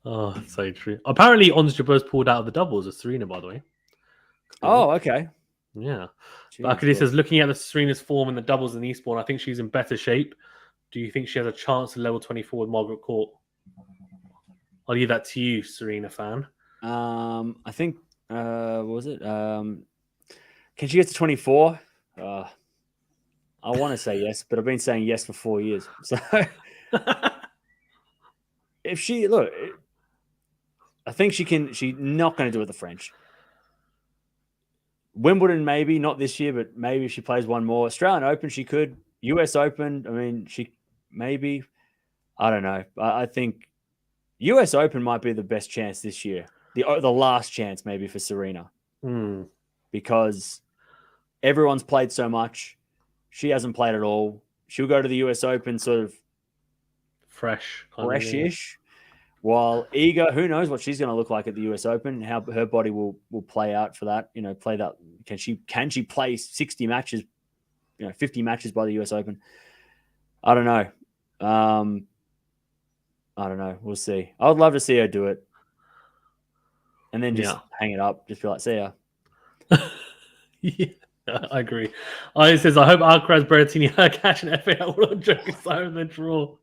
Oh, that's so true. Apparently, Ons Jabeur pulled out of the doubles of Serena, by the way. Oh, okay. Yeah. Akadi says, looking at the Serena's form in the doubles in Eastbourne, I think she's in better shape. Do you think she has a chance to level 24 with Margaret Court? I'll leave that to you, Serena fan. I think, what was it? Can she get to 24? I want to say yes, but I've been saying yes for 4 years. So if she, look, I think she can. She's not going to do it with the French. Wimbledon, maybe not this year, but maybe if she plays one more. Australian Open, she could. US Open, I mean, she maybe. I don't know. I think US Open might be the best chance this year. The last chance maybe for Serena, because everyone's played so much. She hasn't played at all. She'll go to the US Open sort of fresh-ish. While Iga, who knows what she's going to look like at the US Open, how her body will play out for that. Play that. Can she play 60 matches, 50 matches by the US Open? I don't know. I don't know. We'll see. I would love to see her do it. And then just hang it up. Just be like, see ya. Yeah, I agree. It says, I hope Alcaraz, Berrettini, Cash, and FA will joke aside with the draw.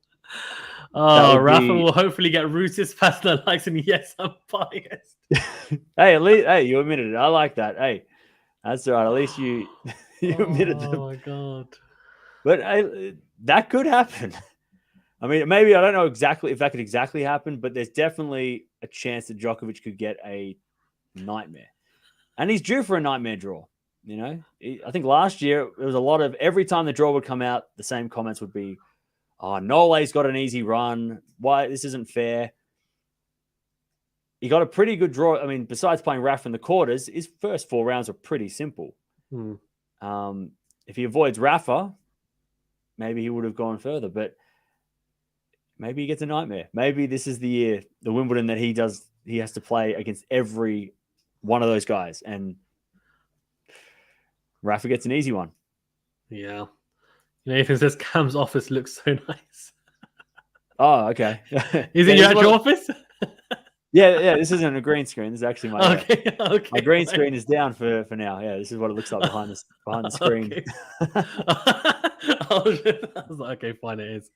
Rafa will hopefully get Rusis past the likes, and yes, I'm biased. At least, you admitted it. I like that. Hey, that's all right. At least you admitted it. Oh my god! But that could happen. I mean, maybe I don't know exactly if that could exactly happen, but there's definitely a chance that Djokovic could get a nightmare. And he's due for a nightmare draw. You know, I think last year there was a lot of every time the draw would come out, the same comments would be, "Oh, Nole's got an easy run. Why this isn't fair?" He got a pretty good draw. I mean, besides playing Rafa in the quarters, his first 4 rounds were pretty simple. If he avoids Rafa, maybe he would have gone further. But maybe he gets a nightmare. Maybe this is the year, the Wimbledon that he has to play against every one of those guys, and Rafa gets an easy one. Yeah. Nathan says Cam's office looks so nice. Oh, okay. Is it your actual office? Yeah. This isn't a green screen. This is actually my okay. My green screen is down for now. Yeah, this is what it looks like behind the screen. Okay. I was like, okay, fine, it is.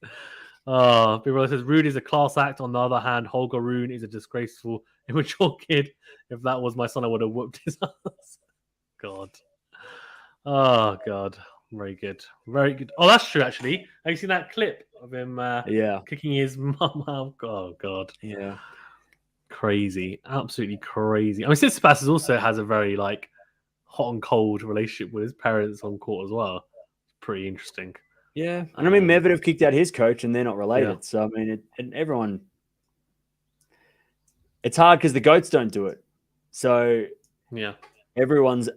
People says Ruud is a class act. On the other hand, Holger Rune is a disgraceful, immature kid. If that was my son, I would have whooped his ass. God. Oh God. Very good. Very good. Oh, that's true, actually. Have you seen that clip of him kicking his mum out? Oh God. Yeah. Crazy. Absolutely crazy. I mean, Tsitsipas also has a very like hot and cold relationship with his parents on court as well. It's pretty interesting. Yeah. And I mean, Medvedev kicked out his coach and they're not related. Yeah. So, I mean, and everyone, it's hard because the GOATs don't do it. So, yeah, everyone's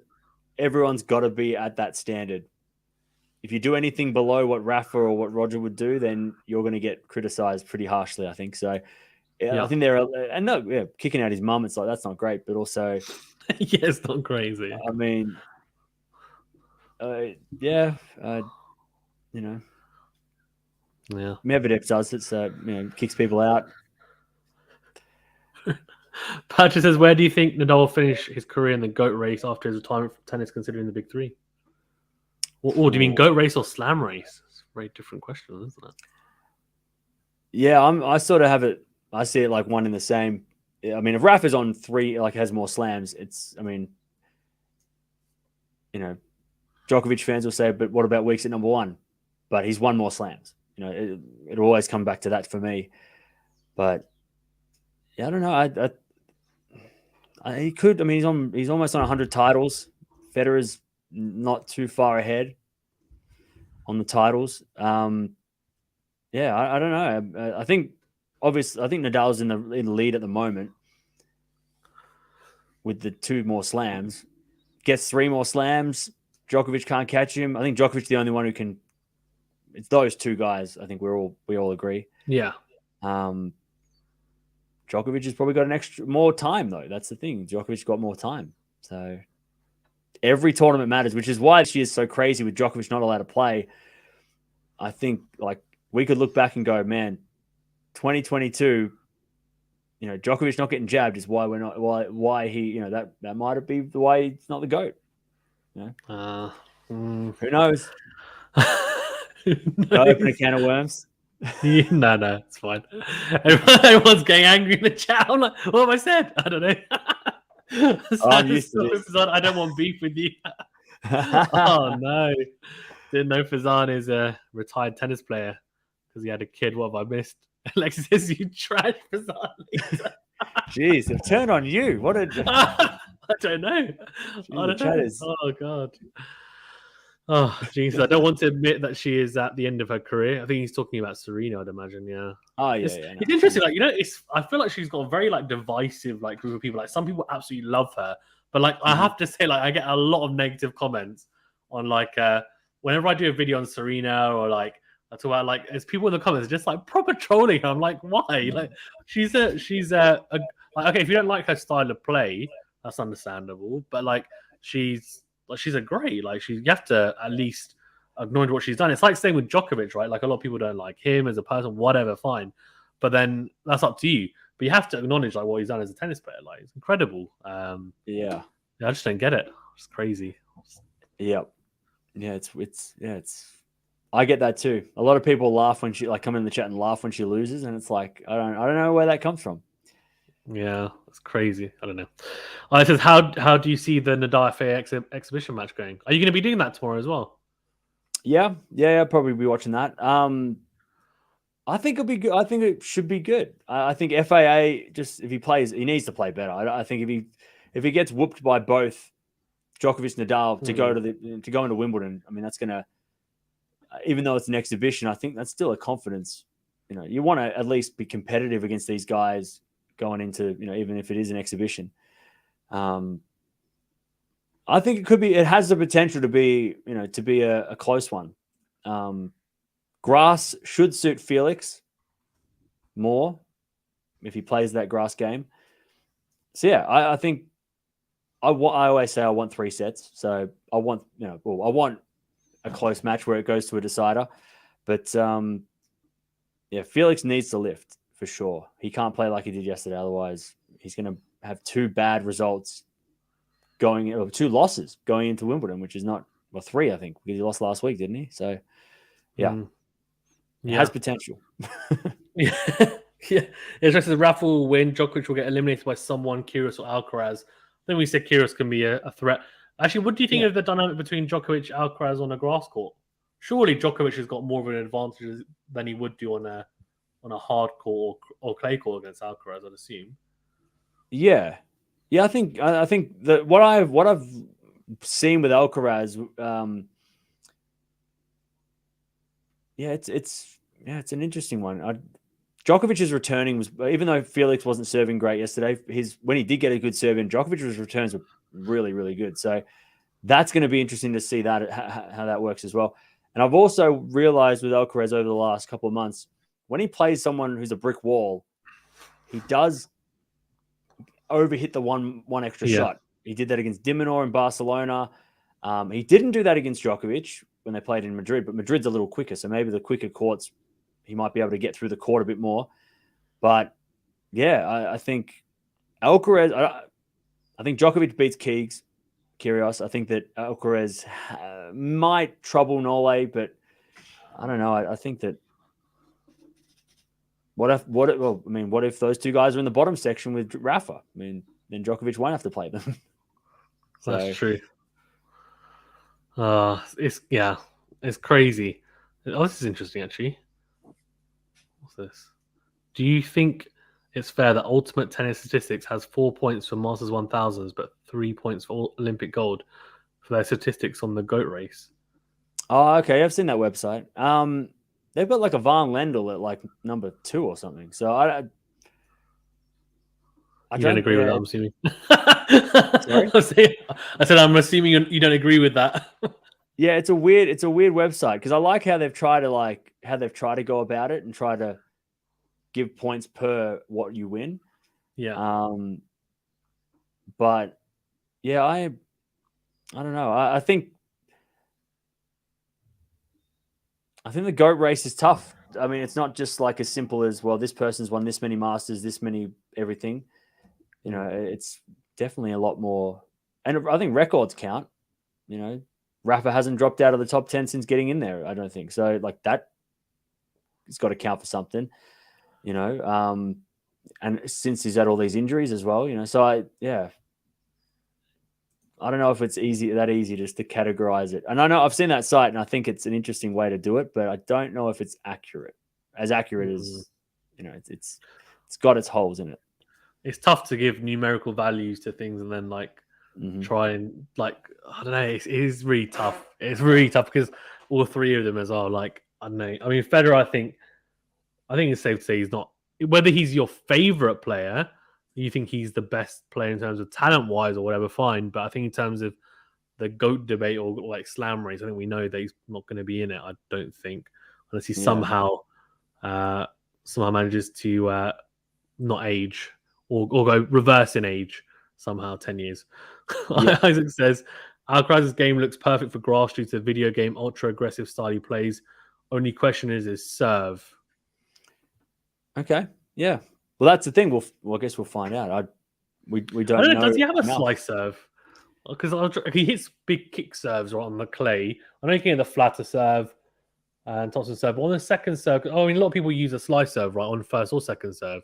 got to be at that standard. If you do anything below what Rafa or what Roger would do, then you're going to get criticized pretty harshly, I think. So, I think kicking out his mum, it's like, that's not great, but also, yeah, it's not crazy. I mean, Medvedev does it, so kicks people out. Patrick says, where do you think Nadal will finish his career in the GOAT race after his retirement from tennis, considering the big three? Or do you mean GOAT race or slam race? It's a very different question, isn't it? Yeah, I sort of have it. I see it like one in the same. I mean, if Rafa's on 3, like has more slams, it's. I mean, Djokovic fans will say, but what about weeks at number 1? But he's won more slams. It'll always come back to that for me. But yeah, I don't know. He could. I mean, he's almost on 100 titles. Federer's not too far ahead on the titles. I don't know. I think Nadal's in the lead at the moment with the 2 more slams. Gets 3 more slams. Djokovic can't catch him. I think Djokovic's the only one who can. It's those 2 guys. I think we all agree. Yeah. Djokovic has probably got more time though. That's the thing. Djokovic's got more time. So every tournament matters, which is why she is so crazy with Djokovic not allowed to play. I think like we could look back and go, man, 2022, Djokovic not getting jabbed is why we're not why he, that might have been the way he's not the GOAT. Who knows? Don't open a can of worms. No, it's fine. Everyone's getting angry in the chat. I'm like, what have I said? I don't know. I'm used to this. I don't want beef with you. Oh no. Didn't know Fazan is a retired tennis player because he had a kid. What have I missed? Alexis says you trash Fazan. Jeez, they've turned on you. What a I don't know. Oh god. Oh, Jesus. I don't want to admit that she is at the end of her career. I think he's talking about Serena, I'd imagine. Yeah. Oh, yeah. It's interesting. Like, I feel like she's got a very divisive group of people. Like, some people absolutely love her, but I have to say, I get a lot of negative comments on whenever I do a video on Serena or I talk about there's people in the comments just proper trolling her. I'm like, why? She's okay. If you don't like her style of play, that's understandable. But she's a great. You have to at least acknowledge what she's done. It's like saying with Djokovic, right? A lot of people don't like him as a person, whatever, fine. But then that's up to you. But you have to acknowledge what he's done as a tennis player. It's incredible. Yeah, I just don't get it. It's crazy. Yeah, it's. I get that too. A lot of people laugh when she come in the chat and laugh when she loses, and it's I don't know where that comes from. Yeah, it's crazy. I don't know. It says, how do you see the Nadal FA exhibition match going? Are you going to be doing that tomorrow as well? Yeah, I'll probably be watching that. I think it'll be good. I think it should be good. I think FAA, just if he plays, he needs to play better. I think if he gets whooped by both Djokovic and Nadal to go into Wimbledon, I mean that's gonna, even though it's an exhibition, I think that's still a confidence. You want to at least be competitive against these guys going into, even if it is an exhibition. I think it could be. It has the potential to be, a close one. Grass should suit Felix more if he plays that grass game. So yeah, I think I always say I want 3 sets. So I want I want a close match where it goes to a decider. But Felix needs to lift for sure. He can't play like he did yesterday. Otherwise, he's going to have 2 bad results 2 losses going into Wimbledon, which is not 3, I think, because he lost last week, didn't he? So yeah. It has potential. Yeah. It's just Rafa will win. Djokovic will get eliminated by someone, Kyrgios or Alcaraz. Then we said Kyrgios can be a threat. Actually, what do you think of the dynamic between Djokovic and Alcaraz on a grass court? Surely Djokovic has got more of an advantage than he would do on a hard court or clay court against Alcaraz, I'd assume. Yeah. I think that what I've seen with Alcaraz, it's an interesting one. Djokovic's returning was, even though Felix wasn't serving great yesterday, when he did get a good serve in, Djokovic's returns were really, really good. So that's going to be interesting to see how that works as well. And I've also realized with Alcaraz over the last couple of months, when he plays someone who's a brick wall, he does overhit the one extra shot. He did that against Dimonor in Barcelona. He didn't do that against Djokovic when they played in Madrid, but Madrid's a little quicker, so maybe the quicker courts, he might be able to get through the court a bit more. But yeah, I think Alcaraz, I think Djokovic beats Kyrgios. I think that Alcaraz might trouble Norway, but I don't know. I think that what if those 2 guys are in the bottom section with Rafa? I mean, then Djokovic won't have to play them. That's true. It's crazy. Oh, this is interesting, actually. What's this? Do you think it's fair that Ultimate Tennis Statistics has 4 points for Masters 1000s, but 3 points for Olympic gold for their statistics on the GOAT race? Oh, okay. I've seen that website. They've got like a Van Lendl at like number 2 or something. So I don't agree with that, I'm assuming. Sorry? I said I'm assuming you don't agree with that. Yeah, it's a weird website because I like how they've tried to go about it and try to give points per what you win. Yeah. But yeah, I don't know. I think the GOAT race is tough. I mean, it's not just like as simple as, well, this person's won this many Masters, this many everything. It's definitely a lot more. And I think records count. Rafa hasn't dropped out of the top 10 since getting in there, I don't think. So, like, that it's got to count for something, and since he's had all these injuries as well, so I don't know if it's that easy just to categorize it. And I know I've seen that site and I think it's an interesting way to do it, but I don't know if it's as accurate as, it's got its holes in it. It's tough to give numerical values to things and then try and I don't know. It is really tough. It's really tough because all 3 of them as well. I don't know. I mean, Federer, I think it's safe to say he's not. Whether he's your favorite player, you think he's the best player in terms of talent-wise or whatever, fine. But I think in terms of the GOAT debate or like slam race, I think we know that he's not going to be in it. I don't think, unless he somehow manages to not age or go reverse in age somehow 10 years. Yeah. Isaac says, Alcaraz's game looks perfect for grass due to the video game ultra-aggressive style he plays. Only question is his serve. Okay, yeah. Well, that's the thing. I guess we'll find out. We don't know. Does he have a slice serve? Because he hits big kick serves right on the clay. I know he can get the flatter serve and Thompson serve. But on the second serve, a lot of people use a slice serve right on first or second serve.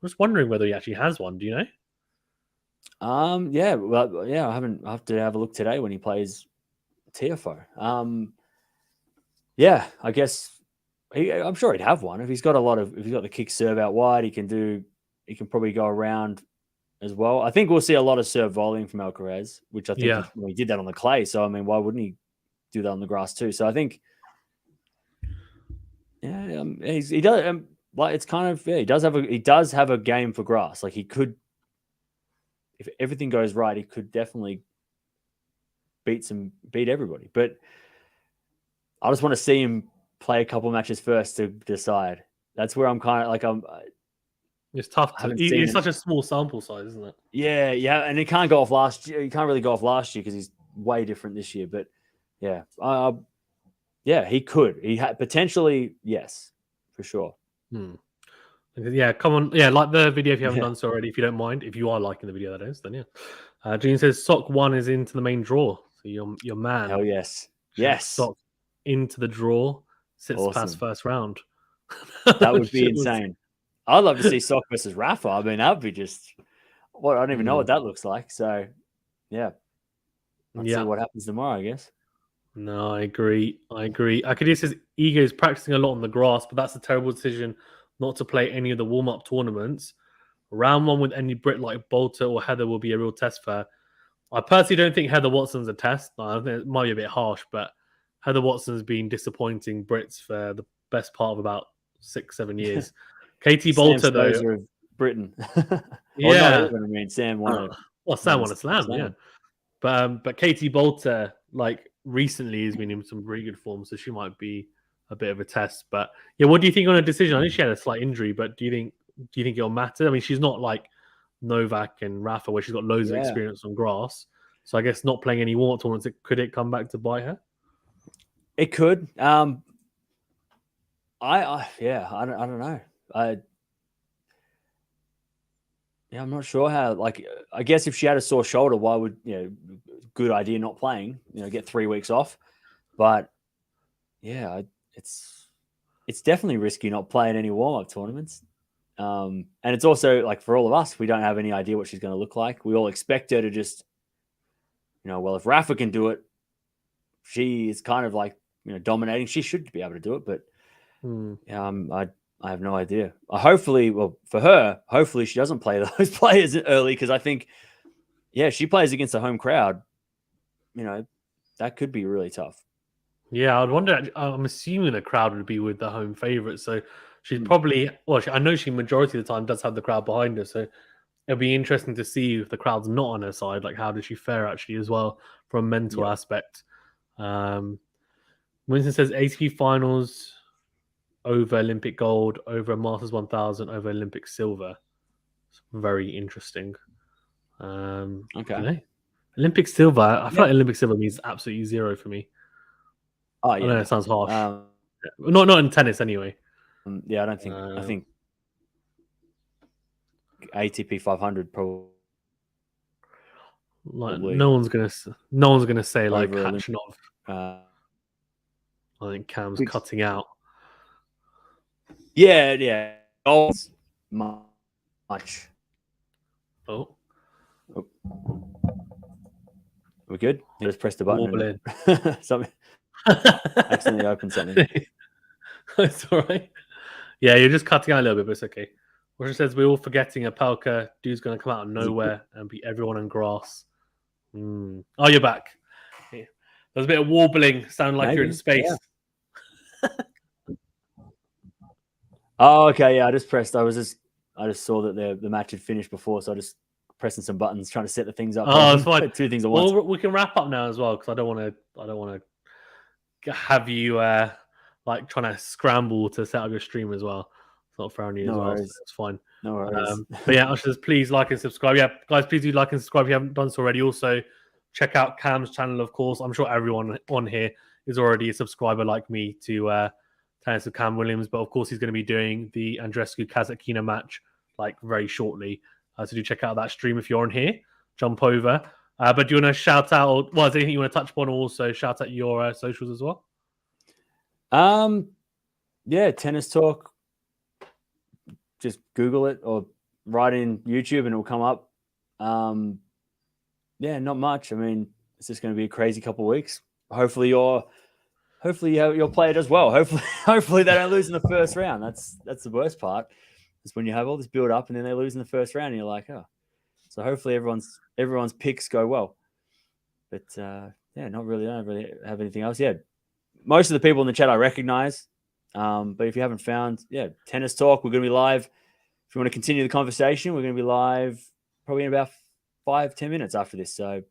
I'm just wondering whether he actually has one. Do you know? Yeah. Well, yeah. I have to have a look today when he plays TFO. yeah, I guess I'm sure he'd have one if he's got if he's got the kick serve out wide. He can probably go around as well. I think we'll see a lot of serve volume from Alcaraz, which I think he did that on the clay. So I mean, why wouldn't he do that on the grass too? So I think, yeah, he does. Like it's kind of he does have a game for grass. Like he could, if everything goes right, he could definitely beat everybody. But I just want to see him play a couple matches first to decide. That's where I'm kind of like It's tough. It's such a small sample size, isn't it? Yeah, and he can't go off last year. He can't really go off last year because he's way different this year. But yeah, yeah, he could. He had potentially, yes, for sure. Yeah, come on. Yeah, like the video if you haven't done so already, if you don't mind. If you are liking the video, that is, then yeah. Gene says Sock 1 is into the main draw. So your man. Hell yes. Yes. Sock into the draw, sits past first round. That would be insane. I'd love to see Sock versus Rafa. I mean, that would be just I don't even know what that looks like. So yeah. Let's see what happens tomorrow, I guess. No, I agree. Akadis says Ego is practicing a lot on the grass, but that's a terrible decision not to play any of the warm-up tournaments. Round 1 with any Brit like Bolter or Heather will be a real test for her. I personally don't think Heather Watson's a test. I think it might be a bit harsh, but Heather Watson's been disappointing Brits for the best part of about 6-7 years. Katie Bolter, though. Of Britain. Yeah. I mean, Sam won Sam won a slam, yeah. But Katie Bolter, like, recently has been in some very good form, so she might be a bit of a test. But yeah, what do you think on her decision? I think she had a slight injury, but do you think it'll matter? I mean, she's not like Novak and Rafa where she's got loads of experience on grass. So I guess not playing any warm-up tournaments, could it come back to bite her? It could. I don't know. I'm not sure how. Like, I guess if she had a sore shoulder, why would good idea not playing? Get 3 weeks off. But yeah, it's definitely risky not playing any warm-up tournaments. And it's also like for all of us, we don't have any idea what she's going to look like. We all expect her to just, well, if Rafa can do it, she is kind of like dominating. She should be able to do it, but I have no idea. Hopefully, for her, hopefully she doesn't play those players early because I think, she plays against a home crowd. That could be really tough. Yeah, I'd wonder. I'm assuming the crowd would be with the home favorite, so she's probably. Well, I know she majority of the time does have the crowd behind her, so it'll be interesting to see if the crowd's not on her side. Like, how does she fare actually as well from a mental aspect? Winston says ATP finals over Olympic gold, over Masters 1000, over Olympic silver. It's very interesting. Okay. Olympic silver. I feel like Olympic silver means absolutely zero for me. Oh yeah, I know that sounds harsh. Not in tennis anyway. I don't think. I think ATP 500 probably. Like no one's gonna say like Khachanov. I think Cam's cutting out. Yeah. Oh, much. Oh. We're good. You just press the button. Something. Accidentally opened something. It's all right. Yeah, you're just cutting out a little bit, but it's okay. Russia says we're all forgetting Apelka. Dude's going to come out of nowhere and beat everyone on grass. Oh, you're back. Yeah. There's a bit of warbling. Sound like you're in space. Yeah. Oh, okay. Yeah, I just saw that the match had finished before, so I just pressing some buttons, trying to set the things up. Oh, it's fine. 2 things at once. Well, we can wrap up now as well because I don't want to have you like trying to scramble to set up your stream as well. It's not fair on you as well. So it's fine. No worries. But yeah, Ushers, please like and subscribe. Yeah, guys, please do like and subscribe if you haven't done so already. Also, check out Cam's channel, of course. I'm sure everyone on here is already a subscriber like me to Tennis of Cam Williams. But of course, he's going to be doing the Andreescu Kazatkina match like very shortly. So do check out that stream if you're on here. Jump over. But do you want to shout out? Is there anything you want to touch upon? Also, shout out your socials as well. Yeah, Tennis Talk. Just Google it or write in YouTube and it'll come up. Yeah, not much. I mean, it's just going to be a crazy couple of weeks. Hopefully you're hopefully your player does well. Hopefully they don't lose in the first round. That's the worst part. Is when you have all this build up and then they lose in the first round and you're like, oh. So hopefully everyone's picks go well. But yeah, not really. I don't really have anything else. Yeah, most of the people in the chat I recognize. But if you haven't found, Tennis Talk, we're going to be live. If you want to continue the conversation, we're going to be live probably in about 5-10 minutes after this. So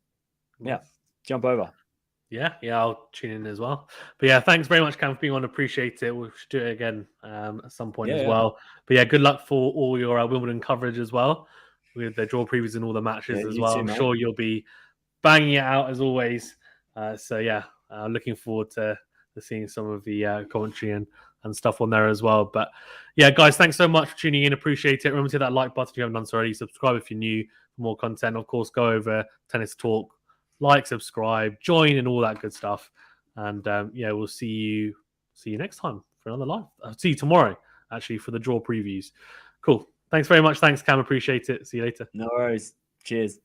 yeah, jump over. Yeah, I'll tune in as well. But yeah, thanks very much, Cam, for being on. Appreciate it. We should do it again at some point as well. But yeah, good luck for all your Wimbledon coverage as well, with the draw previews and all the matches as well. I'm sure you'll be banging it out as always. So yeah, looking forward to seeing some of the commentary and stuff on there as well. But yeah, guys, thanks so much for tuning in. Appreciate it. Remember to hit that like button if you haven't done so already. Subscribe if you're new for more content. Of course, go over Tennis Talk. Like, subscribe, join, and all that good stuff. And we'll see you next time for another live. I'll see you tomorrow, actually, for the draw previews. Cool. Thanks very much. Thanks, Cam. Appreciate it. See you later. No worries. Cheers.